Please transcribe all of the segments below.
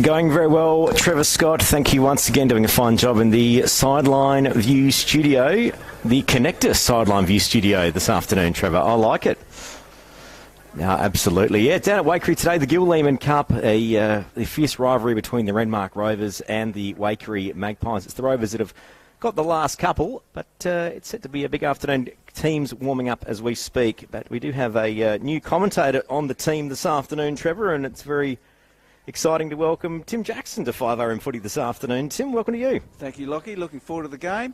Going very well, Trevor Scott. Thank you once again, doing a fine job in the Sideline View studio, the Connector Sideline View studio this afternoon, Trevor. I like it. No, absolutely. Yeah, down at Waikerie today, the Gill Lehmann Cup, the fierce rivalry between the Renmark Rovers and the Waikerie Magpies. It's the Rovers that have got the last couple, but it's set to be a big afternoon. Teams warming up as we speak, but we do have a new commentator on the team this afternoon, Trevor, and it's very exciting to welcome Tim Jackson to 5RM Footy this afternoon. Tim, welcome to you. Thank you, Lockie. Looking forward to the game.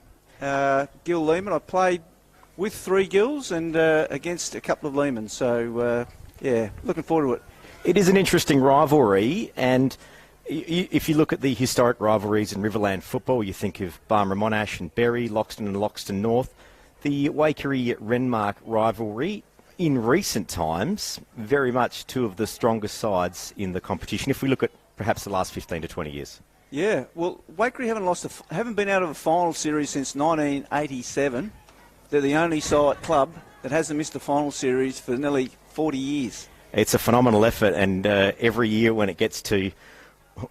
Gill Lehmann, I played with 3 Gills and against a couple of Lehmanns, so yeah, looking forward to it. It is an interesting rivalry, and if you look at the historic rivalries in Riverland football, you think of Barmera Monash and Berry, Loxton and Loxton North. The Waikerie Renmark rivalry, in recent times, very much two of the strongest sides in the competition, if we look at perhaps the last 15 to 20 years. Yeah, well, Waikerie haven't been out of a final series since 1987. They're the only club that hasn't missed a final series for nearly 40 years. It's a phenomenal effort, and every year when it gets to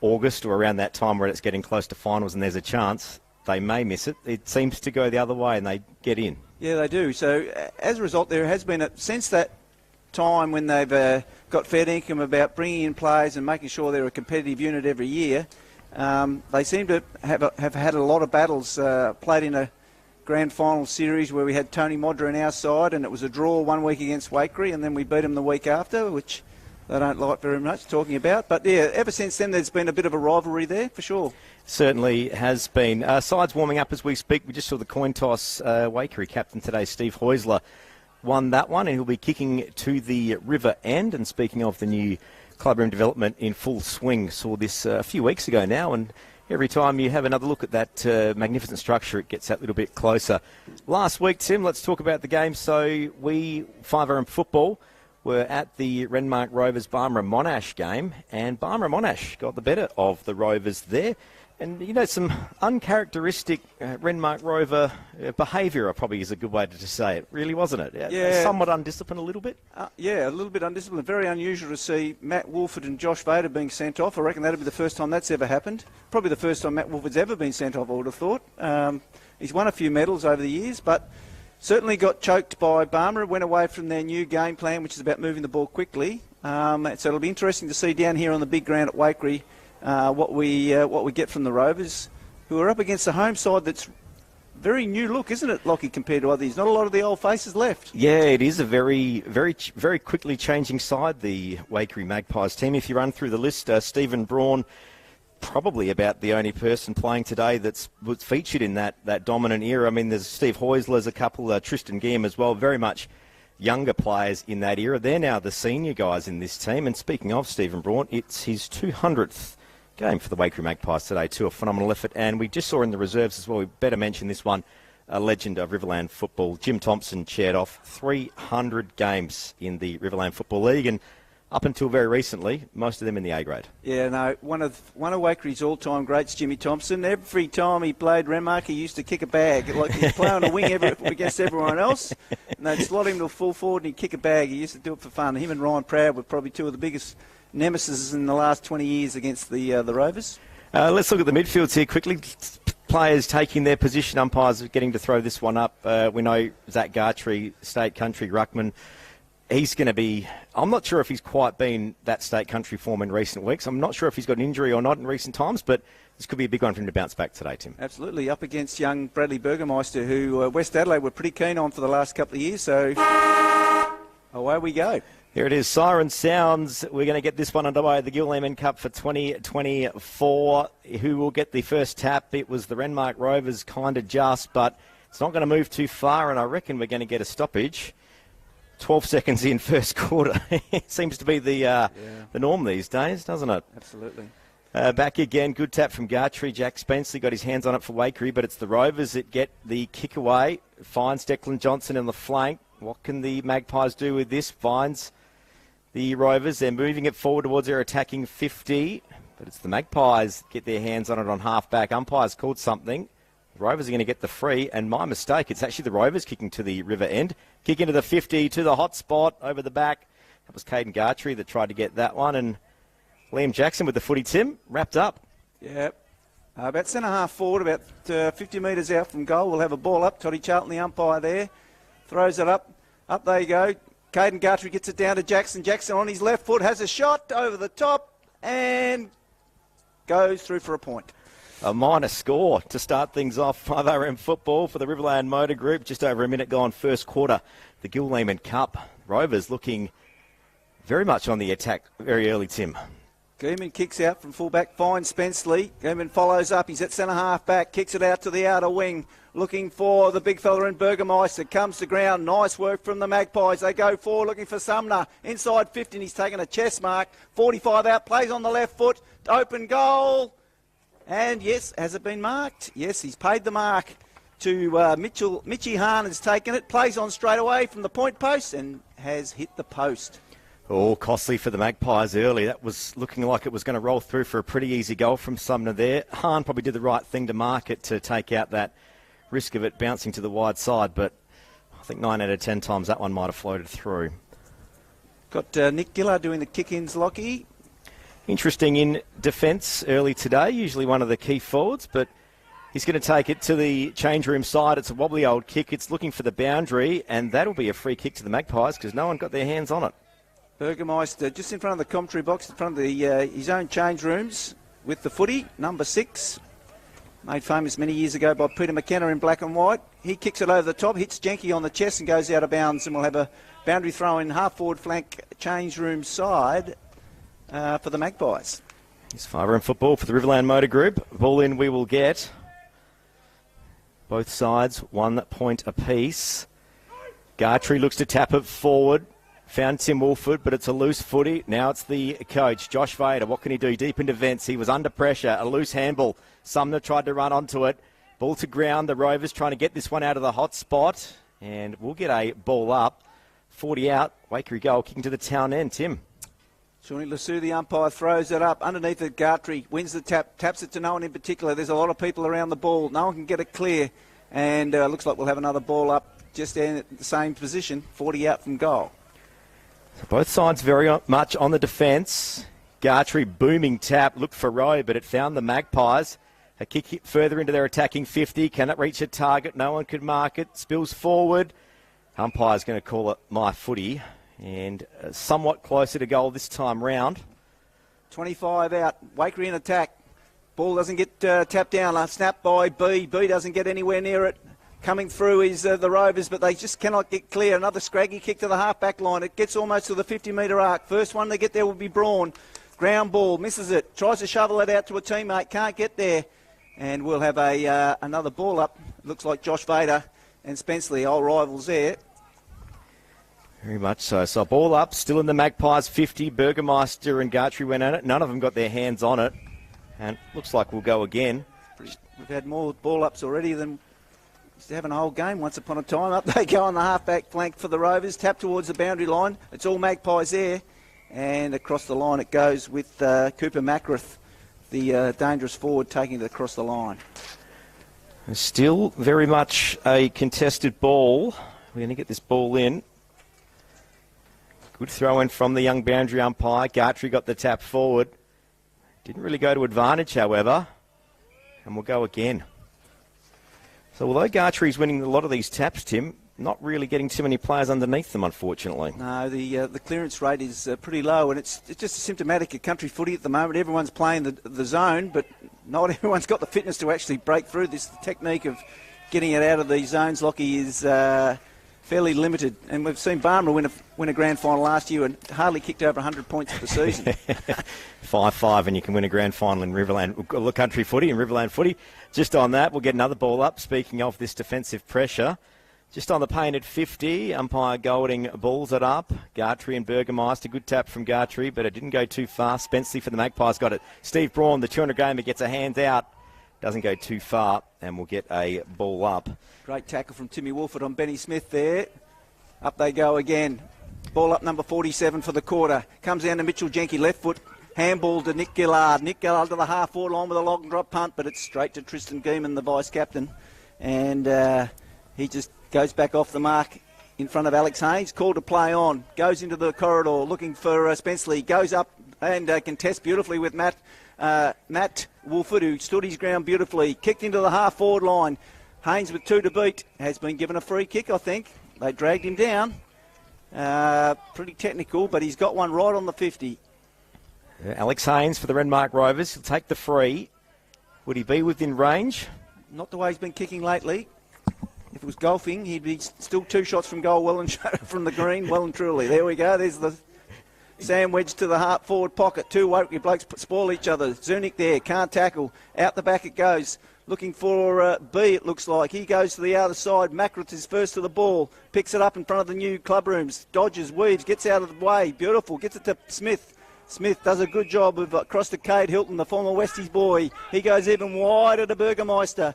August or around that time where it's getting close to finals and there's a chance they may miss it, it seems to go the other way and they get in. Yeah, they do. So as a result, there has been, since that time when they've got fair income about bringing in players and making sure they're a competitive unit every year, they seem to have had a lot of battles played in a grand final series where we had Tony Modra on our side, and it was a draw one week against Waikerie, and then we beat them the week after, which they don't like very much talking about. But yeah, ever since then there's been a bit of a rivalry there, for sure. Certainly has been. Sides warming up as we speak. We just saw the coin toss. Waikerie captain today, Steve Heusler, won that one, and he'll be kicking to the river end. And speaking of the new clubroom development in full swing, saw this a few weeks ago now, and every time you have another look at that magnificent structure, it gets that little bit closer. Last week, Tim, let's talk about the game. So we, 5RM football, were at the Renmark Rovers Barmera Monash game, and Barmera Monash got the better of the Rovers there. And, you know, some uncharacteristic Renmark Rover behaviour probably is a good way to say it, really, wasn't it? Yeah. Somewhat undisciplined a little bit? Yeah, a little bit undisciplined. Very unusual to see Matt Wolford and Josh Vader being sent off. I reckon that'll be the first time that's ever happened. Probably the first time Matt Wolford's ever been sent off, I would have thought. He's won a few medals over the years, but certainly got choked by Barmera, went away from their new game plan, which is about moving the ball quickly. So it'll be interesting to see down here on the big ground at Waikerie what we get from the Rovers, who are up against a home side that's very new look, isn't it, Lockie, compared to others? Not a lot of the old faces left. Yeah, it is a very, very, very quickly changing side, the Waikerie Magpies team. If you run through the list, Stephen Braun, probably about the only person playing today that's was featured in that dominant era. I mean, there's Steve Heusler's a couple, Tristan Guillem as well, very much younger players in that era. They're now the senior guys in this team. And speaking of Stephen Braun, it's his 200th game for the Waikerie Magpies today too, a phenomenal effort. And we just saw in the reserves as well, we better mention this one, a legend of Riverland football, Jim Thompson, chaired off 300 games in the Riverland Football League, and up until very recently, most of them in the A grade. Yeah, no, one of Waikeries all-time greats, Jimmy Thompson. Every time he played Renmark, he used to kick a bag. Like he'd play on a wing against everyone else, and they'd slot him to full forward and he'd kick a bag. He used to do it for fun. Him and Ryan Proud were probably two of the biggest nemesis in the last 20 years against the Rovers. Let's look at the midfields here quickly. Players taking their position, umpires getting to throw this one up. We know Zach Gartree, State Country Ruckman. He's going to be, I'm not sure if he's quite been that State Country form in recent weeks. I'm not sure if he's got an injury or not in recent times, but this could be a big one for him to bounce back today, Tim. Absolutely, up against young Bradley Burgermeister, who West Adelaide were pretty keen on for the last couple of years, so away we go. Here it is, siren sounds. We're going to get this one underway, the Gill Lehmann Cup for 2024. Who will get the first tap? It was the Renmark Rovers, kind of just, but it's not going to move too far, and I reckon we're going to get a stoppage. 12 seconds in first quarter. Seems to be the norm these days, doesn't it? Absolutely. Back again, good tap from Gartree. Jack Spencer got his hands on it for Waikerie, but it's the Rovers that get the kick away. Finds Declan Johnson in the flank. What can the Magpies do with this? Finds the Rovers. They're moving it forward towards their attacking 50, but it's the Magpies get their hands on it on half-back. Umpires called something. The Rovers are going to get the free, and my mistake, it's actually the Rovers kicking to the river end. Kick into the 50, to the hot spot, over the back. That was Caden Gartree that tried to get that one, and Liam Jackson with the footy, Tim, wrapped up. Yeah. About centre half forward, about 50 metres out from goal. We'll have a ball up. Toddy Charlton, the umpire there, throws it up. Up they go. Caden Guthrie gets it down to Jackson. Jackson on his left foot has a shot over the top and goes through for a point. A minor score to start things off. 5RM football for the Riverland Motor Group. Just over a minute gone, first quarter. The Gill Lehmann Cup. Rovers looking very much on the attack very early, Tim. Geeman kicks out from fullback, finds Spenceley. Geeman follows up. He's at centre half back. Kicks it out to the outer wing. Looking for the big fella in Burgermeister. Comes to ground. Nice work from the Magpies. They go forward looking for Sumner. Inside 50 and he's taken a chest mark. 45 out. Plays on the left foot. Open goal. And yes, has it been marked? Yes, he's paid the mark to Mitchell. Mitchie Hahn has taken it. Plays on straight away from the point post and has hit the post. Oh, costly for the Magpies early. That was looking like it was going to roll through for a pretty easy goal from Sumner there. Hahn probably did the right thing to mark it to take out that risk of it bouncing to the wide side, but I think 9 out of 10 times that one might have floated through. Got Nick Gillard doing the kick-ins, Lockie. Interesting in defence early today, usually one of the key forwards, but he's going to take it to the change room side. It's a wobbly old kick. It's looking for the boundary, and that'll be a free kick to the Magpies because no one got their hands on it. Burgermeister just in front of the commentary box, in front of the his own change rooms with the footy, number 6. Made famous many years ago by Peter McKenna in black and white. He kicks it over the top, hits Jenke on the chest and goes out of bounds, and we'll have a boundary throw in half-forward flank change room side for the Magpies. It's 5RM football for the Riverland Motor Group. Ball in we will get. Both sides 1 point apiece. Gartree looks to tap it forward. Found Tim Wolford, but it's a loose footy. Now it's the coach, Josh Vader. What can he do? Deep into Vents. He was under pressure. A loose handball. Sumner tried to run onto it. Ball to ground. The Rovers trying to get this one out of the hot spot. And we'll get a ball up. 40 out. Waikerie goal kicking to the town end. Tim. Shawnee Lassou, the umpire, throws it up. Underneath it, Gartree wins the tap. Taps it to no one in particular. There's a lot of people around the ball. No one can get it clear. And looks like we'll have another ball up just in the same position. 40 out from goal. Both sides very much on the defence. Gartree booming tap, looked for Rowe, but it found the Magpies. A kick hit further into their attacking 50. Can it reach a target? No one could mark it. Spills forward. Umpire's going to call it my footy. And somewhat closer to goal this time round. 25 out. Waikerie in attack. Ball doesn't get tapped down. A snap by B. B doesn't get anywhere near it. Coming through is the Rovers, but they just cannot get clear. Another scraggy kick to the half-back line. It gets almost to the 50-metre arc. First one to get there will be Braun. Ground ball, misses it. Tries to shovel it out to a teammate. Can't get there. And we'll have another ball up. Looks like Josh Vader and Spenceley, old rivals there. Very much so. So ball up, still in the Magpies 50. Burgermeister and Gartree went at it. None of them got their hands on it. And looks like we'll go again. We've had more ball ups already than having a whole game once upon a time. Up they go on the half-back flank for the Rovers. Tap towards the boundary line. It's all Magpies there. And across the line it goes with Cooper Mackworth, the dangerous forward, taking it across the line. Still very much a contested ball. We're going to get this ball in. Good throw in from the young boundary umpire. Gartree got the tap forward. Didn't really go to advantage, however. And we'll go again. So although Gartree's winning a lot of these taps, Tim, not really getting too many players underneath them, unfortunately. No, the clearance rate is pretty low, and it's just symptomatic of country footy at the moment. Everyone's playing the zone, but not everyone's got the fitness to actually break through this. The technique of getting it out of these zones, Lockie, is fairly limited. And we've seen Barmera win a grand final last year and hardly kicked over 100 points for the season. 5-5 and you can win a grand final in Riverland, country footy and Riverland footy. Just on that, we'll get another ball up. Speaking of this defensive pressure, just on the painted 50, umpire Golding balls it up. Gartree and Burgermeister, good tap from Gartree, but it didn't go too far. Spenceley for the Magpies got it. Steve Braun, the 200 gamer, gets a hand out. Doesn't go too far, and we'll get a ball up. Great tackle from Timmy Wolford on Benny Smith there. Up they go again. Ball up number 47 for the quarter. Comes down to Mitchell Jenke, left foot. Handball to Nick Gillard. Nick Gillard to the half-forward line with a log and drop punt, but it's straight to Tristan Geeman, the vice-captain. And he just goes back off the mark in front of Alex Haynes. Called to play on. Goes into the corridor looking for Spenceley. Goes up and contest beautifully with Matt Wolford, who stood his ground beautifully. Kicked into the half-forward line. Haynes with 2 to beat has been given a free kick, I think. They dragged him down. Pretty technical, but he's got one right on the 50. Alex Haynes for the Renmark Rovers. He'll take the free. Would he be within range? Not the way he's been kicking lately. If it was golfing, he'd be still 2 shots from goal, well and from the green, well and truly. There we go. There's the sandwich to the half-forward pocket. 2 Waikerie blokes spoil each other. Zunic there, can't tackle. Out the back it goes. Looking for B, it looks like. He goes to the other side. Mackrith is first to the ball. Picks it up in front of the new club rooms. Dodges, weaves, gets out of the way. Beautiful. Gets it to Smith. Smith does a good job of across to Cade Hilton, the former Westies boy. He goes even wider to Burgermeister.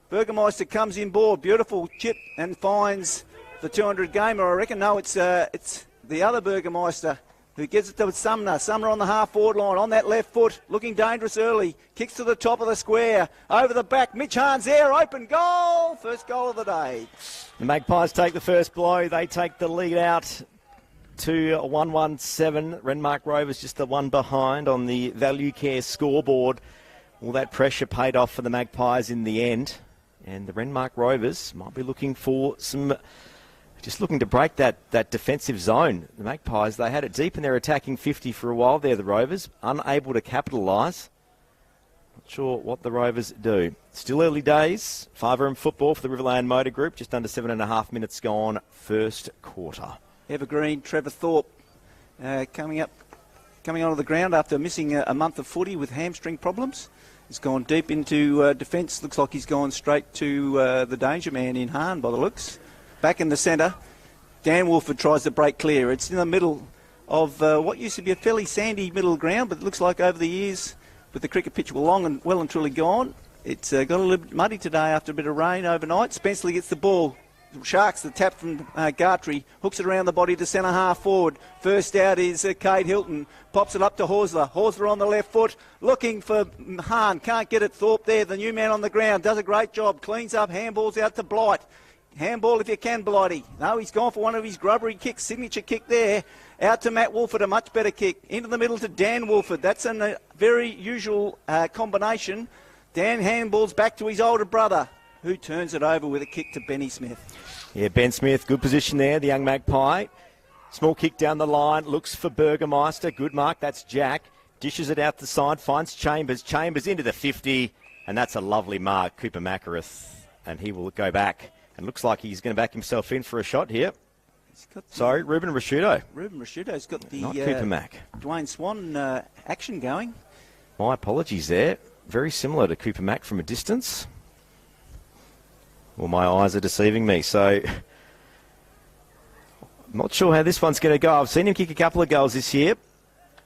Burgermeister comes in board. Beautiful chip and finds the 200 gamer, I reckon. No, it's the other Burgermeister who gives it to Sumner. Sumner on the half-forward line, on that left foot, looking dangerous early. Kicks to the top of the square. Over the back, Mitch Hahn's there, open goal. First goal of the day. The Magpies take the first blow. They take the lead out to 117. Renmark Rovers just the one behind on the Value Care scoreboard. All that pressure paid off for the Magpies in the end. And the Renmark Rovers might be looking for some... Just looking to break that defensive zone. The Magpies, they had it deep in their attacking 50 for a while there, the Rovers. Unable to capitalise. Not sure what the Rovers do. Still early days. 5-room football for the Riverland Motor Group. Just under 7.5 minutes gone, first quarter. Evergreen, Trevor Thorpe coming onto the ground after missing a month of footy with hamstring problems. He's gone deep into defence. Looks like he's gone straight to the danger man in Hahn by the looks. Back in the centre, Dan Wolford tries to break clear. It's in the middle of what used to be a fairly sandy middle ground, but it looks like over the years, with the cricket pitch well and truly gone, it's got a little bit muddy today after a bit of rain overnight. Spenceley gets the ball. Sharks the tap from Gartrey, hooks it around the body to centre half forward. First out is Cade Hilton, pops it up to Horsler. Horsler on the left foot, looking for Hahn, can't get it. Thorpe there, the new man on the ground, does a great job, cleans up, handballs out to Blight. Handball if you can, Blighty. No, he's gone for one of his grubbery kicks, signature kick there. Out to Matt Wolford, a much better kick. Into the middle to Dan Wolford. That's a very usual combination. Dan handballs back to his older brother, who turns it over with a kick to Benny Smith. Yeah, Ben Smith, good position there, the young Magpie. Small kick down the line, looks for Burgermeister. Good mark, that's Jack. Dishes it out the side, finds Chambers. Chambers into the 50, and that's a lovely mark. Cooper Mackereth, and he will go back. And looks like he's going to back himself in for a shot here. Sorry, Ruben Rasciuto. Ruben Rasciuto's got the Not Cooper Mack. Dwayne Swan action going. My apologies there. Very similar to Cooper Mack from a distance. Well, my eyes are deceiving me, so I'm not sure how this one's going to go. I've seen him kick a couple of goals this year.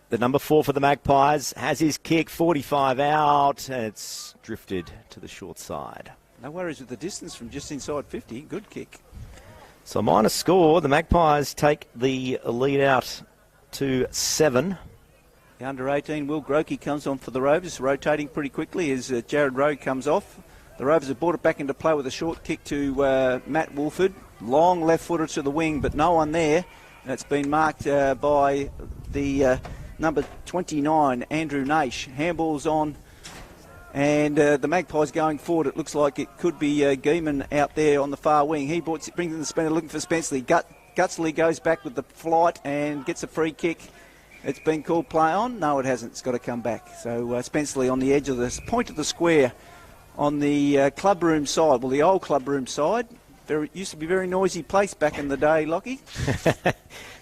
The number 4 for the Magpies has his kick, 45 out, and it's drifted to the short side. No worries with the distance from just inside 50. Good kick. So minus score, the Magpies take the lead out to 7. The under-18, Will Grokey comes on for the Rovers, rotating pretty quickly as Jared Rowe comes off. The Rovers have brought it back into play with a short kick to Matt Wolford. Long left footer to the wing, but no one there. And it's been marked by the number 29, Andrew Naish. Handballs on. And the Magpies going forward, it looks like it could be Gieman out there on the far wing. He brings in the spinner looking for Spenceley. Gutsley goes back with the flight and gets a free kick. It's been called play on. No, it hasn't. It's got to come back. So Spenceley on the edge of the point of the square on the clubroom side. Well, the old clubroom side. Used to be a very noisy place back in the day, Lockie.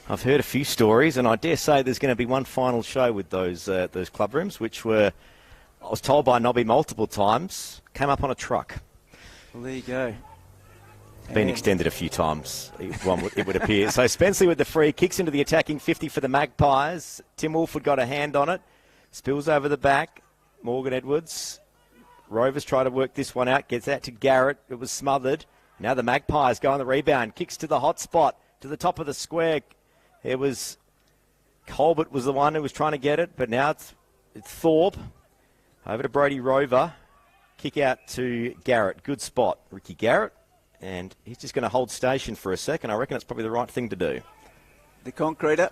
I've heard a few stories, and I dare say there's going to be one final show with those clubrooms, which were... I was told by Nobby multiple times, came up on a truck. Well, there you go. Been extended a few times, it would appear. So Spenceley with the free, kicks into the attacking 50 for the Magpies. Tim Wolford got a hand on it. Spills over the back. Morgan Edwards. Rovers try to work this one out. Gets out to Garrett. It was smothered. Now the Magpies go on the rebound. Kicks to the hot spot, to the top of the square. It was... Colbert was the one who was trying to get it, but now it's Thorpe. Over to Brody Rover. Kick out to Garrett. Good spot, Ricky Garrett. And he's just going to hold station for a second. I reckon it's probably the right thing to do. The concreter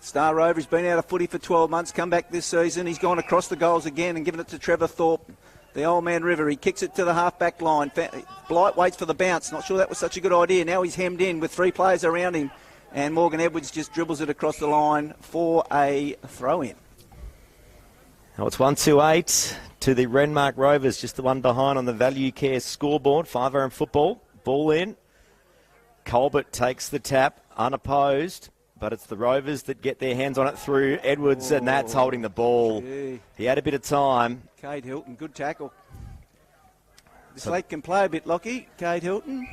Star Rover, he's been out of footy for 12 months, come back this season. He's gone across the goals again and given it to Trevor Thorpe, the old man River. He kicks it to the half-back line. Blight waits for the bounce. Not sure that was such a good idea. Now he's hemmed in with 3 players around him. And Morgan Edwards just dribbles it across the line for a throw-in. Now it's 1-2-8 to the Renmark Rovers, just the one behind on the Value Care scoreboard. 5-hour football. Ball in. Colbert takes the tap, unopposed. But it's the Rovers that get their hands on it through Edwards, and that's holding the ball. Gee. He had a bit of time. Cade Hilton, good tackle. This late can play a bit, Lockie. Cade Hilton,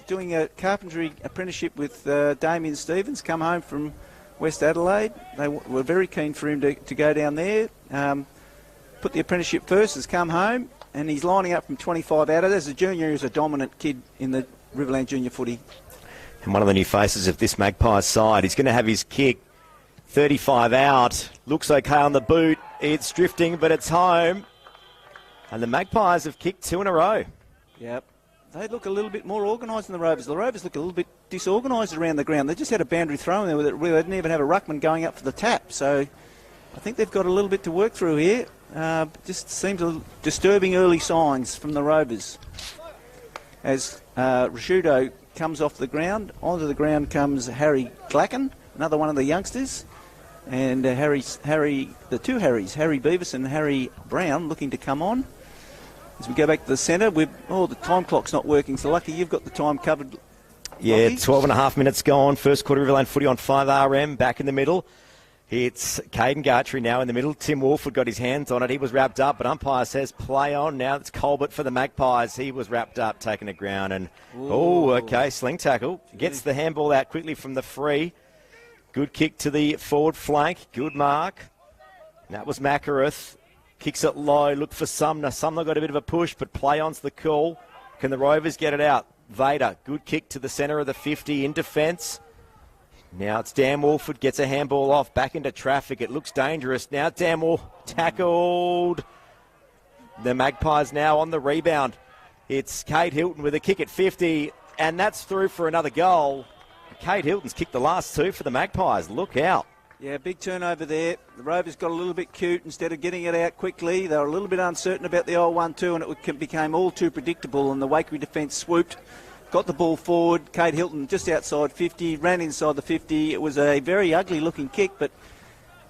doing a carpentry apprenticeship with Damien Stevens, come home from West Adelaide. They were very keen for him to go down there. Put the apprenticeship first, has come home, and he's lining up from 25 out. As a junior, he's a dominant kid in the Riverland junior footy. And one of the new faces of this Magpies side. He's going to have his kick. 35 out. Looks okay on the boot. It's drifting, but it's home. And the Magpies have kicked 2 in a row. Yep. They look a little bit more organised than the Rovers. The Rovers look a little bit disorganised around the ground. They just had a boundary throw in there. They didn't even have a ruckman going up for the tap. So I think they've got a little bit to work through here. Just seems disturbing early signs from the Rovers. As Rashudo comes off the ground. Onto the ground comes Harry Glacken, another one of the youngsters. And the two Harrys, Harry Beavis and Harry Brown, looking to come on. As we go back to the centre, the time clock's not working, so lucky you've got the time covered. Yeah, Lockie. 12 and a half minutes gone. First quarter Riverland footy on 5RM, back in the middle. It's Caden Gartrey now in the middle. Tim Wolford got his hands on it. He was wrapped up, but umpire says play on. Now it's Colbert for the Magpies. He was wrapped up, taking the ground. And, okay, sling tackle. Gets the handball out quickly from the free. Good kick to the forward flank. Good mark. And that was Makareth. Kicks it low. Look for Sumner. Sumner got a bit of a push, but play on's the call. Can the Rovers get it out? Vader, good kick to the centre of the 50 in defence. Now it's Dan Wolford, gets a handball off, back into traffic. It looks dangerous. Now Dan Wolford tackled. The Magpies now on the rebound. It's Cade Hilton with a kick at 50, and that's through for another goal. Cade Hilton's kicked the last 2 for the Magpies. Look out. Yeah, big turnover there. The Rovers got a little bit cute. Instead of getting it out quickly, they were a little bit uncertain about the old 1-2, and it became all too predictable, and the Waikerie defence swooped. Got the ball forward. Cade Hilton just outside 50, ran inside the 50. It was a very ugly looking kick, but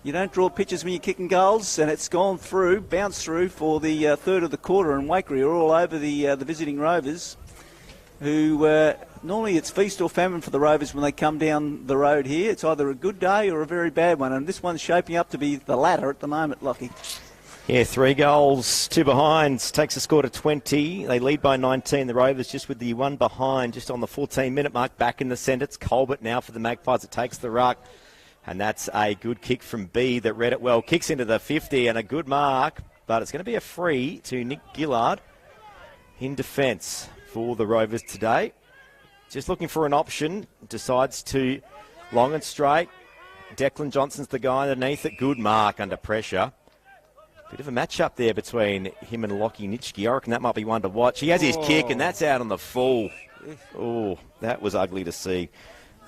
you don't draw pictures when you're kicking goals, and it's gone through, bounced through for the third of the quarter, and Waikerie are all over the visiting Rovers, who normally it's feast or famine for the Rovers when they come down the road here. It's either a good day or a very bad one, and this one's shaping up to be the latter at the moment, Lockie. Yeah, 3 goals, 2 behinds, takes the score to 20. They lead by 19. The Rovers just with the 1 behind, just on the 14-minute mark, back in the centre. It's Colbert now for the Magpies. It takes the ruck, and that's a good kick from B that read it well. Kicks into the 50 and a good mark, but it's going to be a free to Nick Gillard in defence for the Rovers today. Just looking for an option, decides to long and straight. Declan Johnson's the guy underneath it. Good mark under pressure. Bit of a match-up there between him and Lockie Nitschke. I reckon that might be one to watch. He has his kick, and that's out on the full. Oh, that was ugly to see.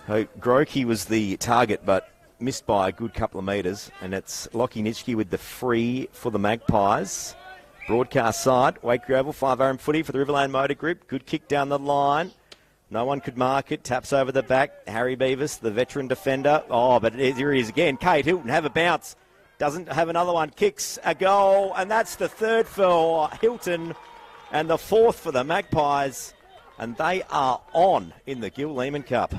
Grokey was the target, but missed by a good couple of metres. And it's Lockie Nitschke with the free for the Magpies. Broadcast side, Waikerie Oval, 5RM footy for the Riverland Motor Group. Good kick down the line. No one could mark it. Taps over the back. Harry Beavis, the veteran defender. Oh, but here he is again. Cade Hilton, have a bounce. Doesn't have another one. Kicks a goal, and that's the 3rd for Hilton and the 4th for the Magpies. And they are on in the Gill Lehmann Cup.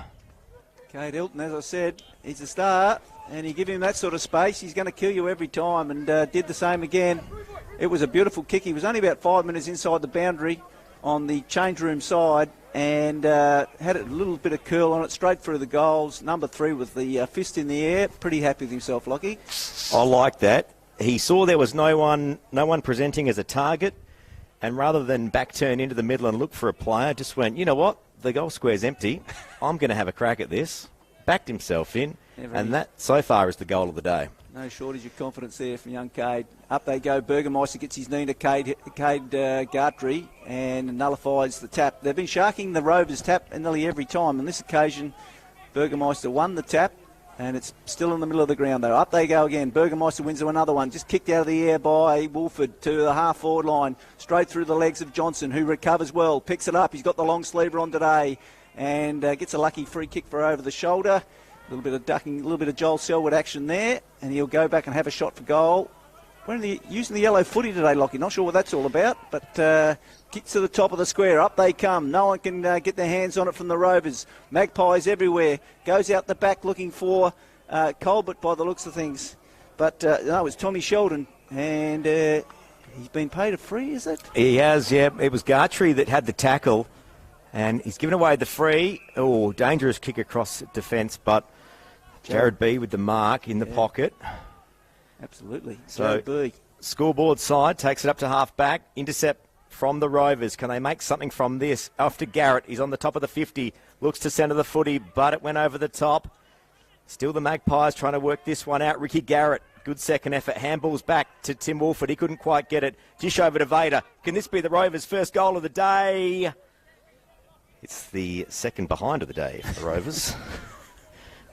Cade Hilton, as I said, he's a star, and you give him that sort of space, he's going to kill you every time, and did the same again. It was a beautiful kick. He was only about 5 minutes inside the boundary on the change room side, and had a little bit of curl on it, straight through the goals. Number 3 with the fist in the air. Pretty happy with himself, Lockie. I like that. He saw there was no one presenting as a target, and rather than back turn into the middle and look for a player, just went, you know what, the goal square's empty. I'm going to have a crack at this. Backed himself in, and that so far is the goal of the day. No shortage of confidence there from young Cade. Up they go. Burgermeister gets his knee to Cade Gartrey and nullifies the tap. They've been sharking the Rovers tap nearly every time. On this occasion, Burgermeister won the tap And it's still in the middle of the ground, though. Up they go again. Burgermeister wins another one. Just kicked out of the air by Wolford to the half-forward line. Straight through the legs of Johnson, who recovers well. Picks it up. He's got the long sleever on today. And gets a lucky free kick for over the shoulder. A little bit of ducking, a little bit of Joel Selwood action there. And he'll go back and have a shot for goal. We're using the yellow footy today, Lockie. Not sure what that's all about. But kicks to the top of the square. Up they come. No one can get their hands on it from the Rovers. Magpies everywhere. Goes out the back looking for Colbert by the looks of things. But no, it's Tommy Sheldon. And he's been paid a free, is it? He has, yeah. It was Gartrey that had the tackle. And he's given away the free. Oh, dangerous kick across defence. But Jared B with the mark in the pocket. Absolutely. So, scoreboard side takes it up to half-back. Intercept from the Rovers. Can they make something from this? After Garrett, he's on the top of the 50. Looks to centre the footy, but it went over the top. Still the Magpies trying to work this one out. Ricky Garrett, good second effort. Handballs back to Tim Wolford. He couldn't quite get it. Dish over to Vader. Can this be the Rovers' first goal of the day? It's the second behind of the day for the Rovers.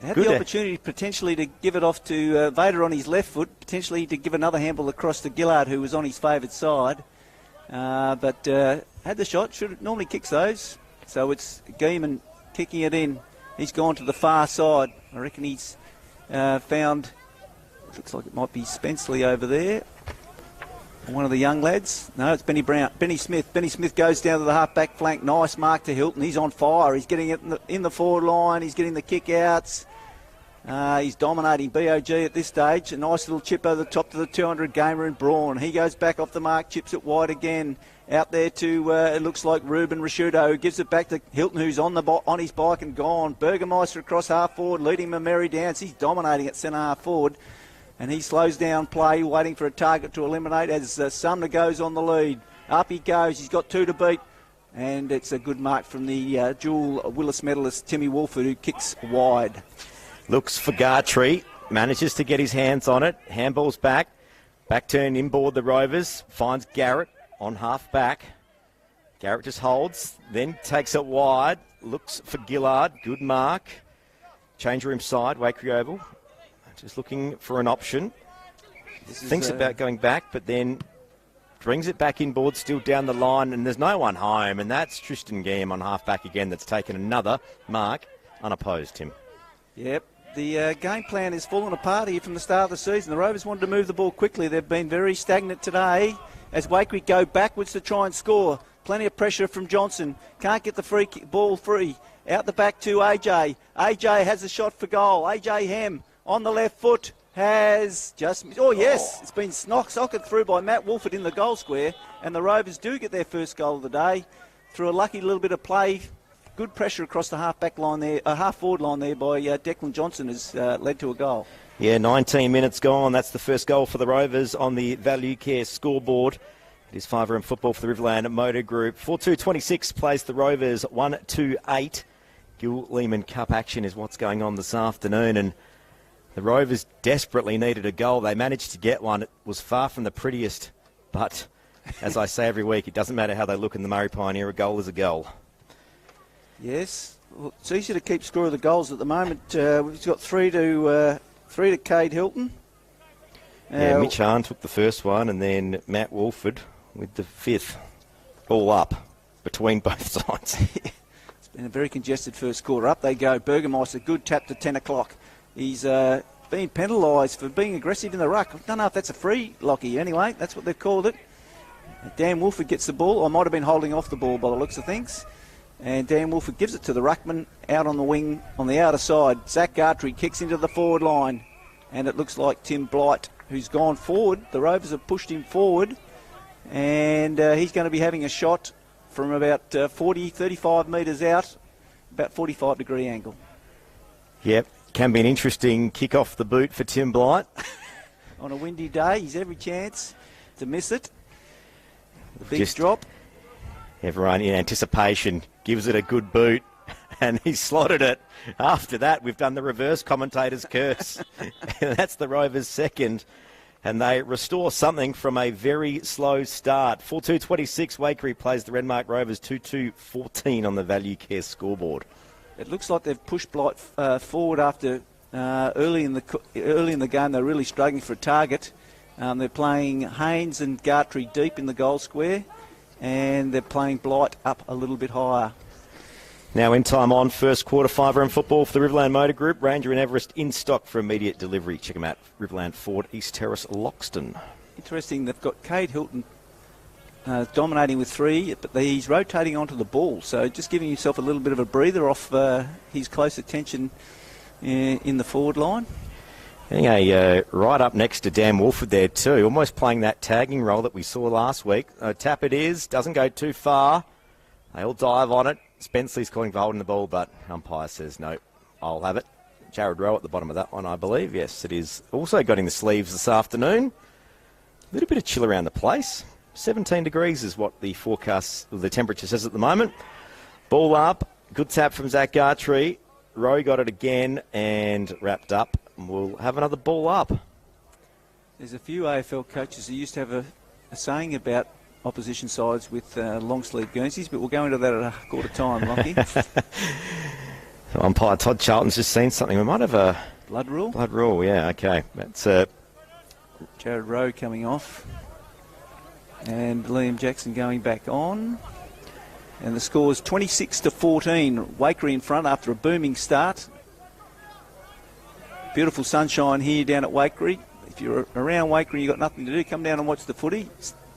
They had the opportunity potentially to give it off to Vader on his left foot, potentially to give another handball across to Gillard, who was on his favoured side. But had the shot, normally kicks those. So it's Gaiman kicking it in. He's gone to the far side. I reckon he's found, looks like it might be Spenceley over there. One of the young lads. No, it's Benny Smith. Benny Smith goes down to the half-back flank. Nice mark to Hilton. He's on fire. He's getting it in the forward line. He's getting the kick-outs. He's dominating BOG at this stage. A nice little chip over the top to the 200 gamer in Braun. He goes back off the mark, chips it wide again. Out there to, it looks like Ruben Rashudo, who gives it back to Hilton, who's on his bike and gone. Burgermeister across half-forward, leading him a merry dance. He's dominating at centre half-forward. And he slows down play, waiting for a target to eliminate as Sumner goes on the lead. Up he goes. He's got two to beat. And it's a good mark from the dual Willis medalist, Timmy Wolford, who kicks wide. Looks for Gartrey. Manages to get his hands on it. Handball's back. Back turn inboard the Rovers. Finds Garrett on half back. Garrett just holds. Then takes it wide. Looks for Gillard. Good mark. Change room side. Waikerie Oval. Just looking for an option. Thinks about going back, but then brings it back inboard, still down the line, and there's no one home. And that's Tristan Gam on half-back again that's taken another mark unopposed, Tim. Yep. The game plan has fallen apart here from the start of the season. The Rovers wanted to move the ball quickly. They've been very stagnant today as Waikerie go backwards to try and score. Plenty of pressure from Johnson. Can't get the ball free. Out the back to AJ. AJ has a shot for goal. AJ Hem. On the left foot has just... Oh, yes. It's been socked through by Matt Wolford in the goal square. And the Rovers do get their first goal of the day through a lucky little bit of play. Good pressure across the half-back line there, half-forward line there by Declan Johnson has led to a goal. Yeah, 19 minutes gone. That's the first goal for the Rovers on the Value Care scoreboard. It is 5-room football for the Riverland Motor Group. 4-2-26 plays the Rovers 1-2-8. Gill Lehmann Cup action is what's going on this afternoon. And the Rovers desperately needed a goal. They managed to get one. It was far from the prettiest, but as I say every week, it doesn't matter how they look in the Murray Pioneer. A goal is a goal. Yes, well, it's easy to keep score of the goals at the moment. We've got three to Cade Hilton. Yeah, Mitch Hahn took the first one, and then Matt Wolford with the fifth. All up between both sides. It's been a very congested first quarter. Up they go. Burgermeister, good tap to 10 o'clock. He's been penalised for being aggressive in the ruck. I don't know if that's a free, Lockie. Anyway, that's what they've called it. Dan Wolford gets the ball. I might have been holding off the ball by the looks of things. And Dan Wolford gives it to the ruckman out on the wing on the outer side. Zach Gartrey kicks into the forward line. And it looks like Tim Blight, who's gone forward. The Rovers have pushed him forward. And he's going to be having a shot from about 35 metres out, about 45-degree angle. Yep. Can be an interesting kick off the boot for Tim Blight. On a windy day, he's every chance to miss it. The big drop. Everyone in anticipation gives it a good boot, and he slotted it. After that, we've done the reverse commentator's curse. That's the Rovers' second, and they restore something from a very slow start. 4-2-26, Waikerie plays the Renmark Rovers 2-2-14 on the Value Care scoreboard. It looks like they've pushed Blight forward after early in the game. They're really struggling for a target. They're playing Haynes and Gartrey deep in the goal square, and they're playing Blight up a little bit higher. Now in time on first quarter 5-round football for the Riverland Motor Group. Ranger and Everest in stock for immediate delivery. Check them out. Riverland Ford, East Terrace, Loxton. Interesting, they've got Cade Hilton dominating with 3, but he's rotating onto the ball, so just giving himself a little bit of a breather off his close attention in the forward line. Right up next to Dan Wolford there too, almost playing that tagging role that we saw last week. Tap it is, doesn't go too far. They all dive on it. Spenceley's calling for holding the ball, but umpire says no, I'll have it. Jared Rowe at the bottom of that one, I believe. Yes, it is. Also got in the sleeves this afternoon. A little bit of chill around the place. 17 degrees is what the forecast, the temperature says at the moment. Ball up. Good tap from Zach Gartrey. Rowe got it again and wrapped up. We'll have another ball up. There's a few AFL coaches who used to have a saying about opposition sides with long-sleeve Guernseys, but we'll go into that at a quarter time, Lockie. Umpire Todd Charlton's just seen something. We might have a... Blood rule? Blood rule, yeah, okay. That's Jared Rowe coming off. And Liam Jackson going back on. And the score is 26-14. Waikerie in front after a booming start. Beautiful sunshine here down at Waikerie. If you're around Waikerie, you've got nothing to do, come down and watch the footy.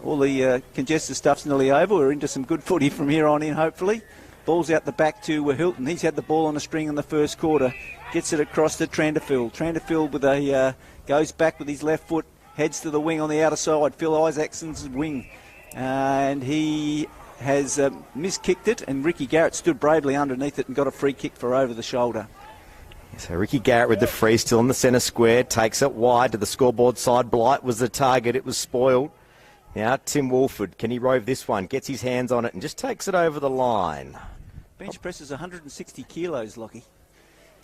All the congested stuff's nearly over. We're into some good footy from here on in, hopefully. Ball's out the back to Hilton. He's had the ball on a string in the first quarter. Gets it across to Tranderfield. Tranderfield with goes back with his left foot, heads to the wing on the outer side. Phil Isaacson's wing. And he has miskicked it, and Ricky Garrett stood bravely underneath it and got a free kick for over the shoulder. So Ricky Garrett with the free, still in the centre square, takes it wide to the scoreboard side. Blight was the target. It was spoiled. Now Tim Wolford, can he rove this one? Gets his hands on it and just takes it over the line. Bench presses 160 kilos, Lockie.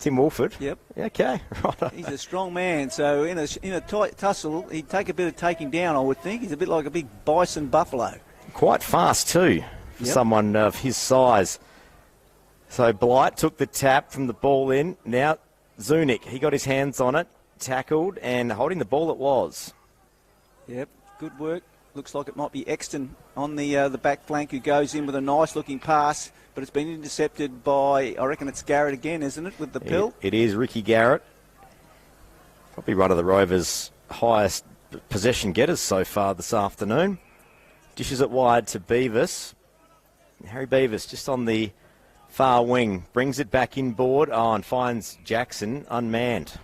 Tim Wolford? Yep. Okay, right. He's a strong man, so in a tight tussle, he'd take a bit of taking down, I would think. He's a bit like a big bison buffalo. Quite fast too, for someone of his size. So Blight took the tap from the ball in. Now Zunic, he got his hands on it, tackled, and holding the ball it was. Yep, good work. Looks like it might be Exton on the back flank who goes in with a nice-looking pass, but it's been intercepted by, I reckon it's Garrett again, isn't it, with the pill? It is Ricky Garrett. Probably one of the Rovers' highest possession getters so far this afternoon. Dishes it wide to Beavis. Harry Beavis just on the far wing. Brings it back inboard. And finds Jackson unmanned.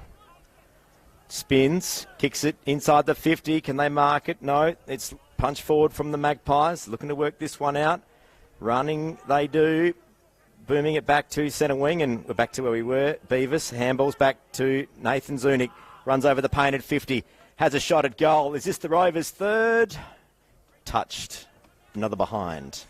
Spins. Kicks it inside the 50. Can they mark it? No. It's punch forward from the Magpies. Looking to work this one out. Running they do. Booming it back to centre wing. And we're back to where we were. Beavis. Handballs back to Nathan Zunic. Runs over the painted 50. Has a shot at goal. Is this the Rovers' third? Touched. Another behind.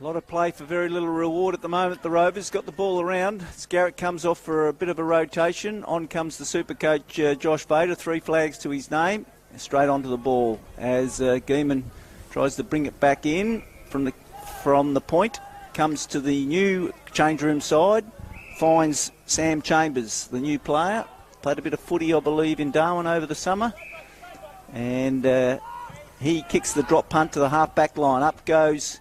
A lot of play for very little reward at the moment. The Rovers got the ball around. Garrett comes off for a bit of a rotation. On comes the super coach Josh Vader. 3 flags to his name. Straight onto the ball as Gehman tries to bring it back in from the point. Comes to the new change room side. Finds Sam Chambers, the new player. Played a bit of footy, I believe, in Darwin over the summer. And he kicks the drop punt to the half-back line. Up goes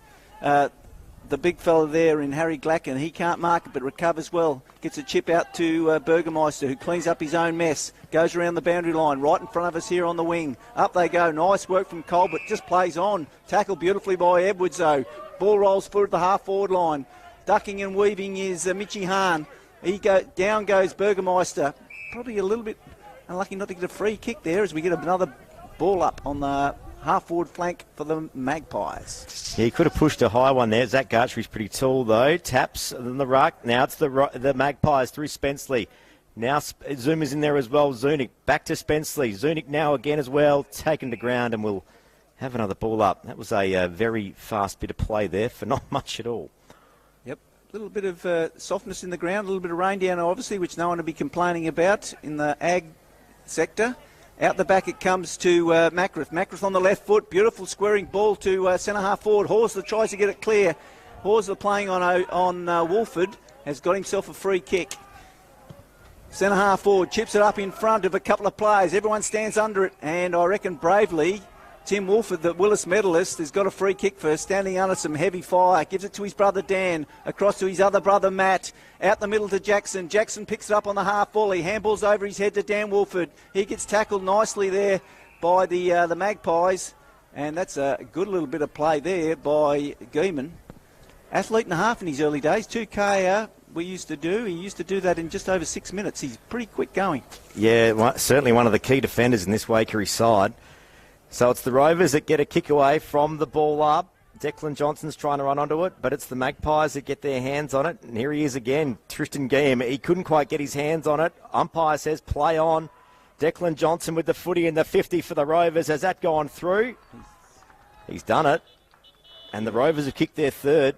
the big fella there in Harry Glacken. He can't mark it but recovers well. Gets a chip out to Burgermeister, who cleans up his own mess. Goes around the boundary line right in front of us here on the wing. Up they go. Nice work from Colbert. Just plays on. Tackled beautifully by Edwards though. Ball rolls forward at the half-forward line. Ducking and weaving is Mitchie Hahn. Down goes Burgermeister. Probably a little bit unlucky not to get a free kick there as we get another ball up on the half-forward flank for the Magpies. Yeah, he could have pushed a high one there. Zach Gartrey's pretty tall, though. Taps in the ruck. Now it's the Magpies through Spenceley. Now Zuma's in there as well. Zunic back to Spenceley. Zunic now again as well. Taken to ground and we'll have another ball up. That was a very fast bit of play there for not much at all. Yep. A little bit of softness in the ground. A little bit of rain down, obviously, which no one will be complaining about in the ag sector. Out the back it comes to Macrath. Macrath on the left foot. Beautiful squaring ball to centre half forward. Horsler tries to get it clear. Horsler playing on Wolford has got himself a free kick. Centre half forward, chips it up in front of a couple of players. Everyone stands under it, and I reckon bravely, Tim Wolford, the Willis medalist, has got a free kick for standing under some heavy fire. Gives it to his brother Dan, across to his other brother Matt, out the middle to Jackson. Jackson picks it up on the half volley, handballs over his head to Dan Wolford. He gets tackled nicely there by the Magpies, and that's a good little bit of play there by Gehman. Athlete and a half in his early days, 2K we used to do. He used to do that in just over 6 minutes. He's pretty quick going. Yeah, certainly one of the key defenders in this Waikerie side. So it's the Rovers that get a kick away from the ball up. Declan Johnson's trying to run onto it, but it's the Magpies that get their hands on it. And here he is again, Tristan Guillem. He couldn't quite get his hands on it. Umpire says play on. Declan Johnson with the footy in the 50 for the Rovers. Has that gone through? He's done it. And the Rovers have kicked their third.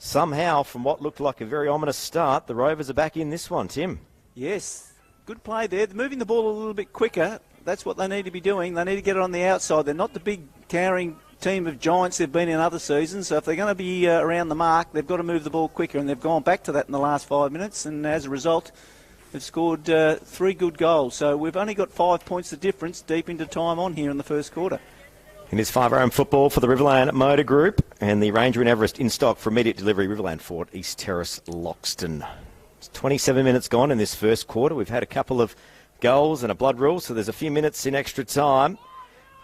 Somehow, from what looked like a very ominous start, the Rovers are back in this one, Tim. Yes, good play there. They're moving the ball a little bit quicker. That's what they need to be doing. They need to get it on the outside. They're not the big towering team of giants they've been in other seasons. So if they're going to be around the mark, they've got to move the ball quicker. And they've gone back to that in the last 5 minutes. And as a result, they've scored 3 good goals. So we've only got 5 points of difference deep into time on here in the first quarter. In his 5am football for the Riverland Motor Group and the Ranger and Everest in stock for immediate delivery, Riverland Fort, East Terrace, Loxton. It's 27 minutes gone in this first quarter. We've had a couple of goals and a blood rule, so there's a few minutes in extra time.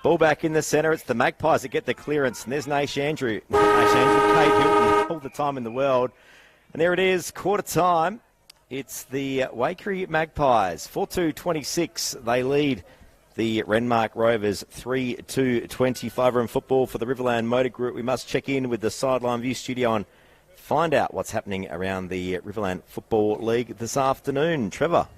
Ball back in the centre. It's the Magpies that get the clearance, and there's Nash Andrew. Nash Andrew, Kate Hilton, all the time in the world. And there it is, quarter time. It's the Waikerie Magpies, 4-2-26. They lead the Renmark Rovers 3-2-25 in football for the Riverland Motor Group. We must check in with the Sideline View studio and find out what's happening around the Riverland Football League this afternoon. Trevor.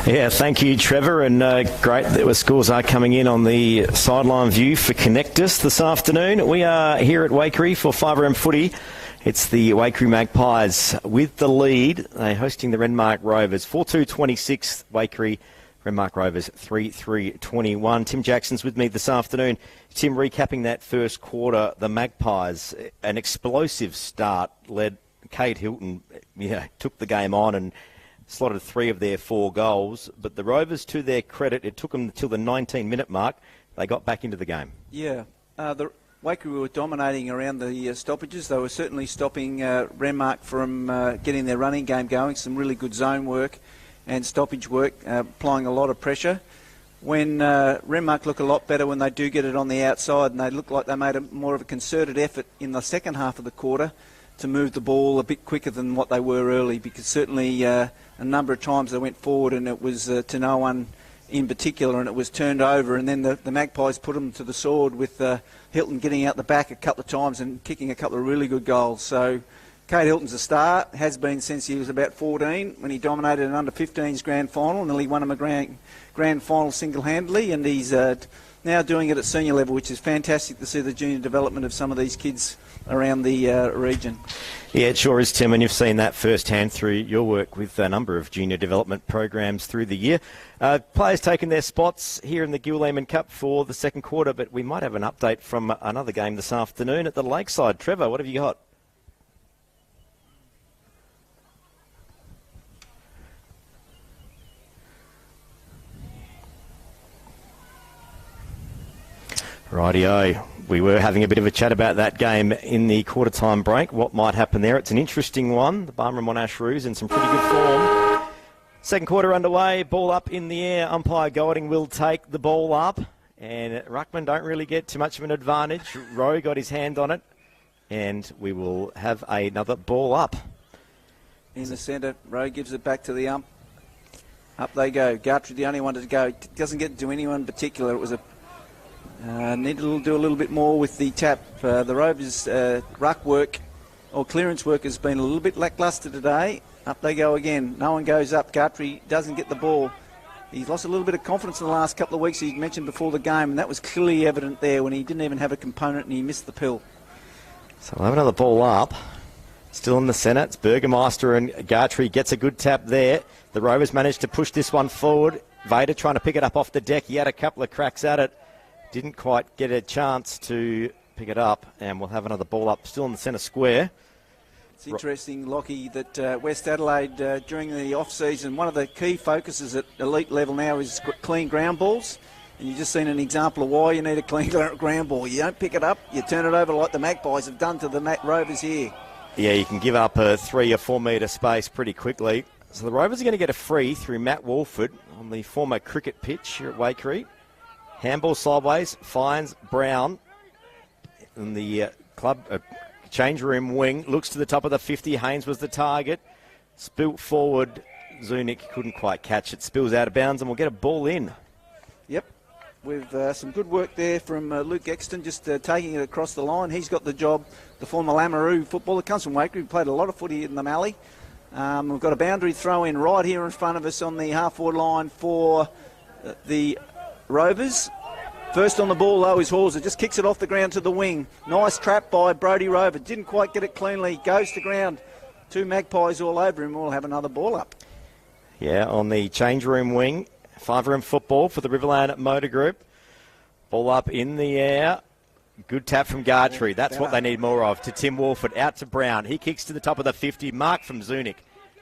Yeah, thank you, Trevor, and great that the scores are coming in on the Sideline View for Connect Us this afternoon. We are here at Waikerie for 5am footy It's the Waikerie Magpies with the lead. They're hosting the Renmark Rovers. 4-2-26, Waikerie. Renmark Rovers 3-3-21. Tim Jackson's with me this afternoon. Tim, recapping that first quarter, the Magpies, an explosive start, led Kate Hilton, took the game on and slotted 3 of their 4 goals. But the Rovers, to their credit, it took them until the 19-minute mark. They got back into the game. Yeah, the Waikerie were dominating around the stoppages. They were certainly stopping Renmark from getting their running game going. Some really good zone work and stoppage work, applying a lot of pressure. When Renmark look a lot better when they do get it on the outside, and they look like they made more of a concerted effort in the second half of the quarter to move the ball a bit quicker than what they were early, because certainly a number of times they went forward and it was to no one in particular, and it was turned over, and then the Magpies put them to the sword with Hilton getting out the back a couple of times and kicking a couple of really good goals. So Kate Hilton's a star, has been since he was about 14 when he dominated an under-15s grand final, nearly won him a grand final single-handedly, and he's now doing it at senior level, which is fantastic to see the junior development of some of these kids around the region. Yeah, it sure is, Tim, and you've seen that firsthand through your work with a number of junior development programs through the year. Players taking their spots here in the Gill Lehmann Cup for the second quarter, but we might have an update from another game this afternoon at the Lakeside. Trevor, what have you got? Rightio. We were having a bit of a chat about that game in the quarter-time break. What might happen there? It's an interesting one. The Barmera Monash Roos in some pretty good form. Second quarter underway. Ball up in the air. Umpire Golding will take the ball up. And Ruckman don't really get too much of an advantage. Rowe got his hand on it. And we will have another ball up. In the centre, Rowe gives it back to the ump. Up they go. Gartry the only one to go. It doesn't get to anyone in particular. It was a need to do a little bit more with the tap. The Rovers' ruck work or clearance work has been a little bit lacklustre today. Up they go again. No one goes up. Gartry doesn't get the ball. He's lost a little bit of confidence in the last couple of weeks, he mentioned before the game, and that was clearly evident there when he didn't even have a component and he missed the pill. So we'll have another ball up. Still in the centre. It's Burgermeister, and Gartry gets a good tap there. The Rovers managed to push this one forward. Vader trying to pick it up off the deck. He had a couple of cracks at it. Didn't quite get a chance to pick it up, and we'll have another ball up still in the centre square. It's interesting, Lockie, that West Adelaide during the off-season, one of the key focuses at elite level now is clean ground balls. And you've just seen an example of why you need a clean ground ball. You don't pick it up, you turn it over like the Magpies have done to the Rovers here. Yeah, you can give up a 3 or 4 metre space pretty quickly. So the Rovers are going to get a free through Matt Walford on the former cricket pitch here at Waikerie. Handball sideways, finds Brown in the club change room wing. Looks to the top of the 50. Haynes was the target. Spilt forward. Zunic couldn't quite catch it. Spills out of bounds, and we'll get a ball in. Yep. With some good work there from Luke Exton, just taking it across the line. He's got the job. The former Lamoureux footballer, comes from Waikerie. He played a lot of footy in the Mallee. We've got a boundary throw in right here in front of us on the half-forward line for the Rovers. First on the ball though is Hawser, just kicks it off the ground to the wing. Nice trap by Brodie Rover, didn't quite get it cleanly, goes to ground. 2 Magpies all over him. We'll have another ball up. Yeah, on the change room wing, 5-room football for the Riverland Motor Group. Ball up in the air. Good tap from Gartry. That's what they need more of. To Tim Walford, out to Brown. He kicks to the top of the 50. Mark from Zunic.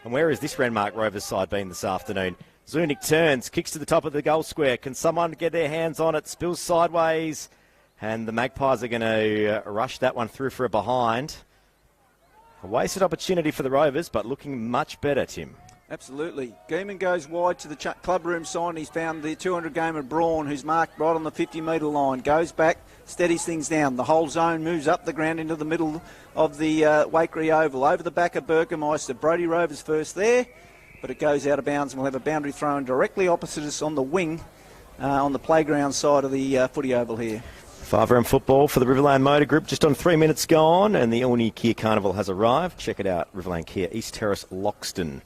And where has this Renmark Rovers side been this afternoon? Zunic turns, kicks to the top of the goal square. Can someone get their hands on it? Spills sideways. And the Magpies are going to rush that one through for a behind. A wasted opportunity for the Rovers, but looking much better, Tim. Absolutely. Geeman goes wide to the club room side. He's found the 200 gamer Braun, who's marked right on the 50-metre line. Goes back, steadies things down. The whole zone moves up the ground into the middle of the Waikerie Oval. Over the back of Burgermeister. Brodie Rovers first there, but it goes out of bounds, and we'll have a boundary thrown directly opposite us on the wing, on the playground side of the footy oval here. 5-round football for the Riverland Motor Group, just on 3 minutes gone, and the Alney Kia Carnival has arrived. Check it out, Riverland Kia, East Terrace, Loxton.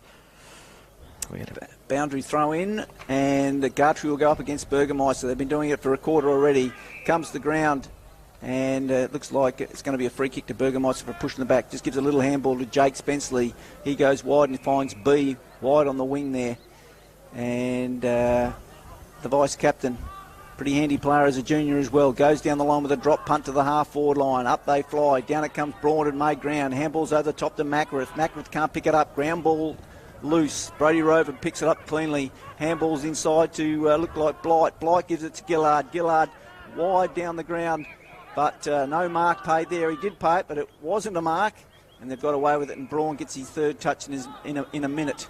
We had a boundary throw in, and Gartry will go up against Burgermeister. They've been doing it for a quarter already. Comes to the ground. And it looks like it's going to be a free kick to Burgermeister for pushing the back. Just gives a little handball to Jake Spenceley. He goes wide and finds B wide on the wing there. And the vice-captain, pretty handy player as a junior as well, goes down the line with a drop punt to the half-forward line. Up they fly. Down it comes Braun and made ground. Handballs over the top to Mackworth. Mackworth can't pick it up. Ground ball loose. Brody Rover picks it up cleanly. Handballs inside to look like Blight. Blight gives it to Gillard. Gillard wide down the ground, but no mark paid there. He did pay it, but it wasn't a mark, and they've got away with it, and Braun gets his third touch in a minute.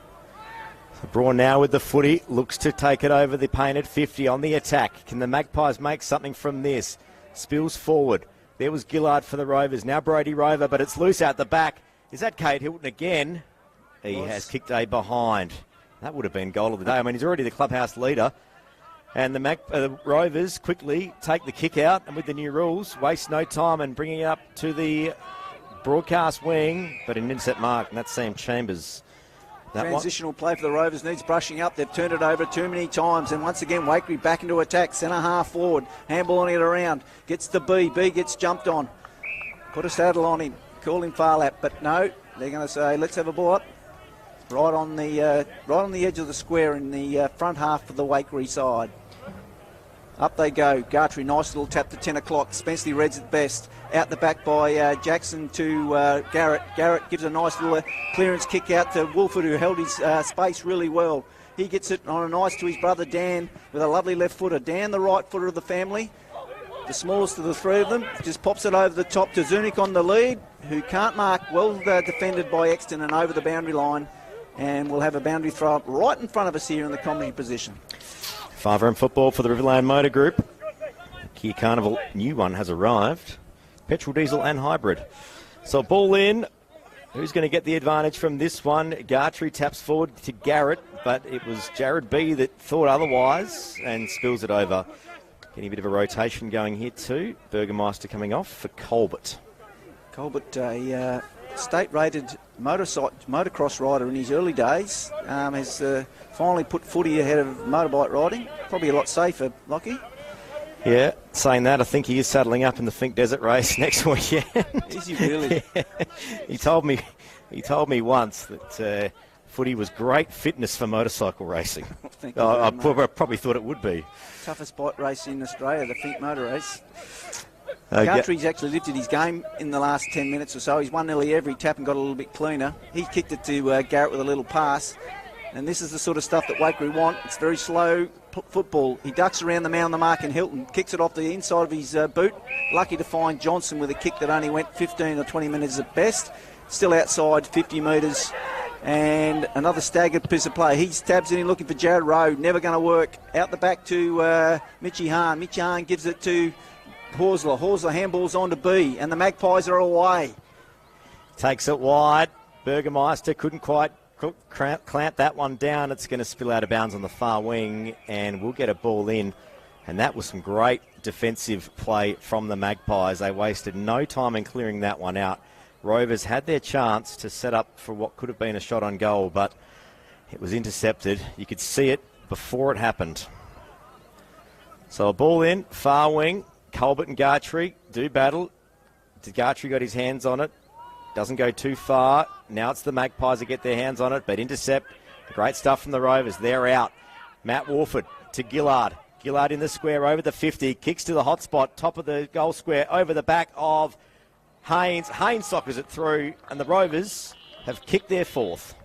So Braun now with the footy, looks to take it over the painted 50 on the attack. Can the Magpies make something from this? Spills forward. There was Gillard for the Rovers. Now Brody Rover, but it's loose out the back. Is that Kate Hilton again? He has kicked a behind. That would have been goal of the day. I mean, he's already the clubhouse leader. And the Rovers quickly take the kick out, and with the new rules, waste no time and bringing it up to the broadcast wing, but an intercept mark, and that's Sam Chambers. Transitional play for the Rovers needs brushing up. They've turned it over too many times, and once again Waikerie back into attack. Centre half forward, handballing it around, gets to B. B gets jumped on. Put a saddle on him, call him far lap, but no, they're going to say let's have a ball up. Right on the edge of the square in the front half of the Waikerie side. Up they go. Gartrey, nice little tap to 10 o'clock. Spenceley reads it best. Out the back by Jackson to Garrett. Garrett gives a nice little clearance kick out to Wolford, who held his space really well. He gets it on a nice to his brother Dan with a lovely left footer. Dan, the right footer of the family, the smallest of the three of them, just pops it over the top to Zunic on the lead, who can't mark. Well defended by Exton and over the boundary line. And we'll have a boundary throw up right in front of us here in the commentary position. 5 football for the Riverland Motor Group. Kia Carnival, new one has arrived. Petrol, diesel and hybrid. So ball in. Who's going to get the advantage from this one? Gartrey taps forward to Garrett, but it was Jared B that thought otherwise and spills it over. Getting a bit of a rotation going here too. Burgermeister coming off for Colbert. Colbert, a state-rated motocross rider in his early days, has finally put footy ahead of motorbike riding. Probably a lot safer, Lockie. Yeah, saying that, I think he is saddling up in the Fink Desert race next weekend. Is he really? Yeah. He told me once that footy was great fitness for motorcycle racing. I probably thought it would be. Toughest bike race in Australia, the Fink motor race. Gartrey's actually lifted his game in the last 10 minutes or so. He's won nearly every tap and got a little bit cleaner. He kicked it to Garrett with a little pass. And this is the sort of stuff that Waikerie want. It's very slow football. He ducks around the man on the mark, and Hilton kicks it off the inside of his boot. Lucky to find Johnson with a kick that only went 15 or 20 metres at best. Still outside 50 metres. And another staggered piece of play. He stabs in looking for Jared Rowe. Never going to work. Out the back to Mitchie Hahn. Mitchie Hahn gives it to Horsler. Horsler handballs on to B, and the Magpies are away. Takes it wide. Burgermeister couldn't quite clamp that one down. It's going to spill out of bounds on the far wing, and we'll get a ball in. And that was some great defensive play from the Magpies. They wasted no time in clearing that one out. Rovers had their chance to set up for what could have been a shot on goal, but it was intercepted. You could see it before it happened. So a ball in, far wing. Colbert and Gartrey do battle. Gartrey got his hands on it. Doesn't go too far. Now it's the Magpies that get their hands on it, but intercept. Great stuff from the Rovers. They're out. Matt Wolford to Gillard. Gillard in the square over the 50. Kicks to the hot spot. Top of the goal square over the back of Haynes. Haynes sockers it through, and the Rovers have kicked their fourth.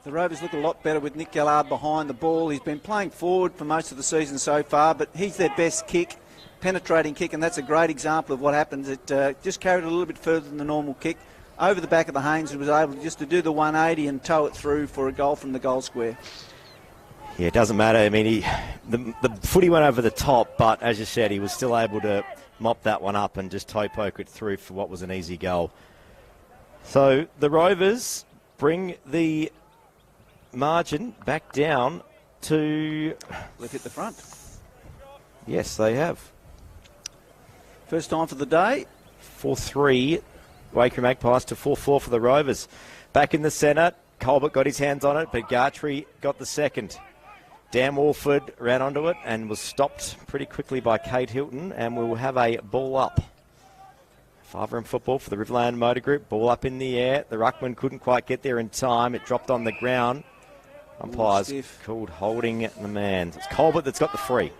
The Rovers look a lot better with Nick Gillard behind the ball. He's been playing forward for most of the season so far, but he's their best kick. Penetrating kick, and that's a great example of what happens. It just carried it a little bit further than the normal kick. Over the back of the Haynes, who was able just to do the 180 and tow it through for a goal from the goal square. Yeah, it doesn't matter. I mean, the footy went over the top, but as you said, he was still able to mop that one up and just toe poke it through for what was an easy goal. So the Rovers bring the margin back down to... They've hit the front. Yes, they have. First time for the day. 4-3, Waikerie Magpies to 4-4 for the Rovers. Back in the centre, Colbert got his hands on it, but Gartrey got the second. Dan Walford ran onto it and was stopped pretty quickly by Kate Hilton, and we will have a ball up. 5-room football for the Riverland Motor Group. Ball up in the air. The ruckman couldn't quite get there in time. It dropped on the ground. Umpires called holding the man. It's Colbert that's got the free.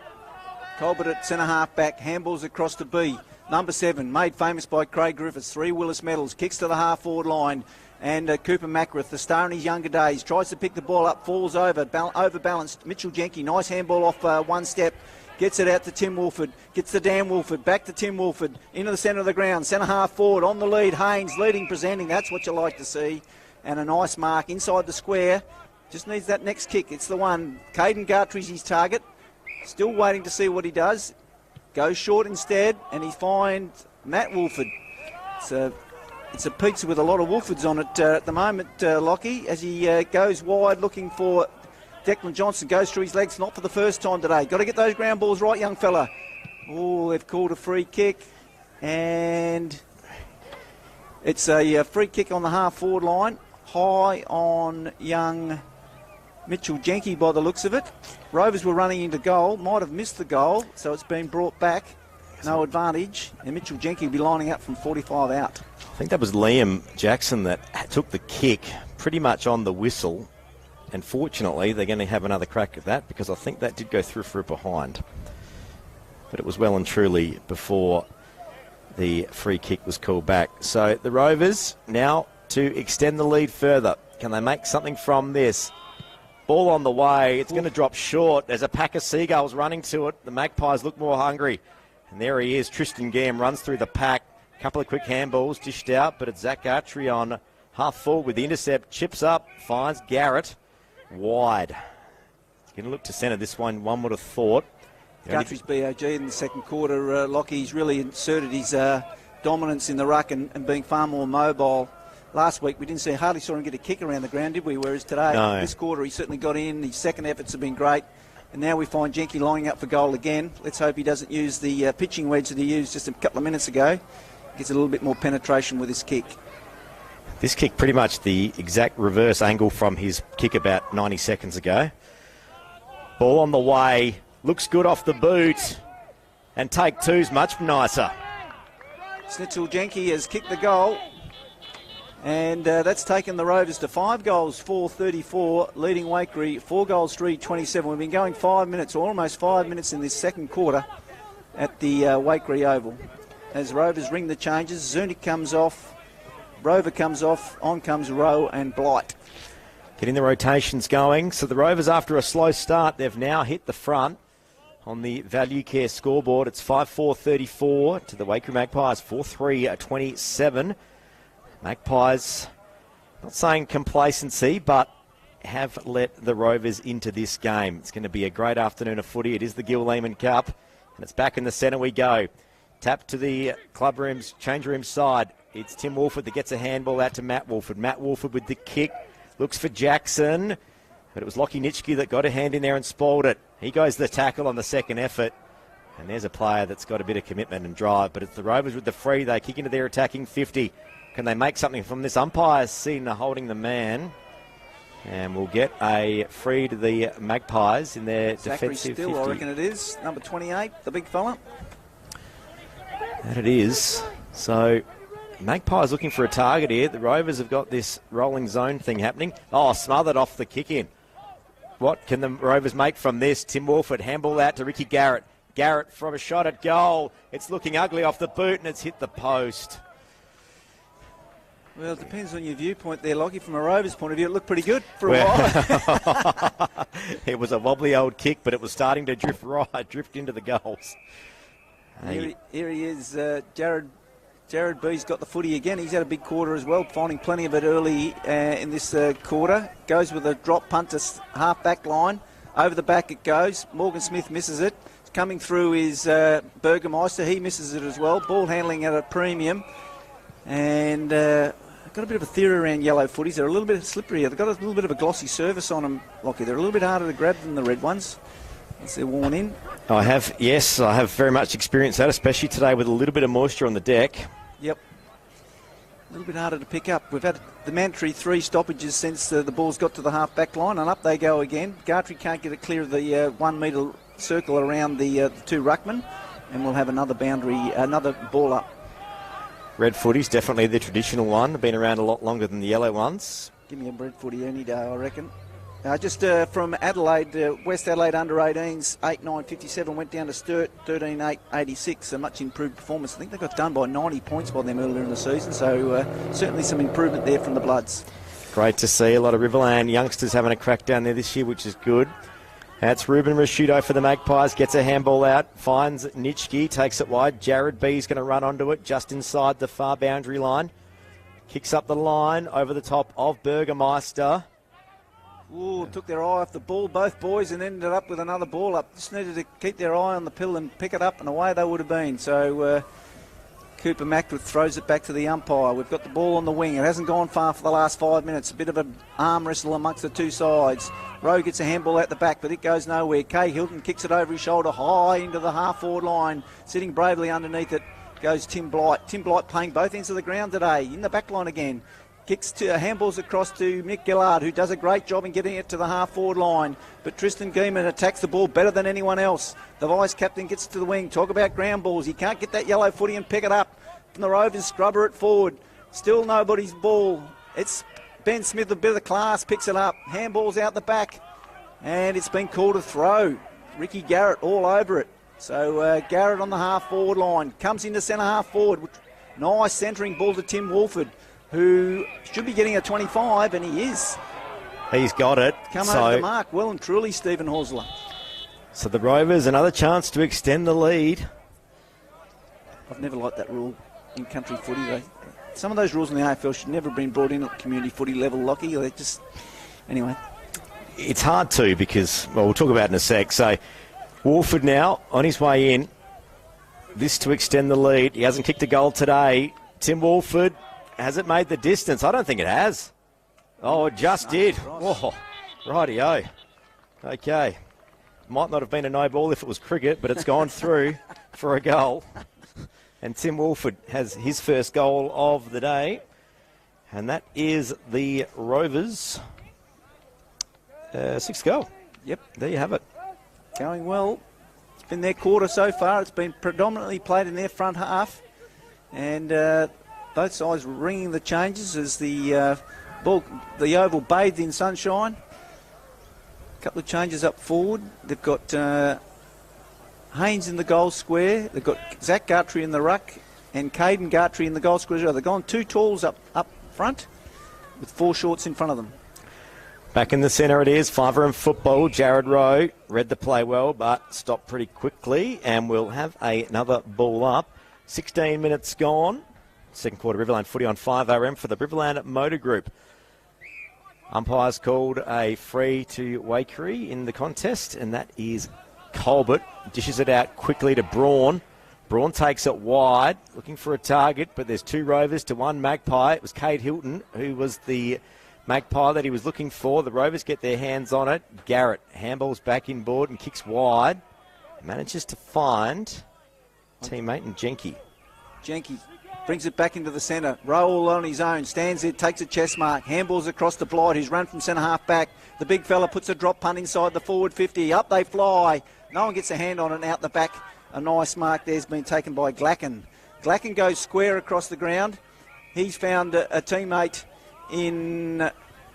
Colbert at centre half back, handballs across to B. Number 7, made famous by Craig Griffiths, 3 Willis medals, kicks to the half forward line. And Cooper Mackrath, the star in his younger days, tries to pick the ball up, falls over, overbalanced. Mitchell Jenke, nice handball off one step. Gets it out to Tim Wolford, gets to Dan Wolford, back to Tim Wolford, into the centre of the ground, centre half forward, on the lead, Haynes, leading, presenting, that's what you like to see. And a nice mark inside the square, just needs that next kick, it's the one. Caden Gartry's his target, still waiting to see what he does. Goes short instead, and he finds Matt Wolford. It's a pizza with a lot of Wolfords on it at the moment, Lockie, as he goes wide looking for Declan Johnson, goes through his legs, not for the first time today. Got to get those ground balls right, young fella. Oh, they've called a free kick, and it's a free kick on the half-forward line, high on young Mitchell Jenke by the looks of it. Rovers were running into goal, might have missed the goal, so it's been brought back. No advantage, and Mitchell Jenke will be lining up from 45 out. I think that was Liam Jackson that took the kick pretty much on the whistle. And fortunately, they're going to have another crack at that because I think that did go through for a behind. But it was well and truly before the free kick was called back. So the Rovers now to extend the lead further. Can they make something from this? Ball on the way. It's going to drop short. There's a pack of seagulls running to it. The Magpies look more hungry. And there he is. Tristan Gam runs through the pack. A couple of quick handballs dished out, but it's Zach Archery on half forward with the intercept. Chips up, finds Garrett. Wide. He's going to look to centre this one would have thought. Guthrie's BOG in the second quarter, Lockie's really inserted his dominance in the ruck and being far more mobile. Last week we hardly saw him get a kick around the ground, did we? Whereas today, this quarter, he certainly got in. His second efforts have been great. And now we find Jenke lining up for goal again. Let's hope he doesn't use the pitching wedge that he used just a couple of minutes ago. Gets a little bit more penetration with his kick. This kick pretty much the exact reverse angle from his kick about 90 seconds ago. Ball on the way. Looks good off the boot. And take two's much nicer. Snitzel Jenke has kicked the goal. And that's taken the Rovers to 5 goals, 4-34, leading Waikerie 4 goals, 3-27. We've been going 5 minutes, or almost 5 minutes in this second quarter at the Waikerie Oval. As Rovers ring the changes, Zunic comes off. Rover comes off, on comes Rowe and Blight. Getting the rotations going. So the Rovers, after a slow start, they've now hit the front on the Value Care scoreboard. It's 5-4-34 to the Waikerie Magpies, 4-3-27. Magpies, not saying complacency, but have let the Rovers into this game. It's going to be a great afternoon of footy. It is the Gill Lehmann Cup, and it's back in the centre we go. Tap to the club room's change room side. It's Tim Wolford that gets a handball out to Matt Wolford. Matt Wolford with the kick. Looks for Jackson. But it was Lockie Nitschke that got a hand in there and spoiled it. He goes the tackle on the second effort. And there's a player that's got a bit of commitment and drive. But it's the Rovers with the free. They kick into their attacking 50. Can they make something from this? Umpire seen holding the man. And we'll get a free to the Magpies in their defensive 50. I reckon it is. Number 28, the big fella. That it is. So Magpies looking for a target here. The Rovers have got this rolling zone thing happening. Oh, smothered off the kick in. What can the Rovers make from this? Tim Wolford, handball out to Ricky Garrett. Garrett from a shot at goal. It's looking ugly off the boot and it's hit the post. Well, it depends on your viewpoint there, Lockie. From a Rovers point of view, it looked pretty good for a while. It was a wobbly old kick, but it was starting to drift into the goals. Here he is, Jared B's got the footy again. He's had a big quarter as well, finding plenty of it early in this quarter. Goes with a drop punt to half-back line. Over the back it goes. Morgan Smith misses it. Coming through is Burgermeister. He misses it as well. Ball handling at a premium. And got a bit of a theory around yellow footies. They're a little bit slippery. They've got a little bit of a glossy surface on them, Lockie. They're a little bit harder to grab than the red ones once they're worn in. I have very much experienced that, especially today with a little bit of moisture on the deck. Yep. a little bit harder to pick up. We've had the mandatory 3 stoppages since the ball's got to the half-back line, and up they go again. Gartree can't get it clear of the 1 metre circle around the 2 ruckmen, and we'll have another ball up. Red footy's definitely the traditional one. Been around a lot longer than the yellow ones. Give me a red footy any day, I reckon. Just from Adelaide, West Adelaide under-18s, 8-9-57, went down to Sturt, 13-8-86, a much improved performance. I think they got done by 90 points by them earlier in the season, so certainly some improvement there from the Bloods. Great to see a lot of Riverland youngsters having a crack down there this year, which is good. That's Ruben Rashudo for the Magpies, gets a handball out, finds Nitschke, takes it wide. Jared B's going to run onto it just inside the far boundary line. Kicks up the line over the top of Burgermeister. Ooh, took their eye off the ball, both boys, and ended up with another ball up. Just needed to keep their eye on the pill and pick it up, and away they would have been. So Cooper Mackworth throws it back to the umpire. We've got the ball on the wing. It hasn't gone far for the last 5 minutes. A bit of an arm wrestle amongst the two sides. Rowe gets a handball out the back, but it goes nowhere. Kay Hilton kicks it over his shoulder high into the half-forward line. Sitting bravely underneath it goes Tim Blight. Tim Blight playing both ends of the ground today. In the back line again. Kicks to handballs across to Mick Gillard, who does a great job in getting it to the half-forward line. But Tristan Geeman attacks the ball better than anyone else. The vice-captain gets to the wing. Talk about ground balls. He can't get that yellow footy and pick it up. From the Rovers, scrubber it forward. Still nobody's ball. It's Ben Smith, a bit of the class, picks it up. Handballs out the back. And it's been called a throw. Ricky Garrett all over it. So Garrett on the half-forward line. Comes into centre half-forward. Nice centering ball to Tim Wolford, who should be getting a 25, and he is. He's got it. Come over the mark well and truly, Stephen Horsler. So the Rovers, another chance to extend the lead. I've never liked that rule in country footy. Some of those rules in the AFL should never have been brought in at community footy level, Lockie. They just... Anyway. It's hard to because, well, we'll talk about it in a sec. So Wolford now on his way in. This to extend the lead. He hasn't kicked a goal today. Tim Wolford. Has it made the distance? I don't think it has. Oh, it just did. Oh, rightio. Okay. Might not have been a no ball if it was cricket, but it's gone through for a goal. And Tim Wolford has his first goal of the day. And that is the Rovers' 6th goal. Yep. There you have it. Going well. It's been their quarter so far. It's been predominantly played in their front half. And... both sides ringing the changes as the oval bathed in sunshine. A couple of changes up forward. They've got Haynes in the goal square. They've got Zach Gartree in the ruck and Caden Gartree in the goal square. They've gone 2 talls up front with 4 shorts in front of them. Back in the centre it is. Fiver in football. Jared Rowe read the play well but stopped pretty quickly, and we'll have another ball up. 16 minutes gone. Second quarter Riverland footy on 5RM for the Riverland Motor Group. Umpires called a free to Waikerie in the contest, and that is Colbert. Dishes it out quickly to Braun. Braun takes it wide, looking for a target, but there's 2 Rovers to 1 Magpie. It was Cade Hilton who was the Magpie that he was looking for. The Rovers get their hands on it. Garrett handballs back inboard and kicks wide. Manages to find teammate and Jenke. Brings it back into the centre. Roll on his own. Stands there, takes a chest mark. Handballs across the Blight, who's run from centre half back. The big fella puts a drop punt inside the forward 50. Up they fly. No one gets a hand on it, and out the back. A nice mark there's been taken by Glacken. Glacken goes square across the ground. He's found a teammate in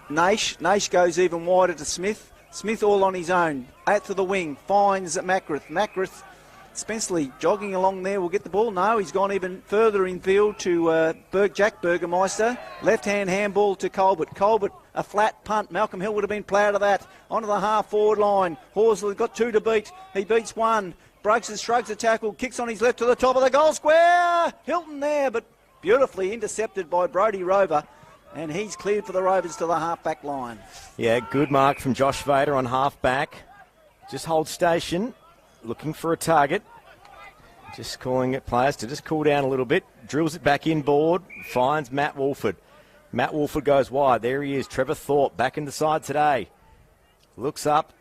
Naish. Naish goes even wider to Smith. Smith all on his own. Out to the wing. Finds Mackworth. Mackworth... Spenceley jogging along there will get the ball. No, he's gone even further infield to Jack Burgermeister. Left-hand handball to Colbert. Colbert, a flat punt. Malcolm Hill would have been proud of that. Onto the half-forward line. Horsley got 2 to beat. He beats 1. Breaks and shrugs a tackle. Kicks on his left to the top of the goal square. Hilton there, but beautifully intercepted by Brodie Rover. And he's cleared for the Rovers to the half-back line. Yeah, good mark from Josh Vader on half-back. Just hold station. Looking for a target. Just calling it players to just cool down a little bit. Drills it back inboard. Finds Matt Wolford. Matt Wolford goes wide. There he is. Trevor Thorpe back in the side today. Looks up.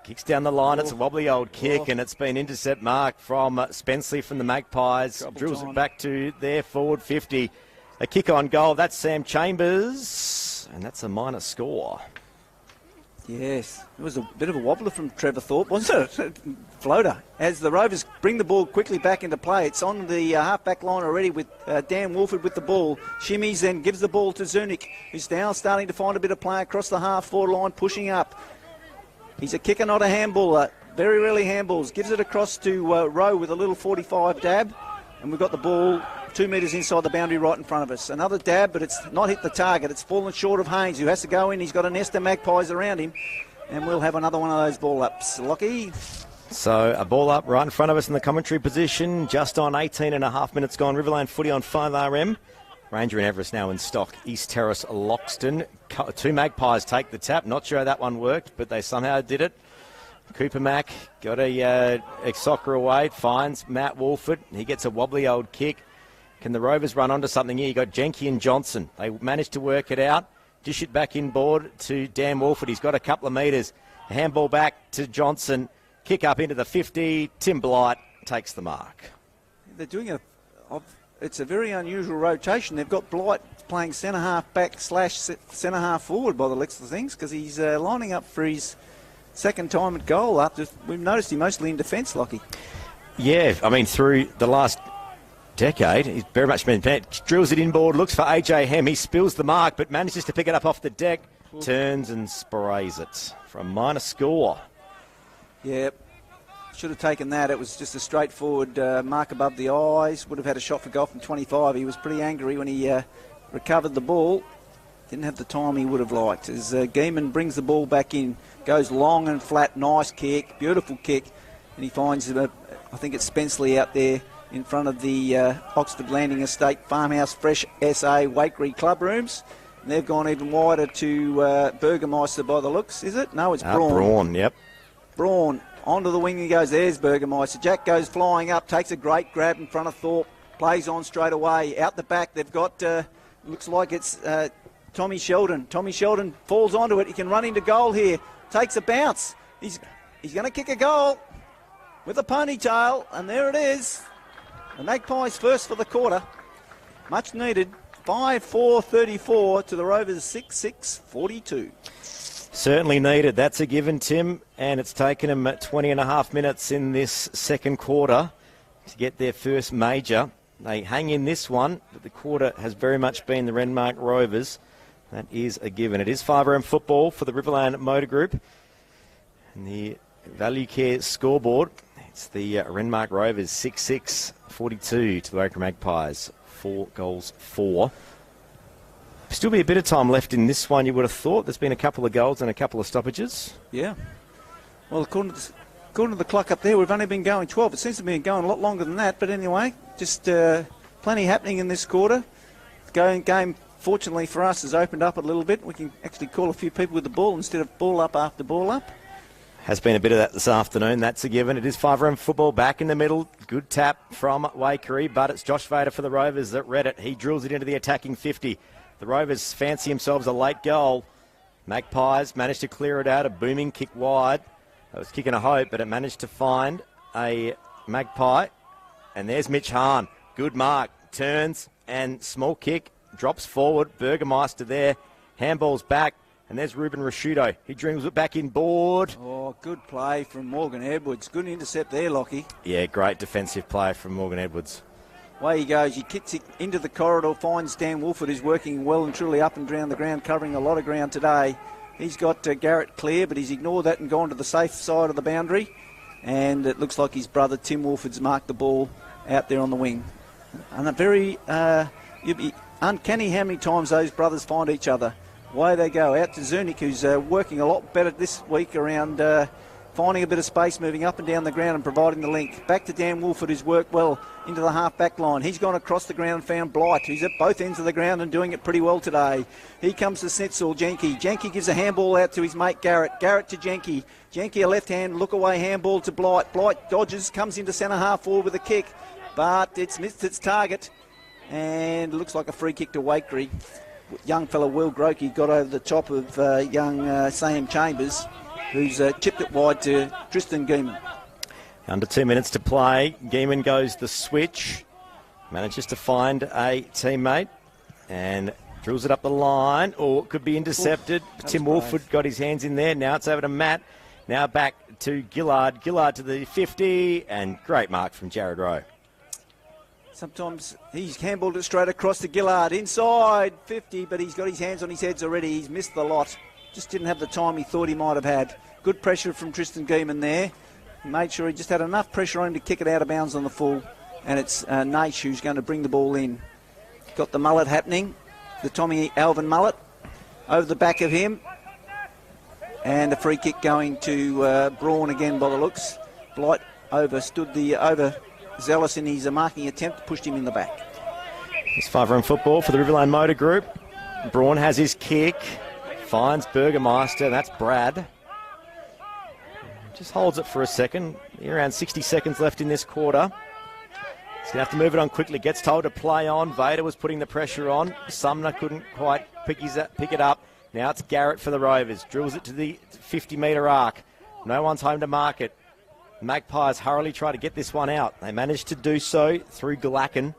Kicks down the line. It's a wobbly old kick, and it's been intercept mark from Spenceley from the Magpies. Drills it back to their forward 50. A kick on goal. That's Sam Chambers. And that's a minor score. Yes, it was a bit of a wobbler from Trevor Thorpe, wasn't it? Floater. As the Rovers bring the ball quickly back into play, it's on the half-back line already with Dan Wolford with the ball. Shimmies then gives the ball to Zunic, who's now starting to find a bit of play across the half-forward line, pushing up. He's a kicker, not a handballer. Very rarely handballs. Gives it across to Rowe with a little 45 dab, and we've got the ball 2 metres inside the boundary right in front of us. Another dab, but it's not hit the target. It's fallen short of Haynes, who has to go in. He's got a nest of Magpies around him, and we'll have another one of those ball ups. Lockie? So a ball up right in front of us in the commentary position. Just on 18 and a half minutes gone. Riverland footy on 5RM. Ranger and Everest now in stock. East Terrace, Loxton. 2 Magpies take the tap. Not sure how that one worked, but they somehow did it. Cooper Mack got a soccer away. Finds Matt Wolford. He gets a wobbly old kick. Can the Rovers run onto something here? You got Jenke and Johnson. They managed to work it out. Dish it back inboard to Dan Wolford. He's got a couple of metres. Handball back to Johnson. Kick up into the 50. Tim Blight takes the mark. They're doing it's a very unusual rotation. They've got Blight playing centre-half back / centre-half forward by the looks of things, because he's lining up for his second time at goal. We've noticed him mostly in defence, Lockie. Yeah, I mean, through the last decade, he's very much been drills it inboard, looks for AJ Hem. He spills the mark, but manages to pick it up off the deck, turns and sprays it for a minor score. Yeah, should have taken that. It was just a straightforward mark above the eyes. Would have had a shot for goal from 25. He was pretty angry when he recovered the ball. Didn't have the time he would have liked. As Gehman brings the ball back in, goes long and flat, nice kick, beautiful kick, and he finds, I think it's Spenceley out there in front of the Oxford Landing Estate Farmhouse Fresh SA Waikerie club rooms. And they've gone even wider to Burgermeister by the looks, is it? No, it's Braun. Braun, yep. Braun onto the wing he goes. There's Burgermeister. Jack goes flying up, takes a great grab in front of Thorpe, plays on straight away. Out the back, they've got, looks like it's Tommy Sheldon. Tommy Sheldon falls onto it. He can run into goal here. Takes a bounce. He's going to kick a goal with a ponytail, and there it is. The Magpies first for the quarter. Much needed. 5-4-34 to the Rovers 6-6-42. Certainly needed. That's a given, Tim. And it's taken them 20 and a half minutes in this second quarter to get their first major. They hang in this one, but the quarter has very much been the Renmark Rovers. That is a given. It is 5RM football for the Riverland Motor Group. And the Value Care scoreboard, it's the Renmark Rovers 6-6-42 to the Waikerie Magpies. 4-4. Still be a bit of time left in this one, you would have thought. There's been a couple of goals and a couple of stoppages. Yeah. Well, according to the clock up there, we've only been going 12. It seems to be going a lot longer than that. But anyway, just plenty happening in this quarter. The game, fortunately for us, has opened up a little bit. We can actually call a few people with the ball instead of ball up after ball up. Has been a bit of that this afternoon. That's a given. It is 5RM football back in the middle. Good tap from Waikerie, but it's Josh Vader for the Rovers that read it. He drills it into the attacking 50. The Rovers fancy themselves a late goal. Magpies managed to clear it out. A booming kick wide. That was kicking a hope, but it managed to find a Magpie. And there's Mitch Hahn. Good mark. Turns and small kick. Drops forward. Burgermeister there. Handball's back. And there's Ruben Rasciuto. He drills it back inboard. Oh, good play from Morgan Edwards. Good intercept there, Lockie. Yeah, great defensive play from Morgan Edwards. Away he goes. He kicks it into the corridor, finds Dan Wolford, who's working well and truly up and down the ground, covering a lot of ground today. He's got Garrett clear, but he's ignored that and gone to the safe side of the boundary. And it looks like his brother Tim Wolford's marked the ball out there on the wing. And a very you'd be uncanny how many times those brothers find each other. Away they go, out to Zunic, who's working a lot better this week around finding a bit of space, moving up and down the ground and providing the link. Back to Dan Wolford, who's worked well into the half-back line. He's gone across the ground and found Blight, who's at both ends of the ground and doing it pretty well today. He comes to Snitzel, Jenke. Jenke gives a handball out to his mate Garrett. Garrett to Jenke. Jenke, a left-hand look-away handball to Blight. Blight dodges, comes into centre-half forward with a kick, but it's missed its target. And it looks like a free kick to Waikerie. Young fella Will Grokey got over the top of young Sam Chambers, who's chipped it wide to Tristan Gehman. Under 2 minutes to play. Gehman goes the switch. Manages to find a teammate. and drills it up the line, or it could be intercepted. Tim Wolford got his hands in there. Now it's over to Matt. Now back to Gillard. Gillard to the 50, and great mark from Jared Rowe. Sometimes he's handballed it straight across to Gillard. Inside 50, but he's got his hands on his heads already. He's missed the lot. Just didn't have the time he thought he might have had. Good pressure from Tristan Geeman there. He made sure he just had enough pressure on him to kick it out of bounds on the full. And it's Naish who's going to bring the ball in. Got the mullet happening. The Tommy Alvin mullet. Over the back of him. And a free kick going to Braun again by the looks. Blight overstood the overzealous in his marking attempt, pushed him in the back. It's 5-run football for the Riverland Motor Group. Braun has his kick. Finds Burgermeister. That's Brad. Just holds it for a second. Around 60 seconds left in this quarter. He's going to have to move it on quickly. Gets told to play on. Vader was putting the pressure on. Sumner couldn't quite pick it up. Now it's Garrett for the Rovers. Drills it to the 50-metre arc. No one's home to mark it. Magpies hurriedly try to get this one out. They managed to do so through Galakan.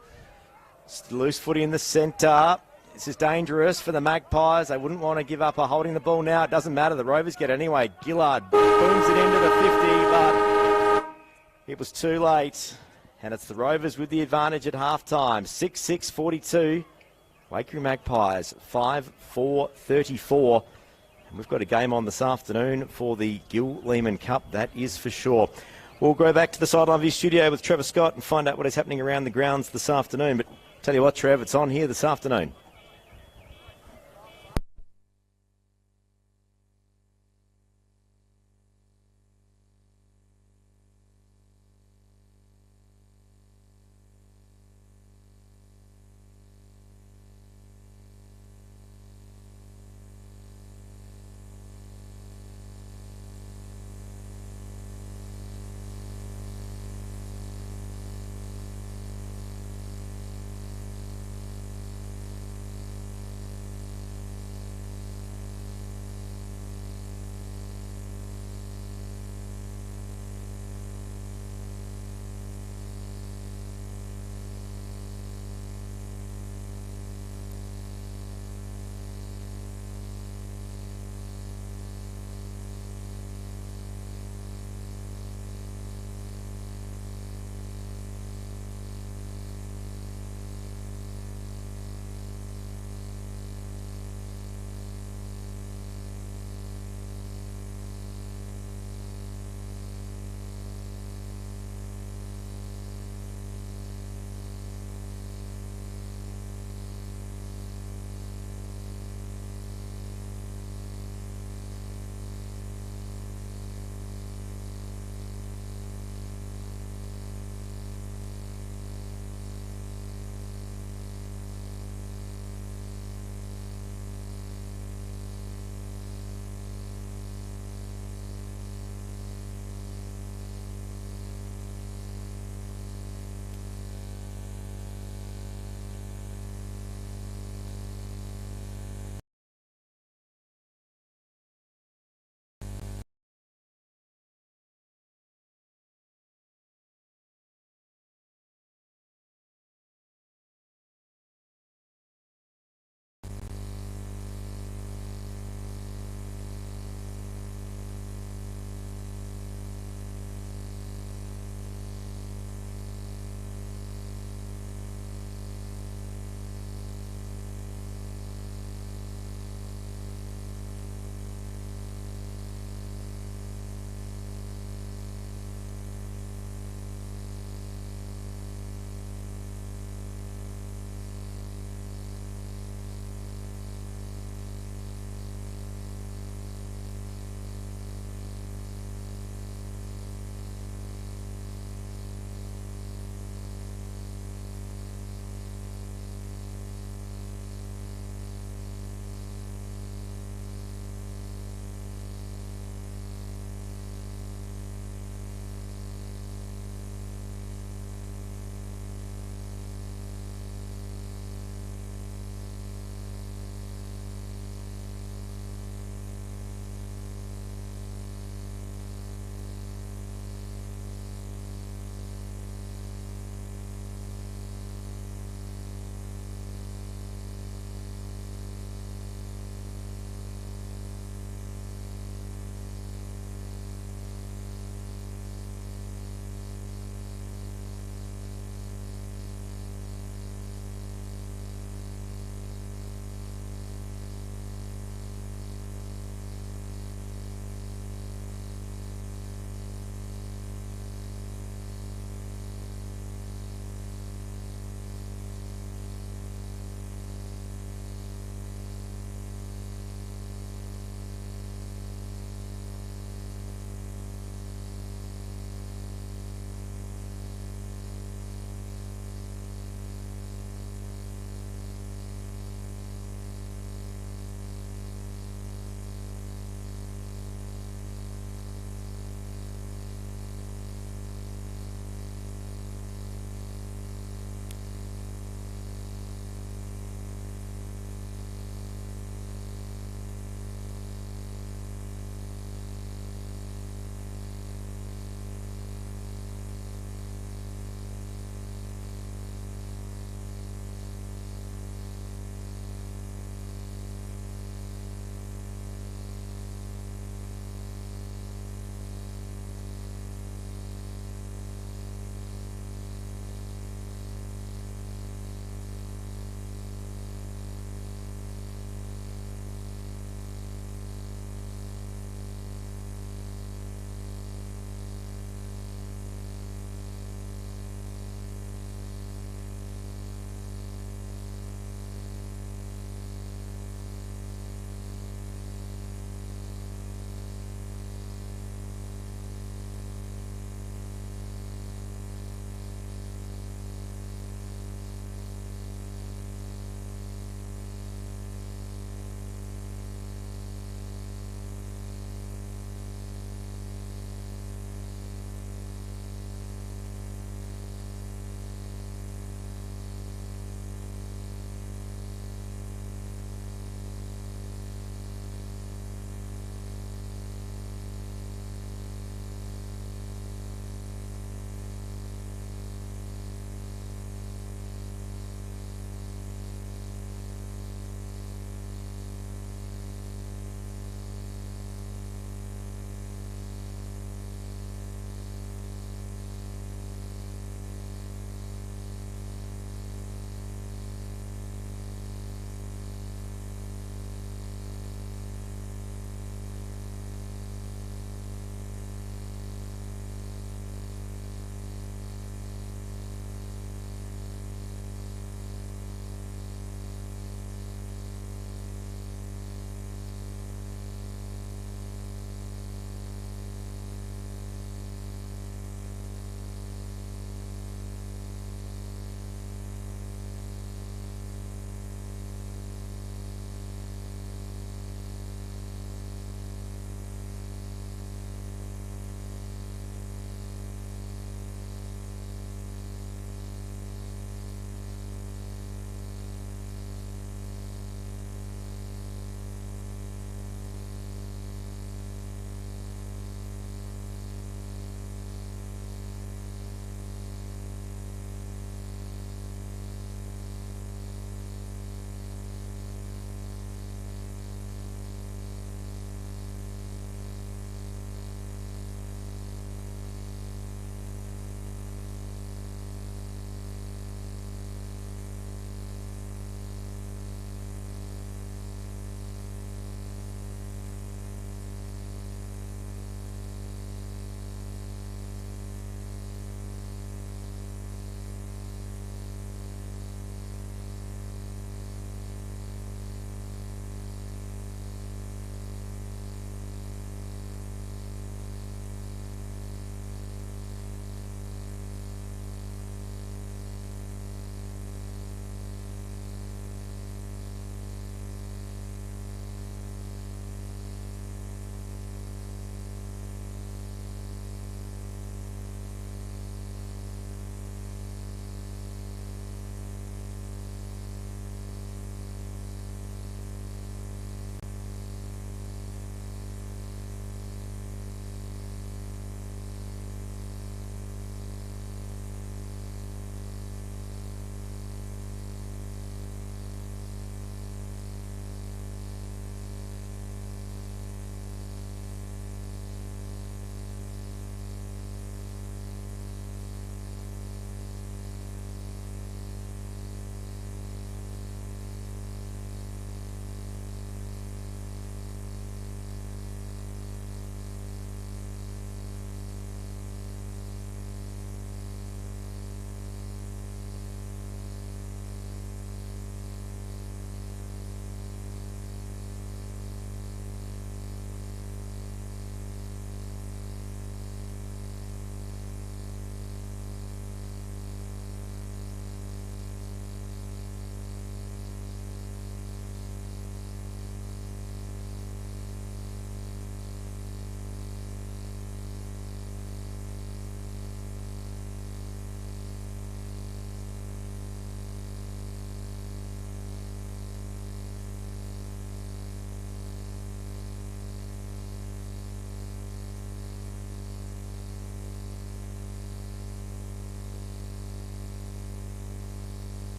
Loose footy in the centre. This is dangerous for the Magpies. They wouldn't want to give up holding the ball now. It doesn't matter. The Rovers get it anyway. Gillard booms it into the 50, but it was too late. And it's the Rovers with the advantage at half-time. 6-6-42. Waikerie Magpies, 5-4-34. And we've got a game on this afternoon for the Gill Lehmann Cup, that is for sure. We'll go back to the sideline view studio with Trevor Scott and find out what is happening around the grounds this afternoon. But tell you what, Trev, it's on here this afternoon.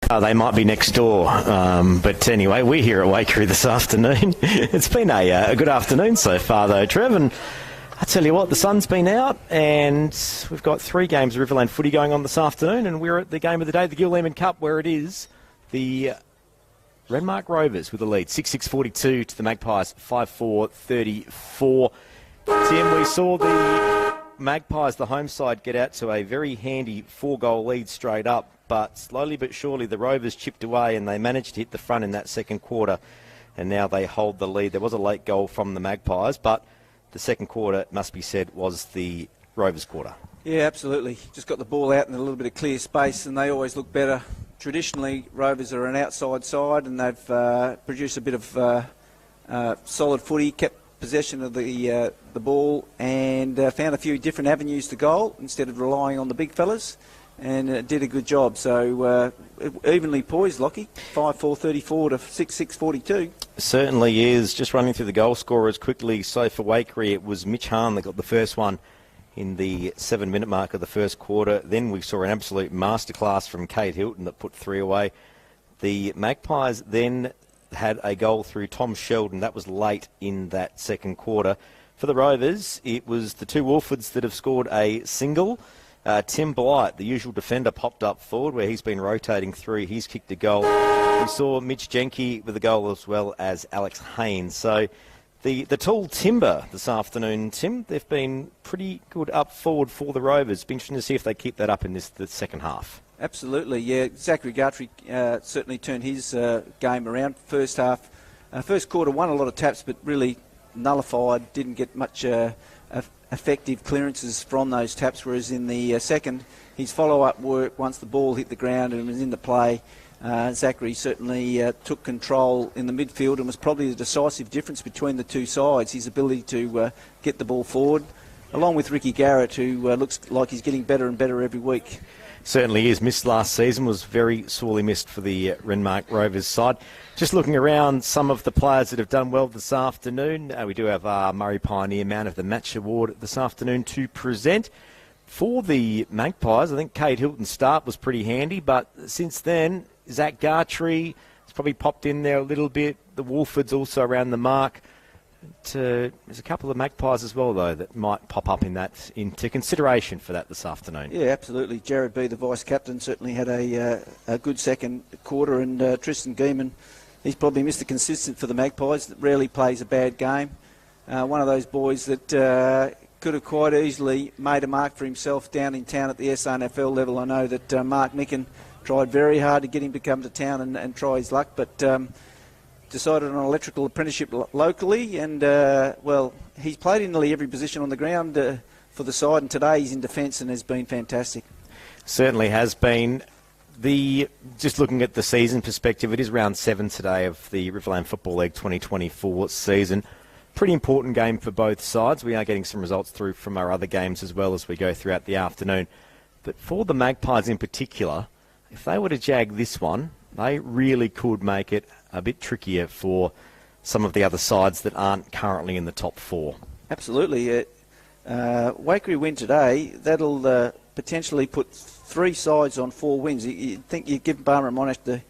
They might be next door, but anyway, we're here at Waikerie this afternoon. It's been a good afternoon so far, though, Trev, and I tell you what, the sun's been out, and we've got 3 games of Riverland footy going on this afternoon, and we're at the game of the day, the Gill Lehmann Cup, where it is the Renmark Rovers with the lead, 6-6-42 to the Magpies, 5-4-34. Tim, we saw the Magpies, the home side, get out to a very handy 4-goal lead straight up, but slowly but surely the Rovers chipped away and they managed to hit the front in that second quarter, and now they hold the lead. There was a late goal from the Magpies, but the second quarter, it must be said, was the Rovers' quarter. Yeah, absolutely. Just got the ball out in a little bit of clear space, and they always look better. Traditionally, Rovers are an outside side, and they've produced a bit of solid footy, kept possession of the ball, and found a few different avenues to goal instead of relying on the big fellas, and did a good job. So evenly poised, Lockie, 5-4-34 to 6-6-42. Certainly is. Just running through the goal scorers quickly. So for Waikerie, it was Mitch Hahn that got the first one in the 7-minute mark of the first quarter. Then we saw an absolute masterclass from Kate Hilton that put 3 away. The Magpies then had a goal through Tom Sheldon. That was late in that second quarter. For the Rovers, it was the 2 Wolfords that have scored a single. Tim Blight, the usual defender, popped up forward where he's been rotating through. He's kicked a goal. We saw Mitch Jenke with a goal as well as Alex Haynes. So the tall timber this afternoon, Tim, they've been pretty good up forward for the Rovers. Be interesting to see if they keep that up in the second half. Absolutely, yeah. Zachary Guthrie certainly turned his game around. First half, first quarter, won a lot of taps, but really nullified, didn't get much effective clearances from those taps, whereas in the second, his follow-up work, once the ball hit the ground and was in the play, Zachary certainly took control in the midfield and was probably the decisive difference between the two sides, his ability to get the ball forward, along with Ricky Garrett, who looks like he's getting better and better every week. Certainly is. Missed last season, was very sorely missed for the Renmark Rovers side. Just looking around some of the players that have done well this afternoon, we do have our Murray Pioneer Man of the Match Award this afternoon to present. For the Magpies, I think Kate Hilton's start was pretty handy, but since then, Zach Gartree has probably popped in there a little bit. The Wolfords also around the mark. There's a couple of Magpies as well, though, that might pop up into consideration for that this afternoon. Yeah, absolutely. Jared B, the vice-captain, certainly had a good second quarter, and Tristan Geeman, he's probably Mr. Consistent for the Magpies, that rarely plays a bad game. One of those boys that could have quite easily made a mark for himself down in town at the SNFL level. I know that Mark Micken tried very hard to get him to come to town and try his luck, but decided on an electrical apprenticeship locally, and well, he's played in nearly every position on the ground for the side, and today he's in defence and has been fantastic. Certainly has been. Just looking at the season perspective, it is round 7 today of the Riverland Football League 2024 season. Pretty important game for both sides. We are getting some results through from our other games as well as we go throughout the afternoon. But for the Magpies in particular, if they were to jag this one, they really could make it a bit trickier for some of the other sides that aren't currently in the top 4. Absolutely. Waikerie win today, that'll potentially put 3 sides on 4 wins. You'd think you'd give Barmer and Monash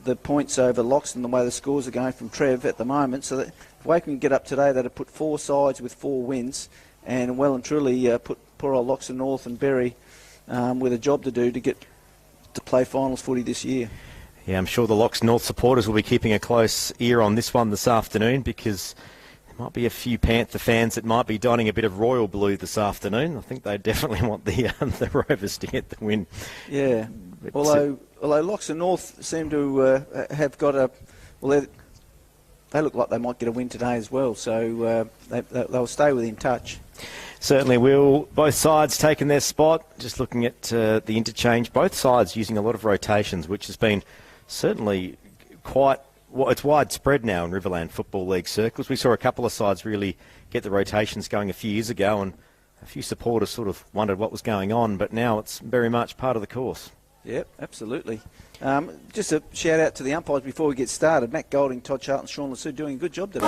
the points over Loxton, the way the scores are going from Trev at the moment. So that if Waikerie can get up today, that'll put 4 sides with 4 wins, and well and truly put poor old Loxton North and Berry with a job to do to get to play finals footy this year. Yeah, I'm sure the Lox North supporters will be keeping a close ear on this one this afternoon, because there might be a few Panther fans that might be donning a bit of royal blue this afternoon. I think they definitely want the Rovers to get the win. Yeah, but although Lox and North seem to have got a... Well, they look like they might get a win today as well, so they'll stay within touch. Certainly will. Both sides taking their spot. Just looking at the interchange, both sides using a lot of rotations, which has been certainly quite... Well, it's widespread now in Riverland Football League circles. We saw a couple of sides really get the rotations going a few years ago, and a few supporters sort of wondered what was going on, but now it's very much part of the course. Yep, absolutely. Just a shout out to the umpires before we get started. Matt Golding, Todd Charlton, Sean Lassou doing a good job today.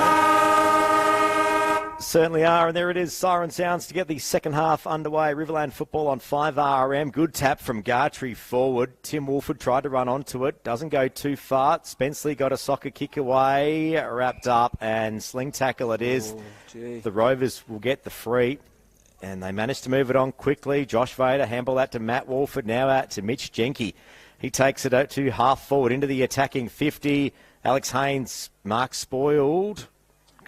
Certainly are, and there it is. Siren sounds to get the second half underway. Riverland football on 5RM. Good tap from Gartree forward. Tim Wolford tried to run onto it. Doesn't go too far. Spenceley got a soccer kick away. Wrapped up and sling tackle it is. The Rovers will get the free. And they managed to move it on quickly. Josh Vader handball that to Matt Wolford. Now out to Mitch Jenke. He takes it out to half forward into the attacking 50. Alex Haynes, mark spoiled.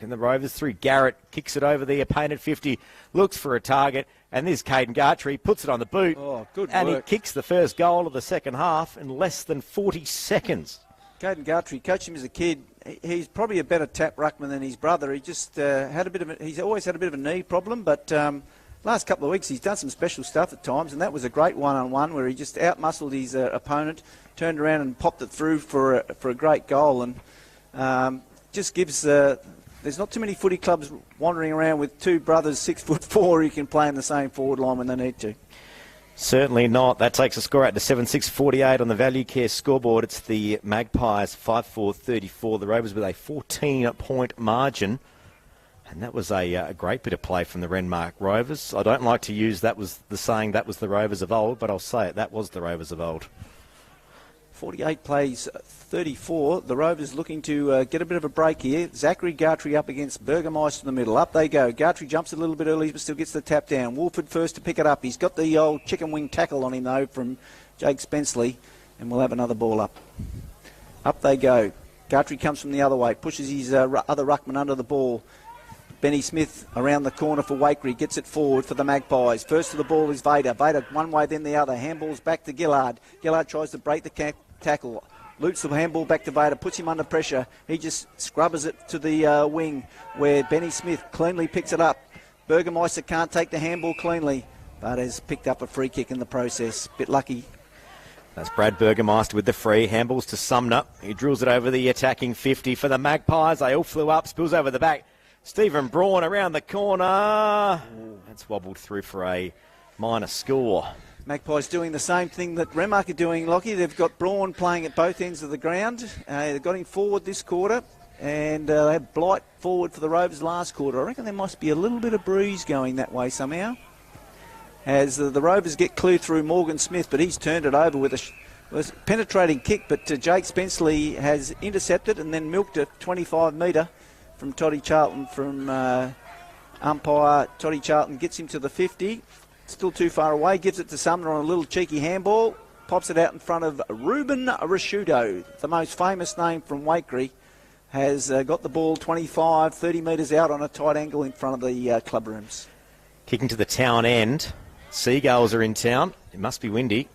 And the Rovers through. Garrett kicks it over the opponent 50, looks for a target, and this Caden Gartree puts it on the boot. Oh, good and work. He kicks the first goal of the second half in less than 40 seconds. Caden Gartree, coached him as a kid. He's probably a better tap ruckman than his brother. He just he's always had a bit of a knee problem, but last couple of weeks he's done some special stuff at times, and that was a great one-on-one where he just out-muscled his opponent, turned around and popped it through for a great goal, and just gives... There's not too many footy clubs wandering around with two brothers 6'4" who can play in the same forward line when they need to. Certainly not. That takes a score out to 7-6-48 on the Value Care scoreboard. It's the Magpies 5-4-34. The Rovers with a 14-point margin. And that was a great bit of play from the Renmark Rovers. I don't like to use that was the saying that was the Rovers of old, but I'll say it, that was the Rovers of old. 48 plays 34. The Rovers looking to get a bit of a break here. Zachary Gartree up against Burgermeister in the middle. Up they go. Gartree jumps a little bit early but still gets the tap down. Wolford first to pick it up. He's got the old chicken wing tackle on him though from Jake Spenceley, and we'll have another ball up. Up they go. Gartree comes from the other way. Pushes his other ruckman under the ball. Benny Smith around the corner for Waikerie. Gets it forward for the Magpies. First to the ball is Vader. Vader one way then the other. Handballs back to Gillard. Gillard tries to break the tackle. Loops the handball back to Vader, puts him under pressure. He just scrubbers it to the wing where Benny Smith cleanly picks it up. Burgermeister can't take the handball cleanly, but has picked up a free kick in the process. Bit lucky. That's Brad Burgermeister with the free. Handballs to Sumner. He drills it over the attacking 50 for the Magpies. They all flew up, spills over the back. Stephen Braun around the corner. That's wobbled through for a minor score. Magpies doing the same thing that Renmark are doing, Lockie. They've got Braun playing at both ends of the ground. They've got him forward this quarter, and they had Blight forward for the Rovers last quarter. I reckon there must be a little bit of breeze going that way somehow. As the Rovers get clear through Morgan Smith, but he's turned it over with a penetrating kick, but Jake Spenceley has intercepted and then milked it 25 metre from Toddy Charlton from umpire. Toddy Charlton gets him to the 50. Still too far away, gives it to Sumner on a little cheeky handball, pops it out in front of Ruben Rasciuto, the most famous name from Waikerie, has got the ball 25, 30 metres out on a tight angle in front of the club rooms. Kicking to the town end. Seagulls are in town. It must be windy.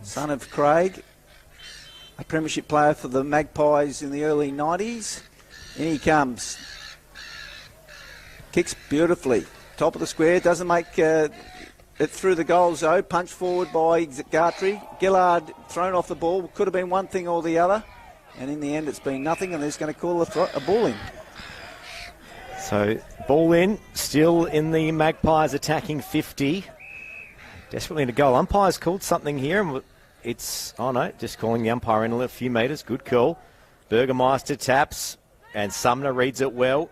Son of Craig, a premiership player for the Magpies in the early 90s. In he comes. Kicks beautifully. Top of the square, doesn't make it through the goal zone. Punched forward by Gartree. Gillard thrown off the ball. Could have been one thing or the other. And in the end, it's been nothing, and they're just going to call a ball in. So, ball in. Still in the Magpies attacking 50. Desperately into goal. Umpire's called something here. And it's, just calling the umpire in a few metres. Good call. Burgermeister taps, and Sumner reads it well.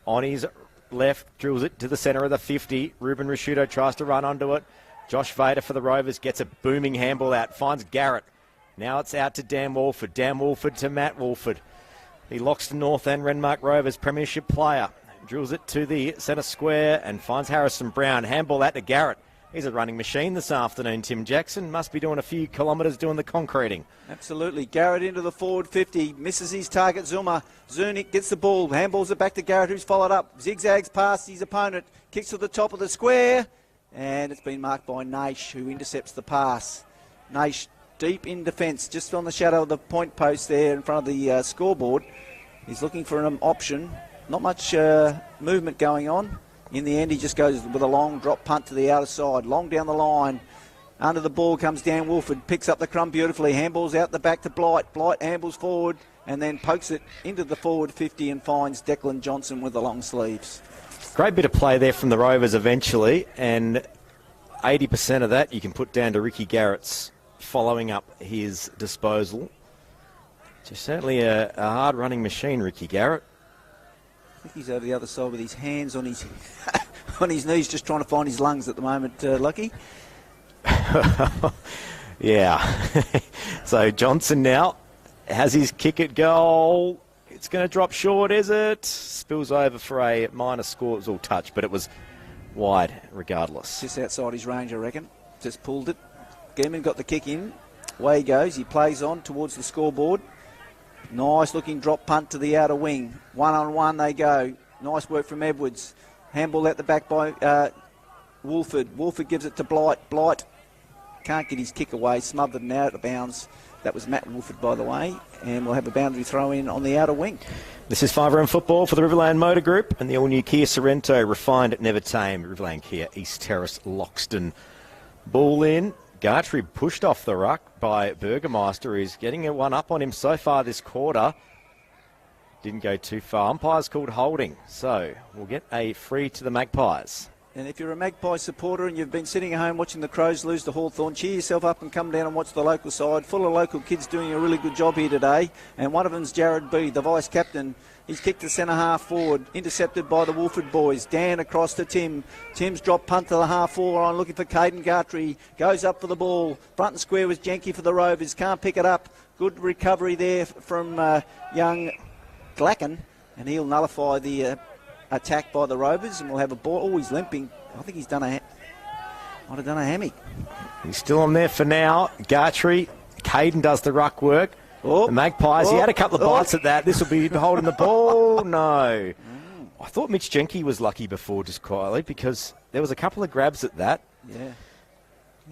On his left, drills it to the centre of the 50. Ruben Rasciuto tries to run onto it. Josh Vader for the Rovers gets a booming handball out. Finds Garrett. Now it's out to Dan Wolford. Dan Wolford to Matt Wolford. He locks the North End Renmark Rovers premiership player. Drills it to the centre square and finds Harrison Brown. Handball out to Garrett. He's a running machine this afternoon, Tim Jackson. Must be doing a few kilometres doing the concreting. Absolutely. Garrett into the forward 50. Misses his target, Zuma. Zunic gets the ball. Handballs it back to Garrett, who's followed up. Zigzags past his opponent. Kicks to the top of the square. And it's been marked by Naish, who intercepts the pass. Naish deep in defence, just on the shadow of the point post there in front of the scoreboard. He's looking for an option. Not much movement going on. In the end, he just goes with a long drop punt to the outer side. Long down the line. Under the ball comes Dan Wolford. Picks up the crumb beautifully. Handballs out the back to Blight. Blight handballs forward and then pokes it into the forward 50 and finds Declan Johnson with the long sleeves. Great bit of play there from the Rovers eventually. And 80% of that you can put down to Ricky Garrett's following up his disposal. Just certainly a hard-running machine, Ricky Garrett. think he's over the other side with his hands on his on his knees, just trying to find his lungs at the moment, Lucky. Yeah. So Johnson now has his kick at goal. It's going to drop short, is it? Spills over for a minor score. It was all touch, but it was wide regardless. Just outside his range, I reckon. Just pulled it. Gehrman got the kick in. Away he goes. He plays on towards the scoreboard. Nice looking drop punt to the outer wing. 1-on-1 they go. Nice work from Edwards. Handball at the back by Wolford. Wolford gives it to Blight. Blight can't get his kick away. Smothered and out of bounds. That was Matt Wolford, by the way. And we'll have a boundary throw in on the outer wing. This is 5 round football for the Riverland Motor Group and the all-new Kia Sorrento, refined, never tamed. Riverland Kia, East Terrace, Loxton. Ball in. Gartrey pushed off the ruck by Burgermeister, who's getting a one up on him so far this quarter. Didn't go too far. Umpire's called holding, so we'll get a free to the Magpies. And if you're a Magpie supporter and you've been sitting at home watching the Crows lose to Hawthorn, cheer yourself up and come down and watch the local side. Full of local kids doing a really good job here today. And one of them's Jared B, the vice-captain. He's kicked the centre half forward, intercepted by the Wolford boys. Dan across to Tim. Tim's dropped punt to the half forward on, looking for Caden Gartrey. Goes up for the ball. Front and square was Jenke for the Rovers. Can't pick it up. Good recovery there from young Glacken. And he'll nullify the attack by the Rovers, and we'll have a ball. Oh, he's limping. I think he's might have done a hammy. He's still on there for now. Gartrey. Caden does the ruck work. Oh, the Magpies, he had a couple of bites at that. This will be holding the ball. No. I thought Mitch Jenke was lucky before, just quietly, because there was a couple of grabs at that. Yeah,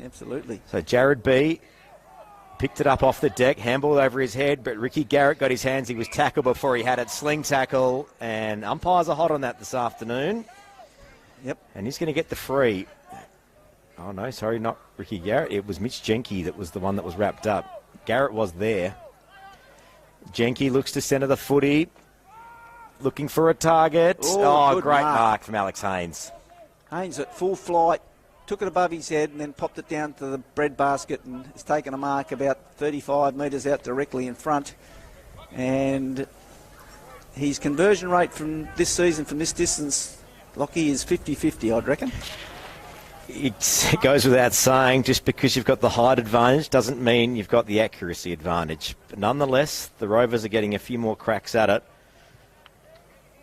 absolutely. So Jared B picked it up off the deck, handball over his head, but Ricky Garrett got his hands. He was tackled before he had it, sling tackle, and umpires are hot on that this afternoon. Yep. And he's going to get the free. Oh, no, sorry, not Ricky Garrett. It was Mitch Jenke that was the one that was wrapped up. Garrett was there. Jenke looks to centre the footy, looking for a target. Oh, great mark from Alex Haynes. Haynes at full flight, took it above his head and then popped it down to the bread basket and has taken a mark about 35 metres out directly in front. And his conversion rate from this season, from this distance, Lockie, is 50-50, I'd reckon. It goes without saying, just because you've got the height advantage doesn't mean you've got the accuracy advantage. But nonetheless, the Rovers are getting a few more cracks at it.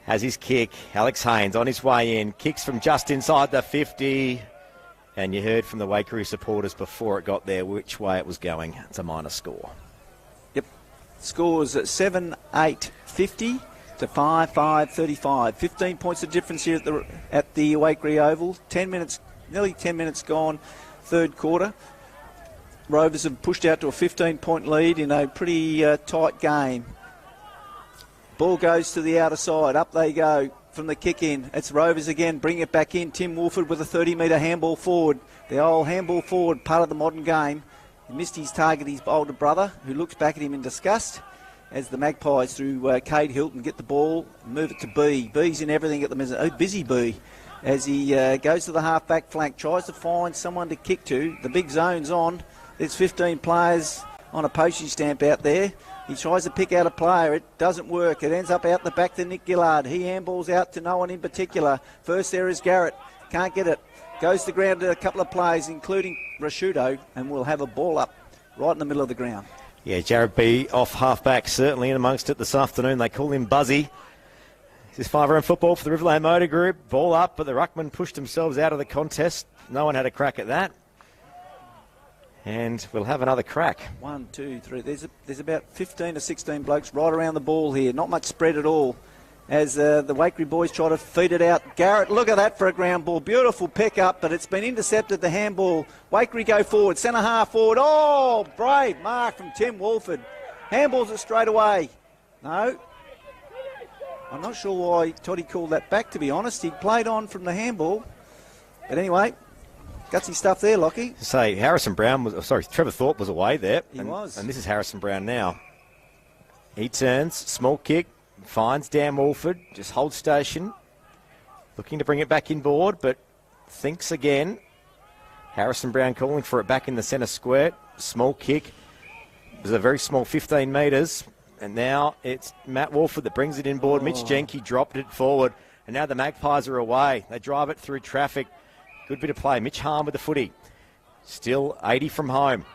Has his kick. Alex Haynes on his way in. Kicks from just inside the 50. And you heard from the Waikerie supporters before it got there which way it was going. It's a minor score. Yep. Scores 7-8-50 to 5-5-35. 15 points of difference here at the Waikerie Oval. 10 minutes. Nearly 10 minutes gone, third quarter. Rovers have pushed out to a 15-point lead in a pretty tight game. Ball goes to the outer side. Up they go from the kick in. It's Rovers again. Bring it back in. Tim Wolford with a 30-metre handball forward. The old handball forward, part of the modern game. He missed his target, his older brother, who looks back at him in disgust as the Magpies through Cade Hilton get the ball and move it to B. B's in everything at the minute. Oh, busy B. As he goes to the half-back flank, tries to find someone to kick to. The big zone's on. There's 15 players on a postage stamp out there. He tries to pick out a player. It doesn't work. It ends up out the back to Nick Gillard. He handballs out to no one in particular. First there is Garrett. Can't get it. Goes to the ground to a couple of players, including Rashudo, and we'll have a ball up right in the middle of the ground. Yeah, Jared B off half-back, certainly in amongst it this afternoon. They call him Buzzy. This is 5 round football for the Riverland Motor Group. Ball up, but the Ruckman pushed themselves out of the contest. No one had a crack at that. And we'll have another crack. 1, 2, 3. There's about 15 to 16 blokes right around the ball here. Not much spread at all. As the Waikerie boys try to feed it out. Garrett, look at that for a ground ball. Beautiful pick up, but it's been intercepted, the handball. Waikerie go forward. Centre half forward. Oh, brave mark from Tim Wolford. Handballs it straight away. No. I'm not sure why Toddy called that back, to be honest. He played on from the handball. But anyway, gutsy stuff there, Lockie. Say, Trevor Thorpe was away there. He was. And this is Harrison Brown now. He turns, small kick, finds Dan Wolford, just holds station. Looking to bring it back inboard, but thinks again. Harrison Brown calling for it back in the centre square. Small kick. It was a very small 15 metres. And now it's Matt Wolford that brings it inboard. Mitch Jenke dropped it forward. And now the Magpies are away. They drive it through traffic. Good bit of play. Mitch Harm with the footy. Still 80 from home.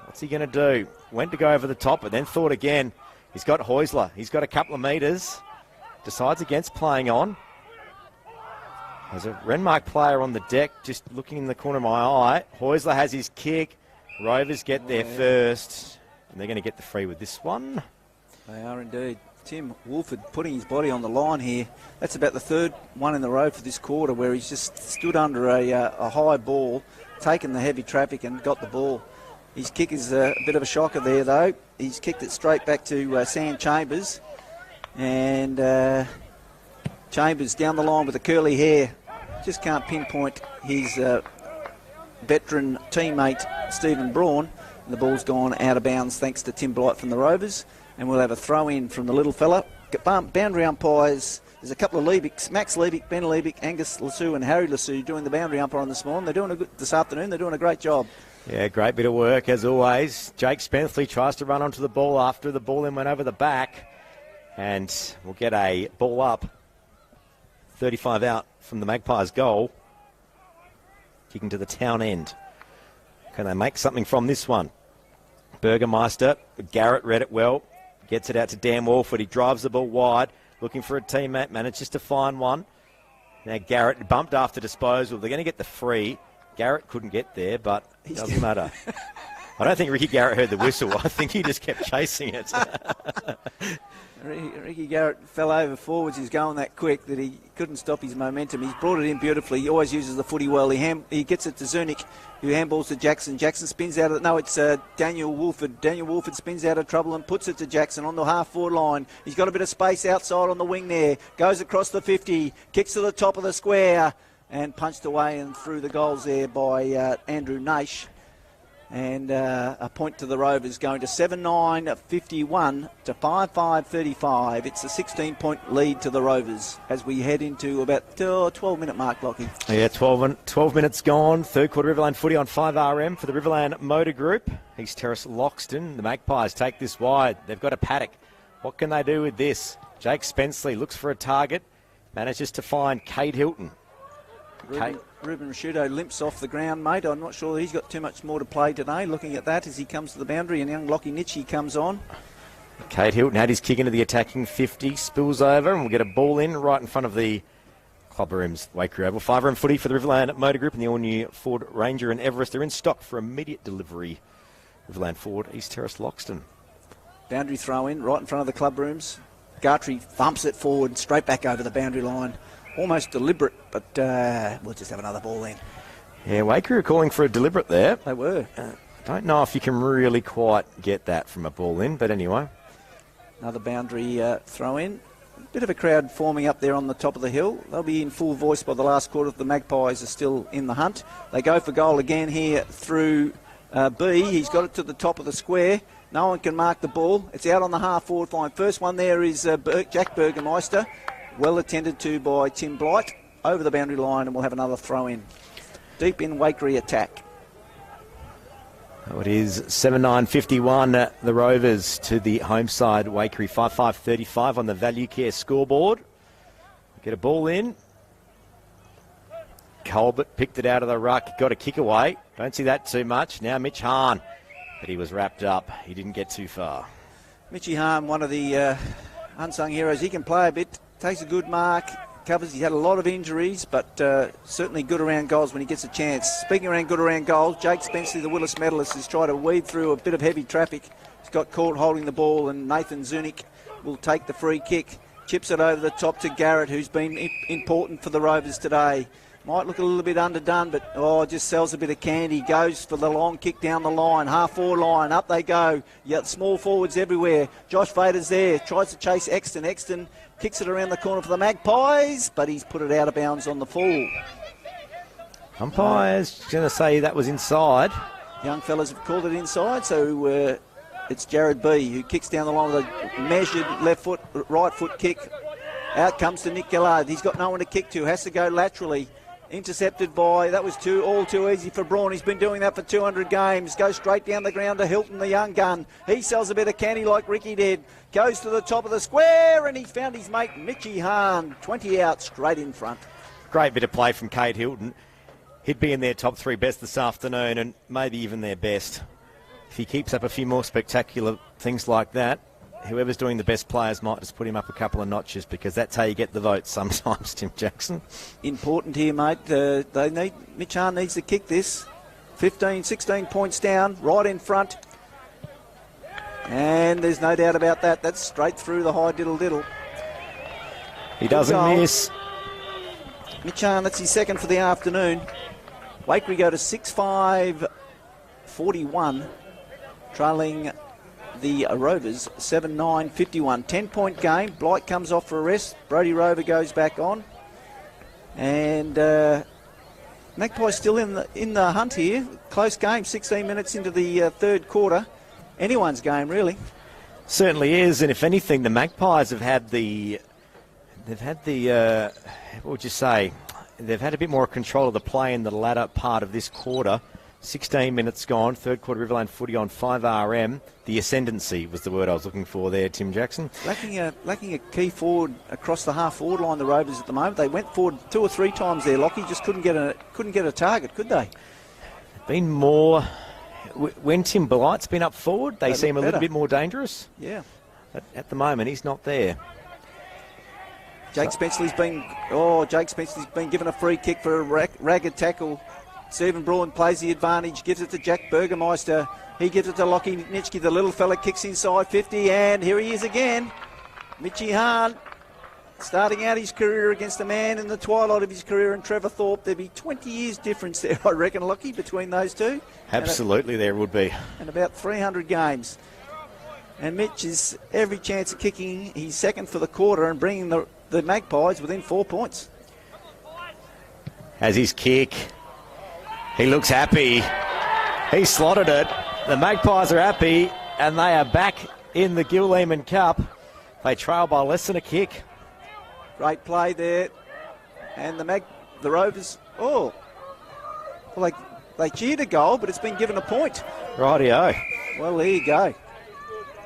What's he going to do? Went to go over the top, but then thought again. He's got Heusler. He's got a couple of metres. Decides against playing on. There's a Renmark player on the deck just looking in the corner of my eye. Heusler has his kick. Rovers get there first. And they're going to get the free with this one. They are indeed. Tim Wolford putting his body on the line here. That's about the third one in the row for this quarter where he's just stood under a high ball, taken the heavy traffic and got the ball. His kick is a bit of a shocker there, though. He's kicked it straight back to Sam Chambers. And Chambers down the line with the curly hair. Just can't pinpoint his veteran teammate, Stephen Braun. And the ball's gone out of bounds thanks to Tim Blight from the Rovers. And we'll have a throw-in from the little fella. Boundary umpires, there's a couple of Liebigs, Max Liebig, Ben Liebig, Angus Lassou and Harry Lassou doing the boundary umpire on this morning. They're doing this afternoon. They're doing a great job. Yeah, great bit of work as always. Jake Spensley tries to run onto the ball after the ball then went over the back. And we'll get a ball up. 35 out from the Magpies' goal. Kicking to the town end. Can they make something from this one? Burgermeister, Garrett read it well. Gets it out to Dan Wolford. He drives the ball wide, looking for a teammate. Manages to find one. Now Garrett bumped after disposal. They're going to get the free. Garrett couldn't get there, but it doesn't matter. I don't think Ricky Garrett heard the whistle. I think he just kept chasing it. Ricky Garrett fell over forwards. He's going that quick that he couldn't stop his momentum. He's brought it in beautifully. He always uses the footy well. He gets it to Zunic, who handballs to Jackson. Jackson spins out of... No, it's Daniel Wolford. Daniel Wolford spins out of trouble and puts it to Jackson on the half-forward line. He's got a bit of space outside on the wing there. Goes across the 50. Kicks to the top of the square and punched away and through the goals there by Andrew Naish. And a point to the Rovers going to 7-9-51 to 5-5-35. It's a 16-point lead to the Rovers as we head into about 12-minute mark, Lockie. Yeah, 12 minutes gone. Third quarter Riverland footy on 5RM for the Riverland Motor Group. East Terrace Loxton. The Magpies take this wide. They've got a paddock. What can they do with this? Jake Spensley looks for a target. Manages to find Cade Hilton. Ruben Rashudo limps off the ground, mate. I'm not sure he's got too much more to play today. Looking at that as he comes to the boundary, and young Lockie Nitchie comes on. Cade Hilton had his kick into the attacking 50, spills over, and we'll get a ball in right in front of the club rooms. Waikerie Oval. 5RM footy for the Riverland Motor Group and the all-new Ford Ranger and Everest. They're in stock for immediate delivery. Riverland Ford, East Terrace, Loxton. Boundary throw in right in front of the club rooms. Gartrey thumps it forward, straight back over the boundary line. Almost deliberate, but we'll just have another ball in. Yeah, Waikerie are calling for a deliberate there. They were. Don't know if you can really quite get that from a ball in, but anyway. Another boundary throw in. Bit of a crowd forming up there on the top of the hill. They'll be in full voice by the last quarter. The Magpies are still in the hunt. They go for goal again here through B. He's got it to the top of the square. No one can mark the ball. It's out on the half-forward line. First one there is Jack Burgermeister. Well attended to by Tim Blight. Over the boundary line, and we'll have another throw-in. Deep in Waikerie attack. Oh, it is 7-9-51, the Rovers to the home side. Waikerie 5-5-35 on the Value Care scoreboard. Get a ball in. Colbert picked it out of the ruck. Got a kick away. Don't see that too much. Now Mitch Hahn. But he was wrapped up. He didn't get too far. Mitchie Hahn, one of the unsung heroes. He can play a bit. Takes a good mark. Covers. He's had a lot of injuries, but certainly good around goals when he gets a chance. Speaking around good around goals, Jake Spensley, the Willis medalist, has tried to weed through a bit of heavy traffic. He's got caught holding the ball, and Nathan Zunic will take the free kick. Chips it over the top to Garrett, who's been important for the Rovers today. Might look a little bit underdone, but just sells a bit of candy. Goes for the long kick down the line, half-forward line. Up they go. You got small forwards everywhere. Josh Vader's there. Tries to chase Exton. Exton kicks it around the corner for the Magpies, but he's put it out of bounds on the full. Umpire's going to say that was inside. Young fellas have called it inside, so it's Jared B who kicks down the line with a measured left foot, right foot kick. Out comes to Nick Gillard. He's got no one to kick to. Has to go laterally. Intercepted by, that was all too easy for Braun. He's been doing that for 200 games. Goes straight down the ground to Hilton, the young gun. He sells a bit of candy like Ricky did. Goes to the top of the square, and he found his mate Mitchy Hahn. 20 out, straight in front. Great bit of play from Kate Hilton. He'd be in their top 3 best this afternoon, and maybe even their best. If he keeps up a few more spectacular things like that, whoever's doing the best players might just put him up a couple of notches, because that's how you get the votes sometimes, Tim Jackson. Important here, mate. Mitch Hahn needs to kick this. 15, 16 points down, right in front. And there's no doubt about that. That's straight through the high diddle-diddle. He doesn't miss. Mitch Hahn, that's his second for the afternoon. Waikerie go to 6-5-41, trailing the Rovers 7-9-51. 10-point game. Blight comes off for a rest. Brodie Rover goes back on. And Magpies still in the hunt here. Close game, 16 minutes into the third quarter. Anyone's game, really. Certainly is, and if anything, the Magpies have had the what would you say? They've had a bit more control of the play in the latter part of this quarter. 16 minutes gone, third quarter Riverland footy on 5RM. The ascendancy was the word I was looking for there, Tim Jackson. Lacking a key forward across the half-forward line, the Rovers at the moment. They went forward 2 or 3 times there, Lockie, just couldn't get a target, could they? Been more... When Tim Blight's been up forward, they seem a little bit more dangerous. Yeah. But at the moment, he's not there. Jake Spenceley's been given a free kick for a ragged tackle. Stephen Braun plays the advantage, gives it to Jack Burgermeister. He gives it to Lockie Nitschke. The little fella kicks inside 50, and here he is again. Mitchy Hahn, starting out his career against a man in the twilight of his career, and Trevor Thorpe. There'd be 20 years difference there, I reckon, Lockie, between those two. Absolutely, there would be. And about 300 games. And Mitch is every chance of kicking. He's second for the quarter and bringing the Magpies within 4 points. Has his kick. He looks happy. He slotted it. The Magpies are happy, and they are back in the Gill Lehmann Cup. They trail by less than a kick. Great play there. And the Rovers, well, they cheered a goal, but it's been given a point. Rightio. Well, there you go.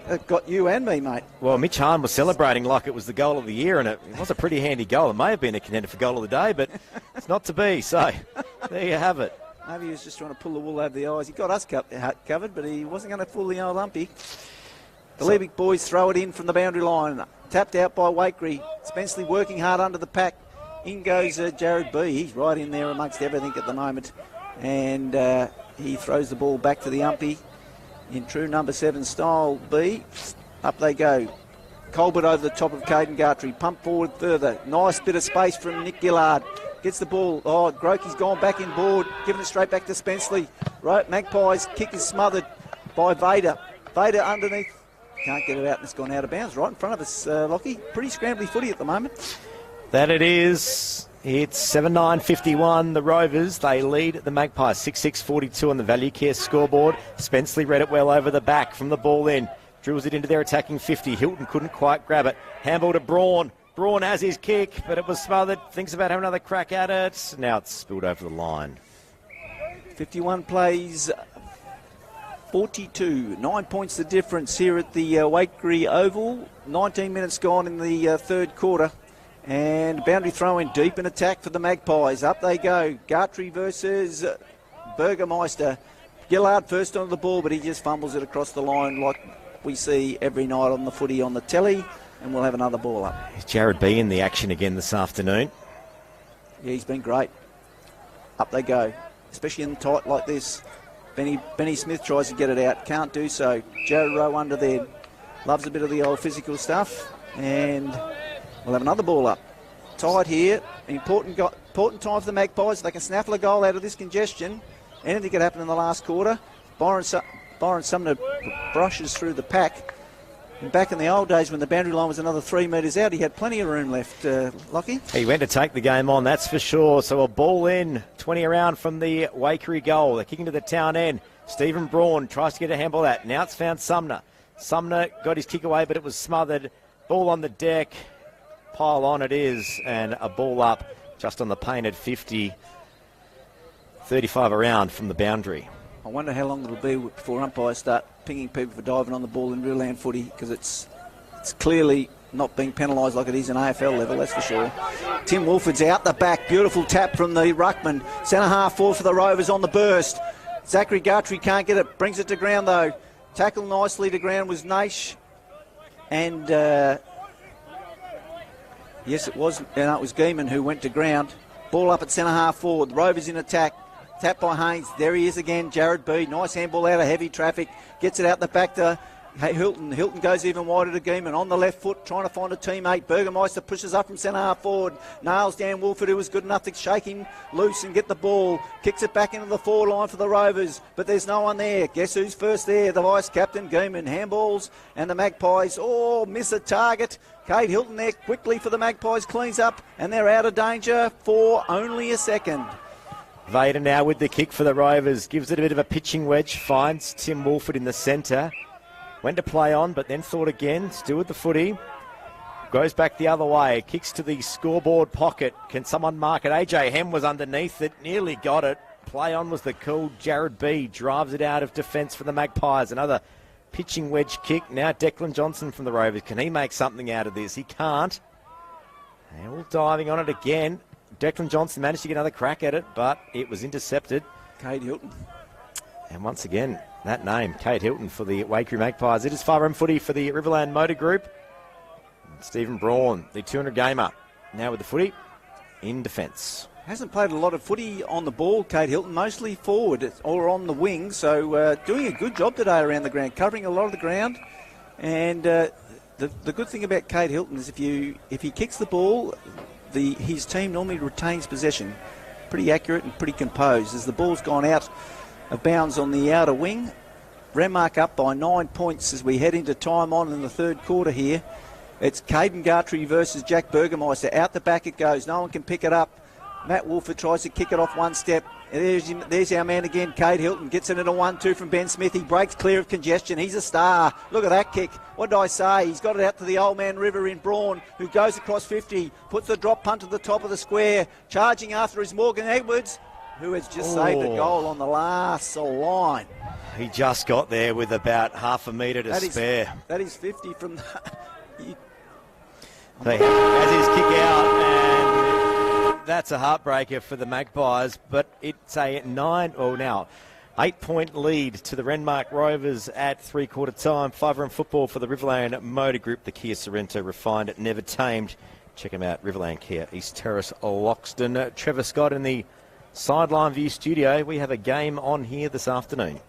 That got you and me, mate. Well, Mitch Hahn was celebrating like it was the goal of the year, and it was a pretty handy goal. It may have been a contender for goal of the day, but it's not to be. So there you have it. Maybe he was just trying to pull the wool over the eyes. He got us covered, but he wasn't going to fool the old umpy. The Leavick boys throw it in from the boundary line. Tapped out by Waikerie. Spenceley working hard under the pack. In goes Jared B. He's right in there amongst everything at the moment. And he throws the ball back to the umpy in true number 7 style. B. Up they go. Colbert over the top of Caden Gartrey. Pump forward further. Nice bit of space from Nick Gillard. Gets the ball. Oh, Grokey's gone back in board. Giving it straight back to Spenceley. Right, Magpies kick is smothered by Vader. Vader underneath. Can't get it out, and it's gone out of bounds right in front of us, Lockie. Pretty scrambly footy at the moment. That it is. It's 7-9-51. The Rovers, they lead the Magpies 6-6-42 on the Value Care scoreboard. Spenceley read it well over the back from the ball in. Drills it into their attacking 50. Hilton couldn't quite grab it. Handball to Braun. Braun has his kick, but it was smothered. Thinks about having another crack at it. Now it's spilled over the line. 51 plays 42. 9 points the difference here at the Waikerie Oval. 19 minutes gone in the third quarter. And boundary throw in deep in attack for the Magpies. Up they go. Gartrey versus Burgermeister. Gillard first on the ball, but he just fumbles it across the line like we see every night on the footy on the telly. And we'll have another ball up. Jared B in the action again this afternoon. Yeah, he's been great. Up they go, especially in tight like this. Benny Smith tries to get it out, can't do so. Jared Rowe under there, loves a bit of the old physical stuff, and we'll have another ball up. Tight here, important time for the Magpies. They can snaffle a goal out of this congestion. Anything could happen in the last quarter. Byron Sumner brushes through the pack. And back in the old days when the boundary line was another 3 metres out, he had plenty of room left, Lockie. He went to take the game on, that's for sure. So a ball in, 20 around from the Waikerie goal. They're kicking to the town end. Stephen Braun tries to get a handball that. Now it's found Sumner. Sumner got his kick away, but it was smothered. Ball on the deck. Pile on it is, and a ball up just on the painted 50, 35 around from the boundary. I wonder how long it'll be before umpires start pinging people for diving on the ball in Riverland footy, because it's clearly not being penalised like it is in AFL level, that's for sure. Tim Wolford's out the back. Beautiful tap from the ruckman. Centre half forward for the Rovers on the burst. Zachary Gartrey can't get it. Brings it to ground, though. Tackled nicely to ground was Naish. And, yes, it was Gehman who went to ground. Ball up at centre half forward. The Rovers in attack. Tap by Haynes. There he is again, Jared B. Nice handball out of heavy traffic. Gets it out the back to Hilton. Hilton goes even wider to Gehman. On the left foot, trying to find a teammate. Burgermeister pushes up from centre half forward. Nails down Wolford, who was good enough to shake him loose and get the ball. Kicks it back into the forward line for the Rovers, but there's no one there. Guess who's first there? The vice-captain, Gehman. Handballs, and the Magpies, miss a target. Kate Hilton there quickly for the Magpies, cleans up, and they're out of danger for only a second. Vader now with the kick for the Rovers. Gives it a bit of a pitching wedge. Finds Tim Wolford in the centre. Went to play on, but then thought again. Still with the footy. Goes back the other way. Kicks to the scoreboard pocket. Can someone mark it? AJ Hem was underneath it. Nearly got it. Play on was the call. Jared B drives it out of defence for the Magpies. Another pitching wedge kick. Now Declan Johnson from the Rovers. Can he make something out of this? He can't. They're all diving on it again. Declan Johnson managed to get another crack at it, but it was intercepted. Kate Hilton. And once again, that name, Kate Hilton for the Waikerie Magpies. It is five-run footy for the Riverland Motor Group. Stephen Braun, the 200 gamer, now with the footy in defence. Hasn't played a lot of footy on the ball, Kate Hilton, mostly forward or on the wing, so doing a good job today around the ground, covering a lot of the ground. And the good thing about Kate Hilton is if he kicks the ball, his team normally retains possession. Pretty accurate and pretty composed. As the ball's gone out of bounds on the outer wing, Renmark up by 9 points as we head into time on in the third quarter here. It's Caden Gartrey versus Jack Burgermeister. Out the back it goes. No one can pick it up. Matt Wolford tries to kick it off one step. There's our man again, Kate Hilton. Gets it into 1-2 from Ben Smith. He breaks clear of congestion. He's a star. Look at that kick. What did I say? He's got it out to the Old Man River in Braun, who goes across 50, puts the drop punt to the top of the square. Charging after is Morgan Edwards, who has just saved a goal on the last line. He just got there with about half a metre to spare. That is 50 from the... As his kick out, and that's a heartbreaker for the Magpies, but it's a 8-point lead to the Renmark Rovers at three-quarter time. Five-run football for the Riverland Motor Group, the Kia Sorrento, refined, never tamed. Check them out, Riverland Kia, East Terrace, Loxton. Trevor Scott in the Sideline View studio. We have a game on here this afternoon.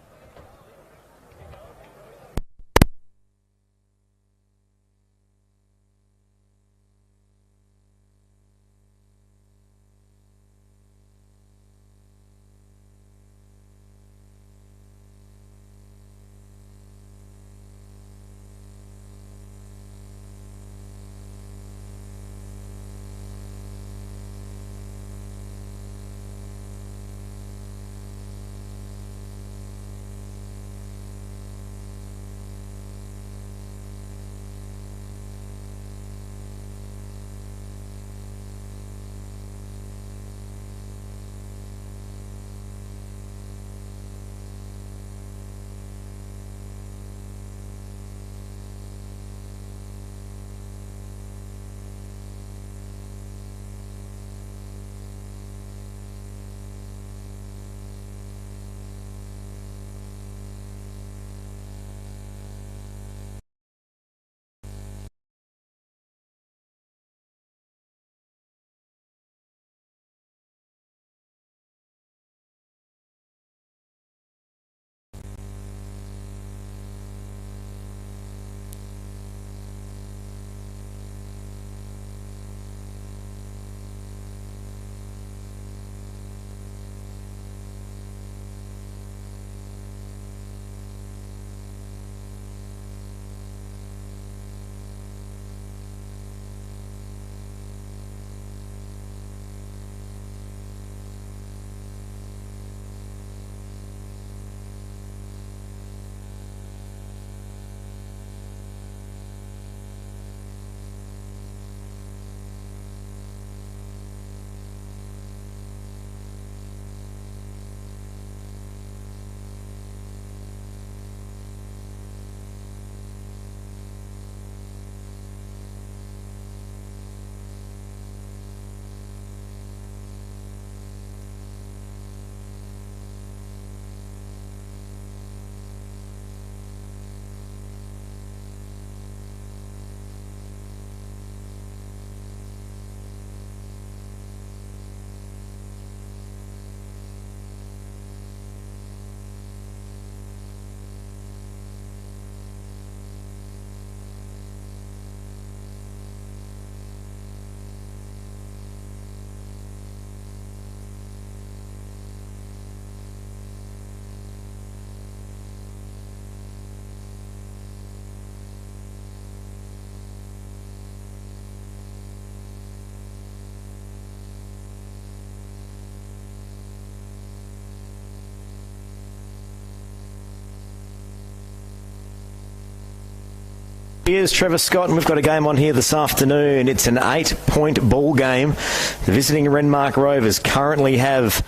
Here's Trevor Scott, and we've got a game on here this afternoon. It's an 8-point ball game. The visiting Renmark Rovers currently have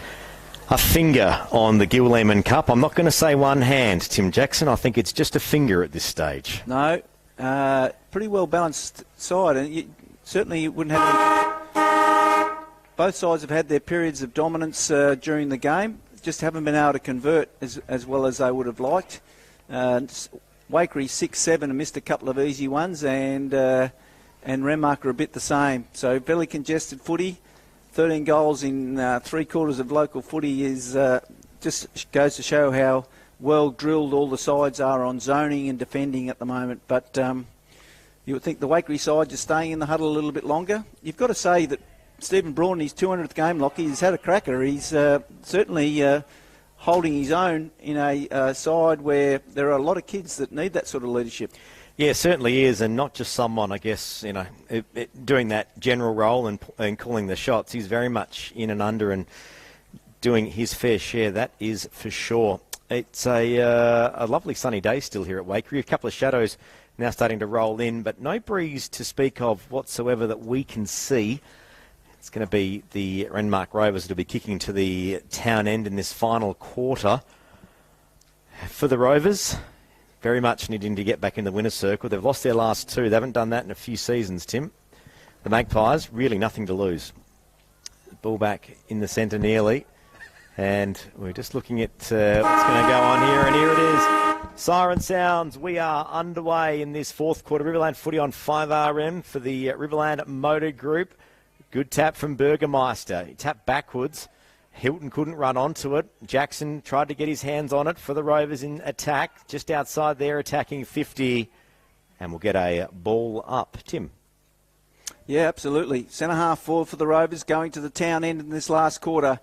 a finger on the Gill Lehmann Cup. I'm not going to say one hand, Tim Jackson. I think it's just a finger at this stage. No, pretty well balanced side, and you wouldn't have. Both sides have had their periods of dominance during the game. Just haven't been able to convert as well as they would have liked. Waikerie 6-7 and missed a couple of easy ones, and Renmark are a bit the same. So fairly congested footy. 13 goals in 3 quarters of local footy is just goes to show how well drilled all the sides are on zoning and defending at the moment. But you would think the Waikerie side just staying in the huddle a little bit longer. You've got to say that Stephen Braun, his 200th game, Lockie, he's had a cracker. He's certainly holding his own in a side where there are a lot of kids that need that sort of leadership. Yeah, certainly is, and not just someone, I guess, doing that general role and calling the shots. He's very much in and under and doing his fair share, that is for sure. It's a lovely sunny day still here at Waikerie. A couple of shadows now starting to roll in, but no breeze to speak of whatsoever that we can see. It's going to be the Renmark Rovers that will be kicking to the town end in this final quarter. For the Rovers, very much needing to get back in the winner's circle. They've lost their last 2. They haven't done that in a few seasons, Tim. The Magpies, really nothing to lose. Ball back in the centre nearly. And we're just looking at what's going to go on here. And here it is. Siren sounds. We are underway in this fourth quarter. Riverland footy on 5RM for the Riverland Motor Group. Good tap from Burgermeister. He tapped backwards. Hilton couldn't run onto it. Jackson tried to get his hands on it for the Rovers in attack. Just outside there, attacking 50. And we'll get a ball up. Tim. Yeah, absolutely. Centre half forward for the Rovers going to the town end in this last quarter.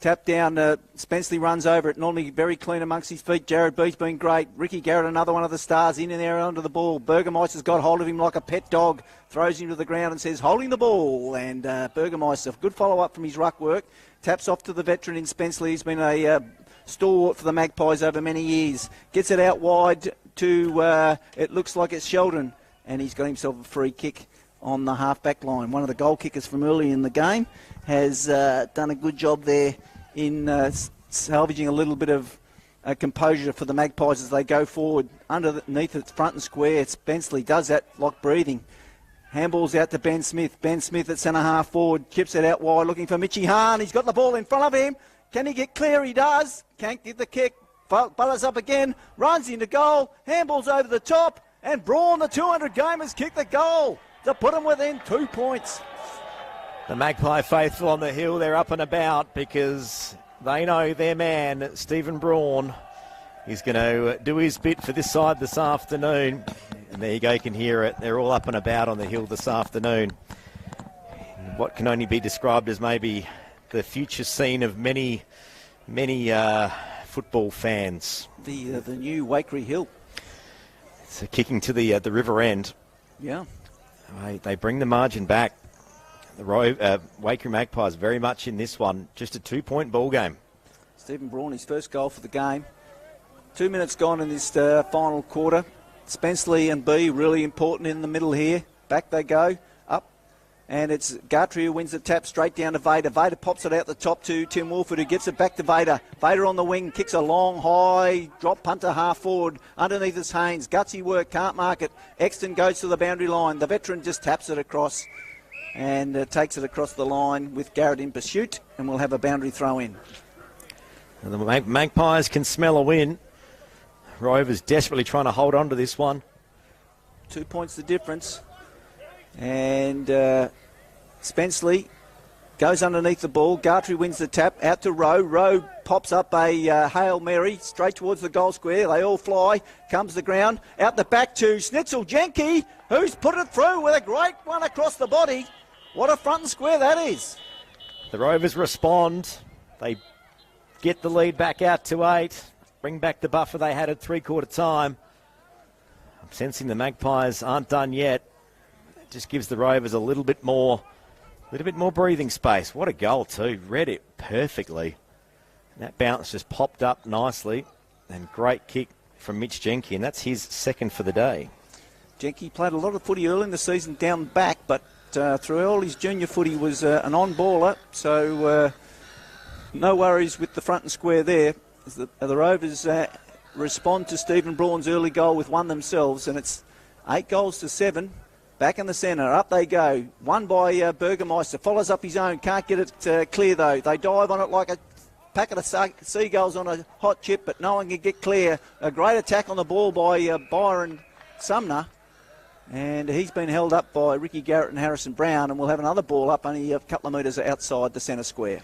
Tap down, Spenceley runs over it, normally very clean amongst his feet. Jared Beach been great. Ricky Garrett, another one of the stars, in and there onto the ball. Burgermeister's got hold of him like a pet dog, throws him to the ground and says, holding the ball. And Burgermeister, good follow-up from his ruck work. Taps off to the veteran in Spenceley. He's been a stalwart for the Magpies over many years. Gets it out wide to, it looks like it's Sheldon. And he's got himself a free kick on the half-back line. One of the goal kickers from early in the game has done a good job there in salvaging a little bit of composure for the Magpies as they go forward. Underneath its front and square, Spenceley does that like breathing. Handball's out to Ben Smith. Ben Smith at centre half forward, chips it out wide, looking for Mitchie Hahn. He's got the ball in front of him. Can he get clear? He does. Can't get the kick. Butters up again, runs into goal. Handball's over the top, and Braun, the 200 gamers, kick the goal to put them within 2 points. The Magpie faithful on the hill, they're up and about because they know their man, Stephen Braun, is going to do his bit for this side this afternoon. And there you go, you can hear it. They're all up and about on the hill this afternoon. What can only be described as maybe the future scene of many football fans. The new Waikerie Hill. So kicking to the river end. Yeah. They bring the margin back. The Waikerie Magpies very much in this one. Just a 2-point ball game. Stephen Braun, his first goal for the game. 2 minutes gone in this final quarter. Spenceley and B really important in the middle here. Back they go, up. And it's Gartry who wins the tap straight down to Vader. Vader pops it out the top to Tim Wolford, who gets it back to Vader. Vader on the wing, kicks a long, high drop punter half forward. Underneath is Haynes. Gutsy work, can't mark it. Exton goes to the boundary line. The veteran just taps it across and takes it across the line with Garrett in pursuit, and we'll have a boundary throw in. And the Magpies can smell a win. Rovers desperately trying to hold on to this one. 2 points the difference. And Spenceley goes underneath the ball. Gartry wins the tap. Out to Rowe. Rowe pops up a Hail Mary straight towards the goal square. They all fly. Comes the ground. Out the back to Snitzel Jenke, who's put it through with a great one across the body. What a front and square that is. The Rovers respond. They get the lead back out to 8. Bring back the buffer they had at three-quarter time. I'm sensing the Magpies aren't done yet. It just gives the Rovers a little bit more breathing space. What a goal too. Read it perfectly. And that bounce just popped up nicely. And great kick from Mitch Jenke, and that's his second for the day. Jenky played a lot of footy early in the season down back, but through all his junior footy was an on-baller, so no worries with the front and square there. As the Rovers respond to Stephen Braun's early goal with one themselves, and it's 8-7. Back in the centre, up they go. One by Burgermeister, follows up his own, can't get it clear though. They dive on it like a packet of seagulls on a hot chip, but no one can get clear. A great attack on the ball by Byron Sumner, and he's been held up by Ricky Garrett and Harrison Brown, and we'll have another ball up only a couple of metres outside the centre square.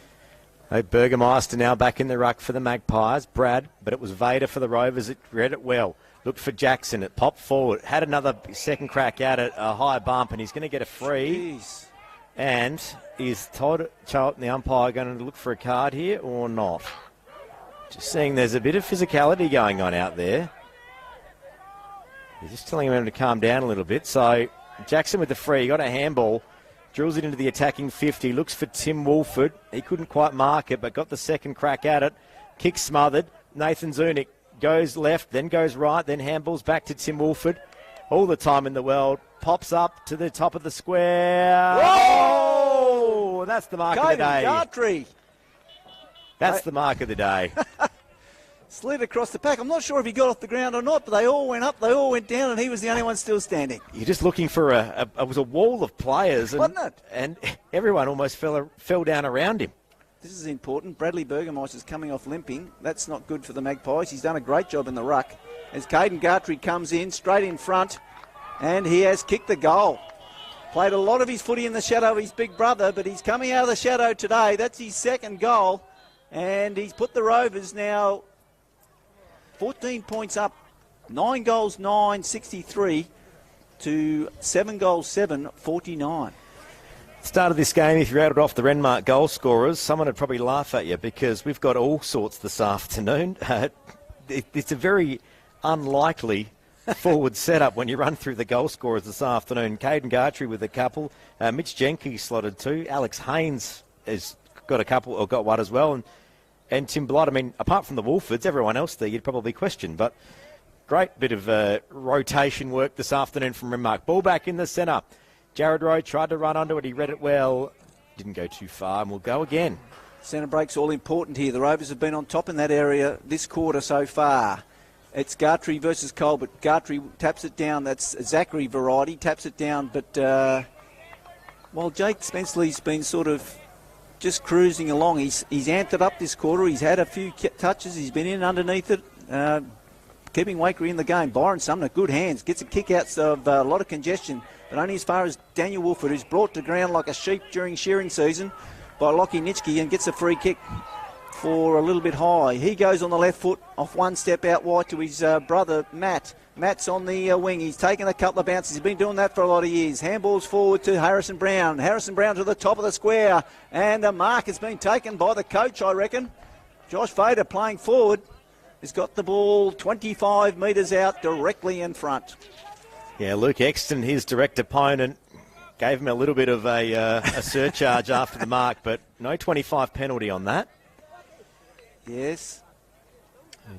Hey, Burgermeister now back in the ruck for the Magpies. Brad, but it was Vader for the Rovers. It read it well. Looked for Jackson. It popped forward. Had another second crack at it, a high bump, and he's going to get a free. Jeez. And is Todd Charlton, the umpire, going to look for a card here or not? Just seeing there's a bit of physicality going on out there. He's just telling him to calm down a little bit. So Jackson with the free, got a handball. Drills it into the attacking 50, looks for Tim Wolford. He couldn't quite mark it, but got the second crack at it. Kick smothered. Nathan Zunic goes left, then goes right, then handballs back to Tim Wolford. All the time in the world. Pops up to the top of the square. Whoa! That's the mark of the day. Gartree. That's the mark of the day. Slid across the pack. I'm not sure if he got off the ground or not, but they all went up, they all went down, and he was the only one still standing. You're just looking for it was a wall of players, and, wasn't it? And everyone almost fell down around him. This is important. Bradley Burgermeister's coming off limping. That's not good for the Magpies. He's done a great job in the ruck. As Caden Gartree comes in, straight in front, and he has kicked the goal. Played a lot of his footy in the shadow of his big brother, but he's coming out of the shadow today. That's his second goal, and he's put the Rovers now 14 points up, 9 goals, 9, 63 to 7 goals, 7, 49. Start of this game, if you rattled off the Renmark goal scorers, someone would probably laugh at you because we've got all sorts this afternoon. It's a very unlikely forward setup when you run through the goal scorers this afternoon. Caden Gartree with a couple, Mitch Jenke slotted 2, Alex Haynes has got a couple, or got one as well, and Tim Blood. I mean, apart from the Wolfords, everyone else there you'd probably question, but great bit of rotation work this afternoon from Renmark. Ball back in the centre. Jared Rowe tried to run onto it. He read it well. Didn't go too far, and we'll go again. Centre break's all important here. The Rovers have been on top in that area this quarter so far. It's Gartree versus Colbert. Gartree taps it down. That's Zachary variety. Taps it down, but while Jake Spenceley's been sort of just cruising along, he's amped it up this quarter. He's had a few touches. He's been in underneath it, keeping Waikerie in the game. Byron Sumner, good hands. Gets a kick out of a lot of congestion, but only as far as Daniel Wolford, who's brought to ground like a sheep during shearing season by Lockie Nitschke, and gets a free kick for a little bit high. He goes on the left foot off one step out wide to his brother Matt. Matt's on the wing. He's taken a couple of bounces. He's been doing that for a lot of years. Handballs forward to Harrison Brown. Harrison Brown to the top of the square, and the mark has been taken by the coach, I reckon. Josh Vader playing forward has got the ball 25 metres out directly in front. Yeah, Luke Exton, his direct opponent, gave him a little bit of a surcharge after the mark, but no 25 penalty on that. Yes.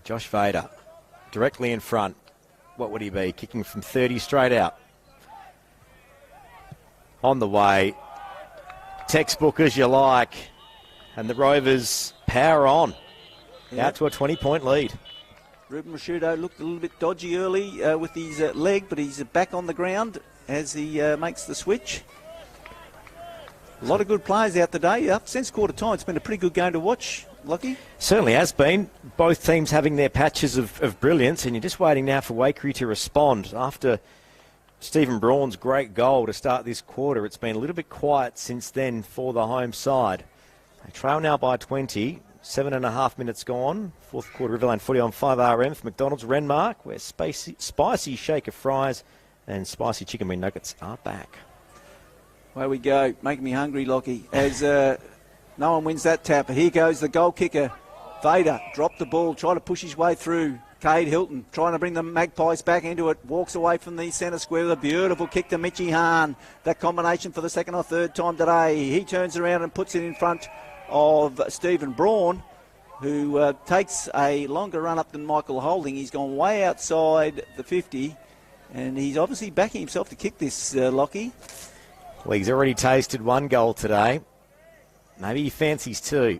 Josh Vader, directly in front. What would he be? Kicking from 30 straight out. On the way. Textbook as you like. And the Rovers power on. Out to a 20-point lead. Ruben Rashudo looked a little bit dodgy early with his leg, but he's back on the ground as he makes the switch. A lot of good players out today. Since quarter time, it's been a pretty good game to watch, Lockie. Certainly has been. Both teams having their patches of brilliance, and you're just waiting now for Waikerie to respond. After Stephen Braun's great goal to start this quarter, it's been a little bit quiet since then for the home side. They trail now by 20. 7.5 minutes gone. Fourth quarter Riverland footy on 5RM for McDonald's Renmark, where spicy shaker fries and spicy chicken wing nuggets are back. Away we go. Making me hungry, Lockie. As no one wins that tap. Here goes the goal kicker. Vader dropped the ball, trying to push his way through. Cade Hilton trying to bring the Magpies back into it. Walks away from the centre square with a beautiful kick to Mitchie Hahn. That combination for the second or third time today. He turns around and puts it in front of Stephen Braun, who takes a longer run up than Michael Holding. He's gone way outside the 50, And he's obviously backing himself to kick this, Lockie. Well, he's already tasted 1 goal today. Maybe he fancies 2.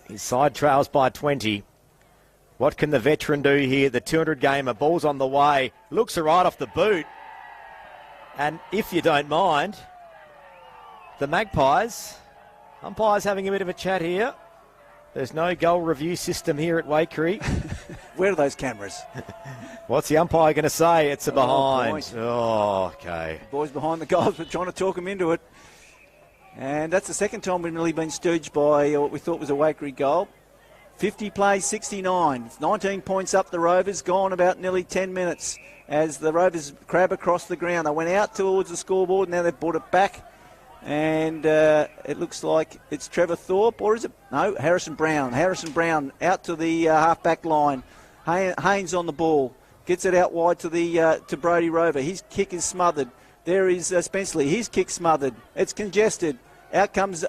His side trails by 20. What can the veteran do here? The 200-gamer, ball's on the way. Looks right off the boot. And if you don't mind, the Magpies, umpires having a bit of a chat here. There's no goal review system here at Waikerie. Where are those cameras? What's the umpire going to say? It's a behind. Point. Oh, okay. The boys behind the goals, but trying to talk them into it. And that's the second time we've really been stooged by what we thought was a Waikerie goal. 50 plays 69. It's 19 points up the Rovers, gone about nearly 10 minutes as the Rovers crab across the ground. They went out towards the scoreboard, now they've brought it back. And it looks like it's Trevor Thorpe, or is it? No, Harrison Brown. Harrison Brown out to the half-back line. Haynes on the ball. Gets it out wide to Brody Rover. His kick is smothered. There is Spenceley. His kick smothered. It's congested. Out comes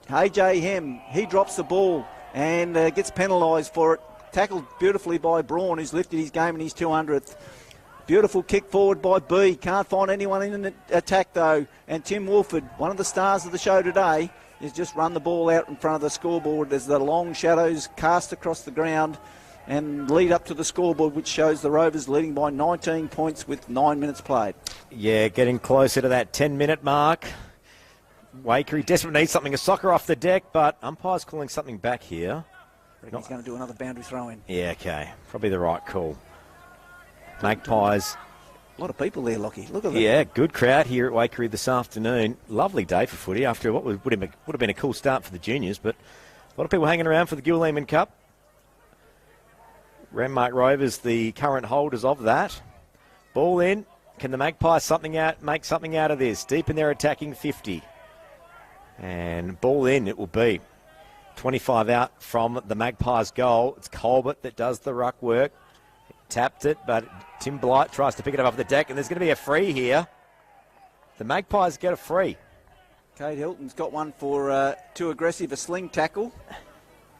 AJ Hem. He drops the ball and gets penalised for it. Tackled beautifully by Braun, who's lifted his game in his 200th. Beautiful kick forward by B. Can't find anyone in the attack, though. And Tim Wolford, one of the stars of the show today, has just run the ball out in front of the scoreboard as the long shadows cast across the ground and lead up to the scoreboard, which shows the Rovers leading by 19 points with 9 minutes played. Yeah, getting closer to that 10-minute mark. Waikerie desperately needs something, a soccer off the deck, but umpire's calling something back here. He's going to do another boundary throw-in. Yeah, okay. Probably the right call. Magpies. A lot of people there, Lockie. Look at that. Yeah, good crowd here at Waikerie this afternoon. Lovely day for footy after what would have been a cool start for the juniors, but a lot of people hanging around for the Gill Lehmann Cup. Renmark Rovers, the current holders of that. Ball in. Can the Magpies make something out of this? Deep in their attacking 50. And ball in it will be. 25 out from the Magpies goal. It's Colbert that does the ruck work. Tapped it, but Tim Blight tries to pick it up off the deck, and there's going to be a free here. The Magpies get a free. Kate Hilton's got one for too aggressive a sling tackle.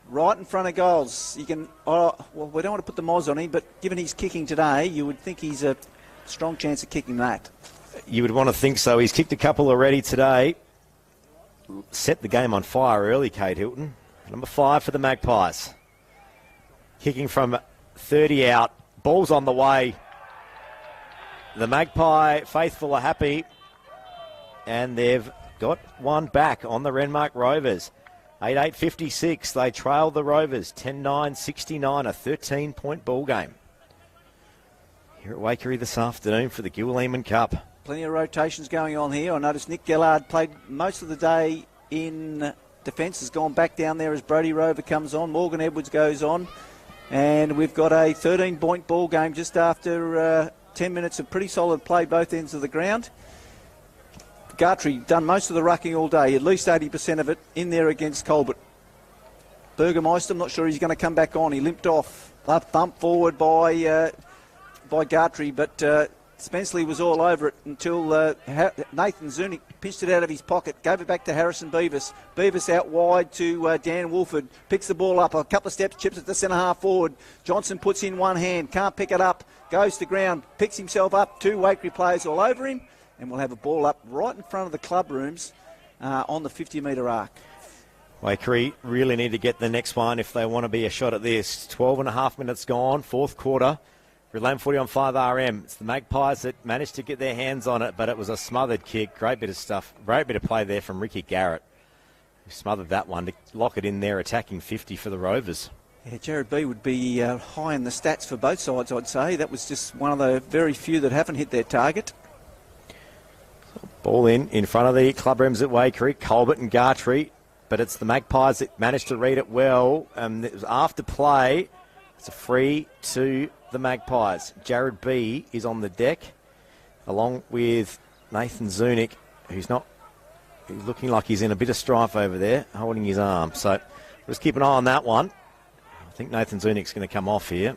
Right in front of goals. You can. Well, we don't want to put the moz on him, but given he's kicking today, you would think he's a strong chance of kicking that. You would want to think so. He's kicked a couple already today. Set the game on fire early, Kate Hilton. Number 5 for the Magpies. Kicking from 30 out. Ball's on the way. The Magpie faithful are happy. And they've got one back on the Renmark Rovers. 8-8-56. They trail the Rovers. 10-9-69. A 13-point ball game. Here at Waikerie this afternoon for the Gill Lehmann Cup. Plenty of rotations going on here. I noticed Nick Gellard played most of the day in defence. Has gone back down there as Brody Rover comes on. Morgan Edwards goes on. And we've got a 13-point ball game just after 10 minutes of pretty solid play both ends of the ground. Gartrey done most of the rucking all day, at least 80% of it in there against Colbert. Burgermeister, I'm not sure he's going to come back on. He limped off. A thump forward by Gartrey, but Spenceley was all over it until Nathan Zunic pinched it out of his pocket, gave it back to Harrison Beavis. Beavis out wide to Dan Wolford, picks the ball up a couple of steps, chips it to centre half forward. Johnson puts in one hand, can't pick it up, goes to ground, picks himself up, 2 Waikerie players all over him, and we'll have a ball up right in front of the club rooms on the 50-metre arc. Waikerie really need to get the next one if they want to be a shot at this. 12 and a half minutes gone, fourth quarter. Riverland footy on 5RM. It's the Magpies that managed to get their hands on it, but it was a smothered kick. Great bit of stuff. Great bit of play there from Ricky Garrett, who smothered that one to lock it in there, attacking 50 for the Rovers. Yeah, Jared B would be high in the stats for both sides, I'd say. That was just one of the very few that haven't hit their target. Ball in front of the club rooms at Waikerie. Colbert and Gartrey, but it's the Magpies that managed to read it well. It was after play. It's a free to the Magpies. Jared B is on the deck, along with Nathan Zunic, who's looking like he's in a bit of strife over there, holding his arm. So let's keep an eye on that one. I think Nathan Zunic's going to come off here.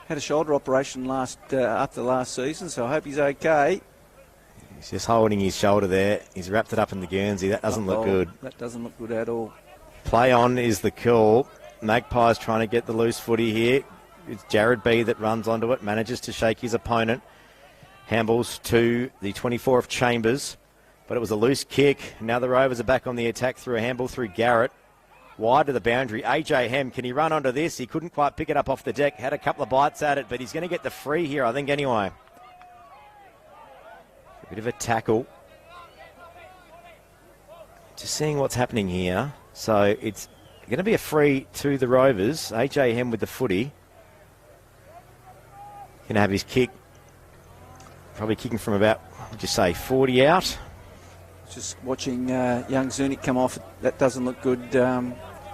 Had a shoulder operation after last season, so I hope he's okay. He's just holding his shoulder there. He's wrapped it up in the Guernsey. That doesn't look good. That doesn't look good at all. Play on is the call. Magpies trying to get the loose footy here. It's Jared B that runs onto it, manages to shake his opponent. Handballs to the 24 of Chambers, but it was a loose kick. Now the Rovers are back on the attack through a handball through Garrett. Wide to the boundary. AJ Hem, can he run onto this? He couldn't quite pick it up off the deck. Had a couple of bites at it, but he's going to get the free here, I think, anyway. A bit of a tackle. Just seeing what's happening here. So it's going to be a free to the Rovers. AJ Hem with the footy. Going to have his kick. Probably kicking from about, would you say, 40 out. Just watching young Zunic come off. That doesn't look good.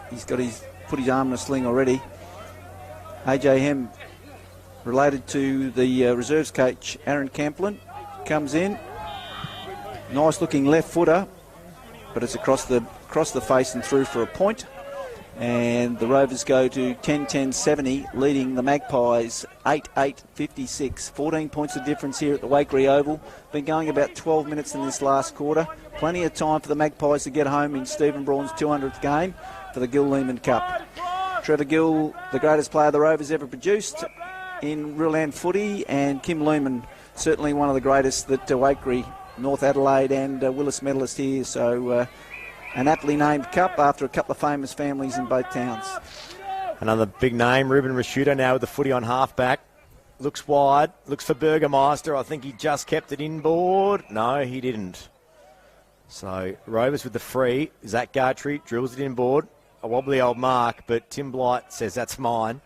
He's got put his arm in a sling already. AJ Hem, related to the reserves coach Aaron Camplin, comes in. Nice looking left footer, but it's across the face and through for a point. And the Rovers go to 10-10-70, leading the Magpies 8-8-56. 14 points of difference here at the Waikerie Oval. Been going about 12 minutes in this last quarter. Plenty of time for the Magpies to get home in Stephen Braun's 200th game for the Gill Lehmann Cup. Trevor Gill, the greatest player the Rovers ever produced in Riverland footy, and Kim Lehmann, certainly one of the greatest that Waikerie, North Adelaide and Willis medalist here. So an aptly named cup after a couple of famous families in both towns. Another big name, Ruben Rashuda now with the footy on halfback. Looks wide, looks for Burgermeister. I think he just kept it inboard. No, he didn't. So Rovers with the free. Zach Gartrey drills it inboard. A wobbly old mark, but Tim Blight says that's mine.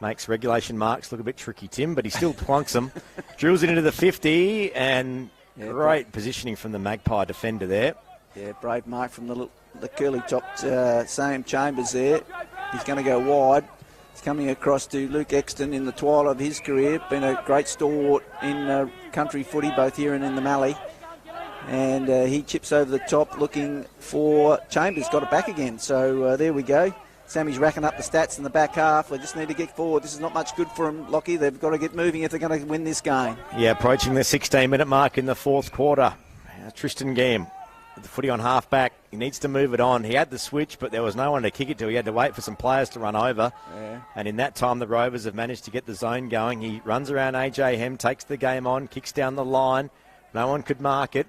Makes regulation marks look a bit tricky, Tim, but he still plunks them. Drills it into the 50, and great positioning from the Magpie defender there. Yeah, brave mark from the curly-topped Sam Chambers there. He's going to go wide. He's coming across to Luke Exton in the twilight of his career. Been a great stalwart in country footy, both here and in the Mallee. And he chips over the top looking for Chambers. Got it back again. So there we go. Sammy's racking up the stats in the back half. They just need to get forward. This is not much good for them, Lockie. They've got to get moving if they're going to win this game. Yeah, approaching the 16-minute mark in the fourth quarter. Tristan Game with the footy on half-back. He needs to move it on. He had the switch, but there was no one to kick it to. He had to wait for some players to run over. Yeah. And in that time, the Rovers have managed to get the zone going. He runs around AJ Hem, takes the game on, kicks down the line. No one could mark it.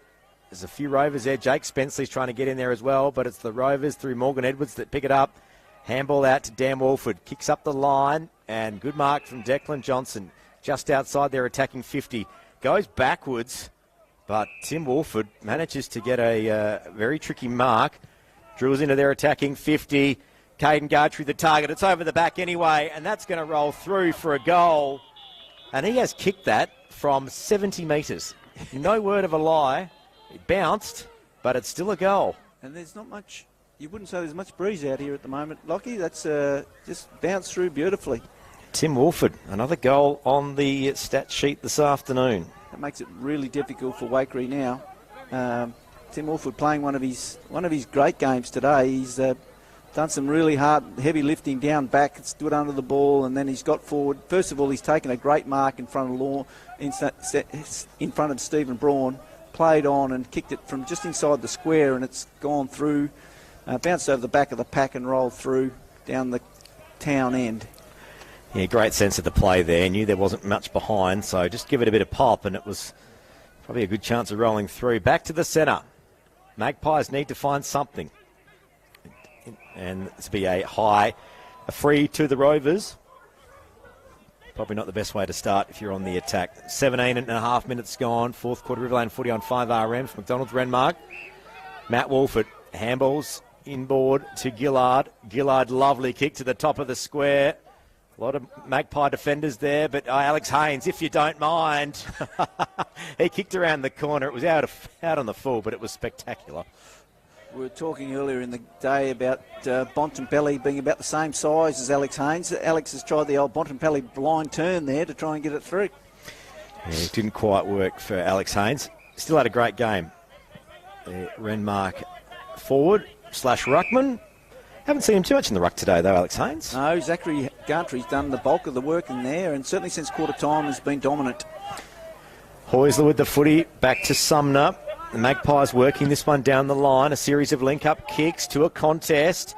There's a few Rovers there. Jake Spenceley's trying to get in there as well, but it's the Rovers through Morgan Edwards that pick it up. Handball out to Dan Walford. Kicks up the line, and good mark from Declan Johnson. Just outside their attacking 50. Goes backwards, but Tim Walford manages to get a very tricky mark. Drills into their attacking 50. Caden Gartrey the target. It's over the back anyway, and that's going to roll through for a goal. And he has kicked that from 70 metres. No word of a lie. It bounced, but it's still a goal. And there's not much... You wouldn't say there's much breeze out here at the moment, Lockie. That's just bounced through beautifully. Tim Wolford, another goal on the stat sheet this afternoon. That makes it really difficult for Waikerie now. Tim Wolford playing one of his great games today. He's done some really hard, heavy lifting down back, stood under the ball, and then he's got forward. First of all, he's taken a great mark in front of Stephen Braun, played on and kicked it from just inside the square, and it's gone through. Bounced over the back of the pack and rolled through down the town end. Yeah, great sense of the play there. Knew there wasn't much behind, so just give it a bit of pop, and it was probably a good chance of rolling through. Back to the centre. Magpies need to find something. And this will be a free to the Rovers. Probably not the best way to start if you're on the attack. 17 and a half minutes gone. Fourth quarter Riverland footy on 5RM for McDonald's Renmark. Matt Wolford handballs inboard to Gillard. Gillard, lovely kick to the top of the square. A lot of Magpie defenders there, but Alex Haynes, if you don't mind. He kicked around the corner. It was out on the full, but it was spectacular. We were talking earlier in the day about Bontempelli being about the same size as Alex Haynes. Alex has tried the old Bontempelli blind turn there to try and get it through. Yeah, it didn't quite work for Alex Haynes. Still had a great game. Renmark forward / ruckman. Haven't seen him too much in the ruck today, though, Alex Haynes. No, Zachary Gartrey's done the bulk of the work in there, and certainly since quarter time has been dominant. Heusler with the footy back to Sumner. The Magpies working this one down the line. A series of link-up kicks to a contest.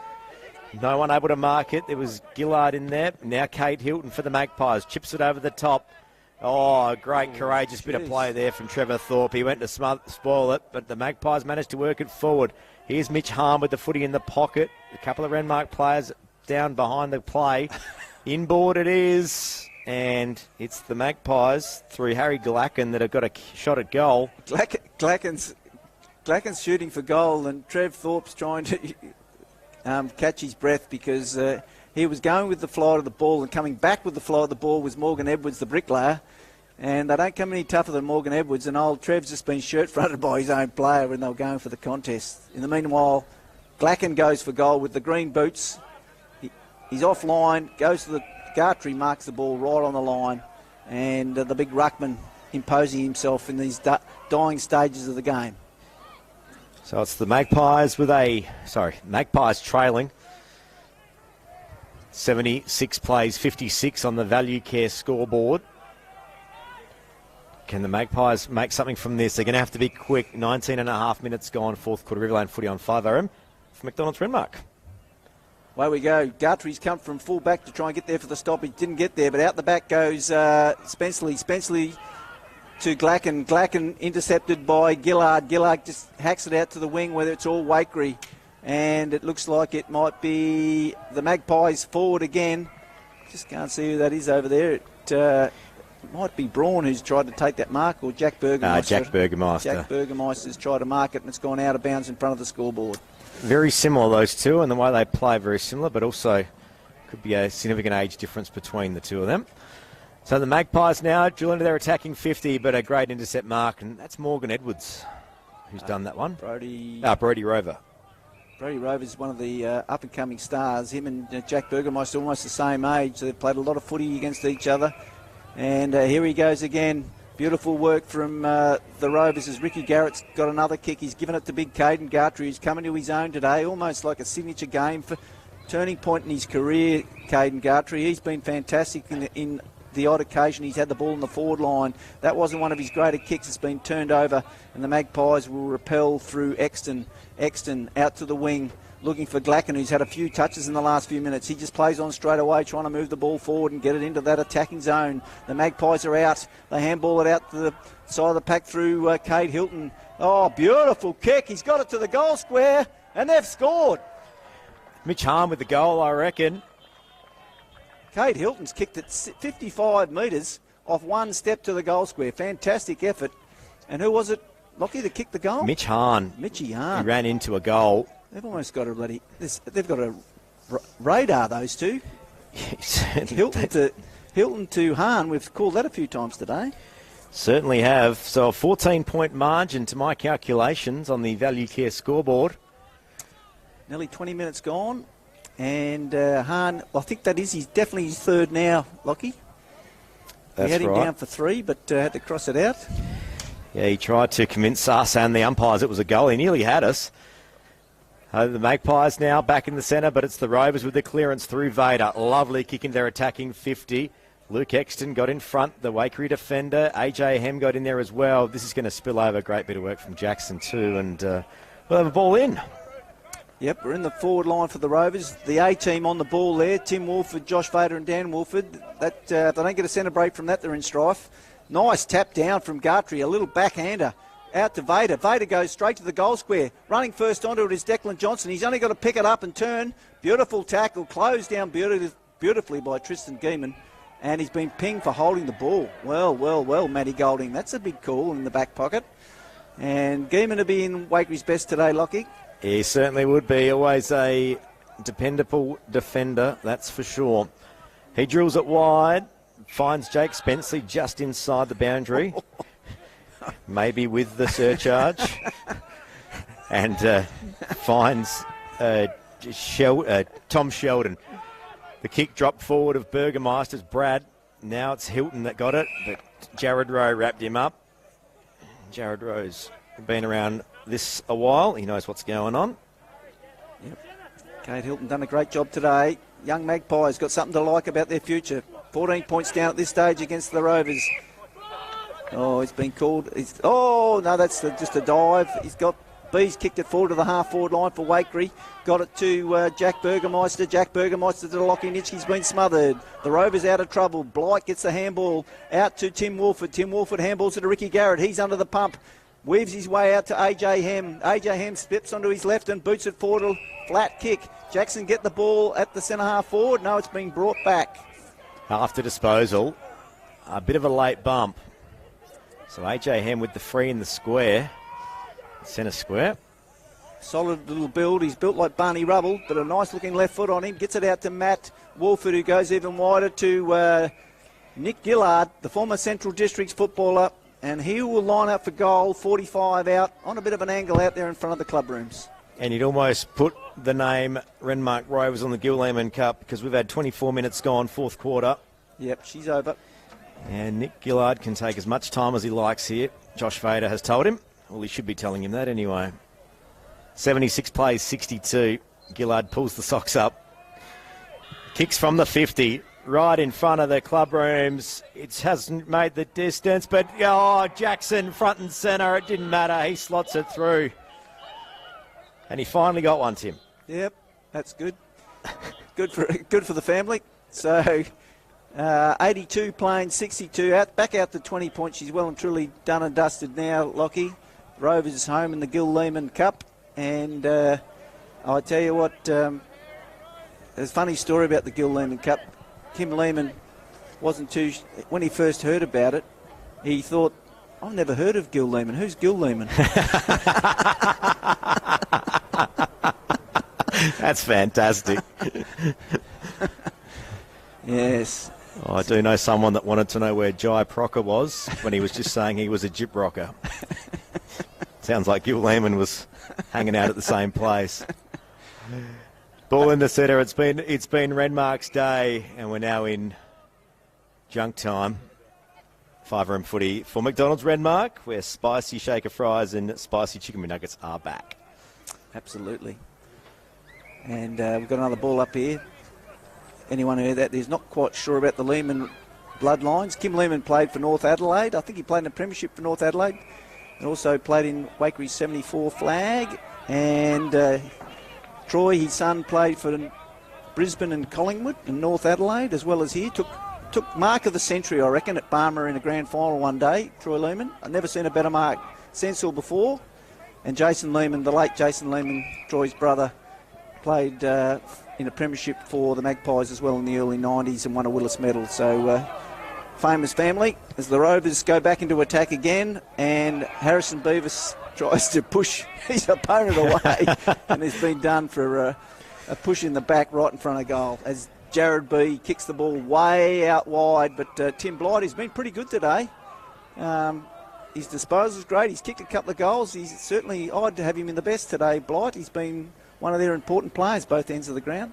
No one able to mark it. There was Gillard in there. Now Kate Hilton for the Magpies. Chips it over the top. Oh, great, courageous bit of play there from Trevor Thorpe. He went to spoil it, but the Magpies managed to work it forward. Here's Mitch Harm with the footy in the pocket. A couple of Renmark players down behind the play. Inboard it is, and it's the Magpies through Harry Glacken that have got a shot at goal. Glacken's shooting for goal, and Trev Thorpe's trying to catch his breath because he was going with the flight of the ball, and coming back with the flight of the ball was Morgan Edwards, the bricklayer. And they don't come any tougher than Morgan Edwards, and old Trev's just been shirt-fronted by his own player when they were going for the contest. In the meanwhile, Glacken goes for goal with the green boots. He's offline, goes to the Gartree, marks the ball right on the line, and the big ruckman imposing himself in these dying stages of the game. So it's the Magpies Magpies trailing. 76 plays 56 on the Value Care scoreboard. Can the Magpies make something from this? They're going to have to be quick. 19 and a half minutes gone. Fourth quarter, Riverland footy on 5RM for McDonald's Renmark. Away we go. Gartree's come from full back to try and get there for the stoppage. Didn't get there, but out the back goes Spenceley. Spenceley to Glacken. Glacken intercepted by Gillard. Gillard just hacks it out to the wing, whether it's all Waikerie. And it looks like it might be the Magpies forward again. Just can't see who that is over there. It might be Braun who's tried to take that mark, or Jack Burgermeister. Jack Burgermeister. Jack Burgermeister's tried to mark it, and it's gone out of bounds in front of the scoreboard. Very similar, those two, and the way they play very similar, but also could be a significant age difference between the two of them. So the Magpies now drill into their attacking 50, but a great intercept mark, and that's Morgan Edwards who's done that one. Brody Rover. Brody Rover's one of the up-and-coming stars. Him and Jack Burgermeister almost the same age. They've played a lot of footy against each other. And here he goes again. Beautiful work from the Rovers as Ricky Garrett's got another kick. He's given it to big Caden Gartree, who's coming to his own today, almost like a signature game for turning point in his career, Caden Gartree. He's been fantastic in the odd occasion he's had the ball in the forward line. That wasn't one of his greater kicks. It's been turned over, and the Magpies will repel through Exton. Exton out to the wing, looking for Glacken, who's had a few touches in the last few minutes. He just plays on straight away, trying to move the ball forward and get it into that attacking zone. The Magpies are out. They handball it out to the side of the pack through Kate Hilton. Oh, beautiful kick. He's got it to the goal square, and they've scored. Mitch Harm with the goal, I reckon. Kate Hilton's kicked it 55 metres off one step to the goal square. Fantastic effort. And who was it, Lockie, that kicked the goal? Mitch Hahn. Mitchy Hahn. He ran into a goal. They've almost got a bloody... They've got a radar, those two. Hilton to Hahn. We've called that a few times today. Certainly have. So a 14-point margin to my calculations on the Value Care scoreboard. Nearly 20 minutes gone. And Hahn, I think that is definitely his third now, Lockie. That's he had him right. down for three, but had to cross it out. Yeah, he tried to convince us and the umpires it was a goal. He nearly had us. The Magpies now back in the centre, but it's the Rovers with the clearance through Vader. Lovely kick in their attacking 50. Luke Exton got in front, the Waikerie defender. AJ Hem got in there as well. This is going to spill over. Great bit of work from Jackson too, and we'll have a ball in. Yep, we're in the forward line for the Rovers. The A-team on the ball there. Tim Wolford, Josh Vader and Dan Wolford. That if they don't get a centre break from that, they're in strife. Nice tap down from Gartree, a little backhander. Out to Vader. Vader goes straight to the goal square. Running first onto it is Declan Johnson. He's only got to pick it up and turn. Beautiful tackle. Closed down beautifully by Tristan Geeman. And he's been pinged for holding the ball. Well, Matty Golding. That's a big call in the back pocket. And Geeman will be in Wakerie's best today, Lockie. He certainly would be. Always a dependable defender, that's for sure. He drills it wide. Finds Jake Spenceley just inside the boundary. Maybe with the surcharge. And finds Tom Sheldon. The kick dropped forward of Burgermeister's Brad. Now it's Hilton that got it, but Jared Rowe wrapped him up. Jared Rowe's been around this a while. He knows what's going on. Yep. Kate Hilton done a great job today. Young Magpies got something to like about their future. 14 points down at this stage against the Rovers. Oh, he's been called. No, that's just a dive. He's got Bees kicked it forward to the half-forward line for Waikerie. Got it to Jack Burgermeister. Jack Burgermeister to Lockie Nitch. He's been smothered. The Rovers out of trouble. Blight gets the handball out to Tim Wolford. Tim Wolford handballs it to Ricky Garrett. He's under the pump. Weaves his way out to AJ Hem. AJ Hem steps onto his left and boots it forward. A flat kick. Jackson get the ball at the centre half forward. No, it's been brought back. After disposal, a bit of a late bump. So AJ Hem with the free in the square. Centre square. Solid little build. He's built like Barney Rubble, but a nice looking left foot on him. Gets it out to Matt Wolford, who goes even wider to Nick Gillard, the former Central Districts footballer. And he will line up for goal, 45 out, on a bit of an angle out there in front of the club rooms. And you'd almost put the name Renmark Rovers on the Gill Lehmann Cup because we've had 24 minutes gone, fourth quarter. Yep, she's over. And Nick Gillard can take as much time as he likes here. Josh Vader has told him. Well, he should be telling him that anyway. 76 plays 62. Gillard pulls the socks up. Kicks from the 50. Right in front of the club rooms. It hasn't made the distance, but Jackson front and centre. It didn't matter. He slots it through. And he finally got one, Tim. Yep, that's good. good for the family. So 82 playing 62 out. Back out to 20 points. She's well and truly done and dusted now, Lockie. Rovers home in the Gill Lehmann Cup. And I tell you what, there's a funny story about the Gill Lehmann Cup. Kim Lehmann wasn't too... When he first heard about it, he thought, I've never heard of Gill Lehmann. Who's Gill Lehmann? That's fantastic. Yes. Oh, I do know someone that wanted to know where Jai Procker was when he was just saying he was a jip rocker. Sounds like Gill Lehmann was hanging out at the same place. Ball in the centre. It's been Renmark's day, and we're now in junk time. 5-room footy for McDonald's Renmark, where spicy shaker fries and spicy chicken McNuggets are back. Absolutely. And we've got another ball up here. Anyone who is not quite sure about the Lehmann bloodlines. Kim Lehmann played for North Adelaide. I think he played in the premiership for North Adelaide. And also played in Waikerie 74 flag. And Troy, his son, played for Brisbane and Collingwood and North Adelaide, as well as here. Took mark of the century, I reckon, at Barmer in a grand final one day, Troy Lehmann. I've never seen a better mark since or before. And Jason Lehmann, the late Jason Lehmann, Troy's brother, played in a premiership for the Magpies as well in the early 90s and won a Willis medal. So famous family as the Rovers go back into attack again, and Harrison Beavis tries to push his opponent away and has been done for a push in the back right in front of goal as Jared B kicks the ball way out wide. But Tim Blight has been pretty good today. His disposal is great. He's kicked a couple of goals. He's certainly odd to have him in the best today, Blight. He's been one of their important players both ends of the ground.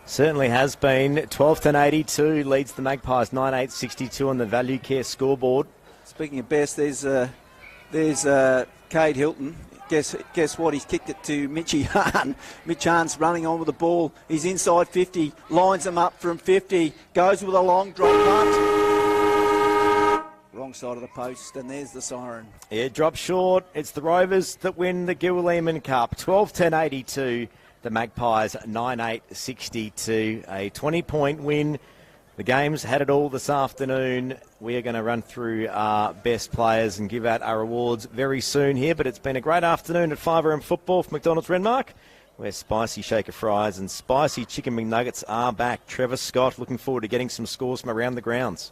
Certainly has been. 12-82 leads the Magpies 9-8-62 on the Value Care scoreboard. Speaking of best, there's Cade Hilton. Guess what? He's kicked it to Mitchy Hahn. Mitch Hahn's running on with the ball. He's inside 50, lines them up from 50, goes with a long drop punt. Wrong side of the post, and there's the siren. Yeah, drop short. It's the Rovers that win the Gill Lehmann Cup. 12-10-82. The Magpies 9-8-62. A 20-point win. The game's had it all this afternoon. We are going to run through our best players and give out our awards very soon here. But it's been a great afternoon at 5am football for McDonald's Renmark, where spicy shaker fries and spicy chicken McNuggets are back. Trevor Scott looking forward to getting some scores from around the grounds.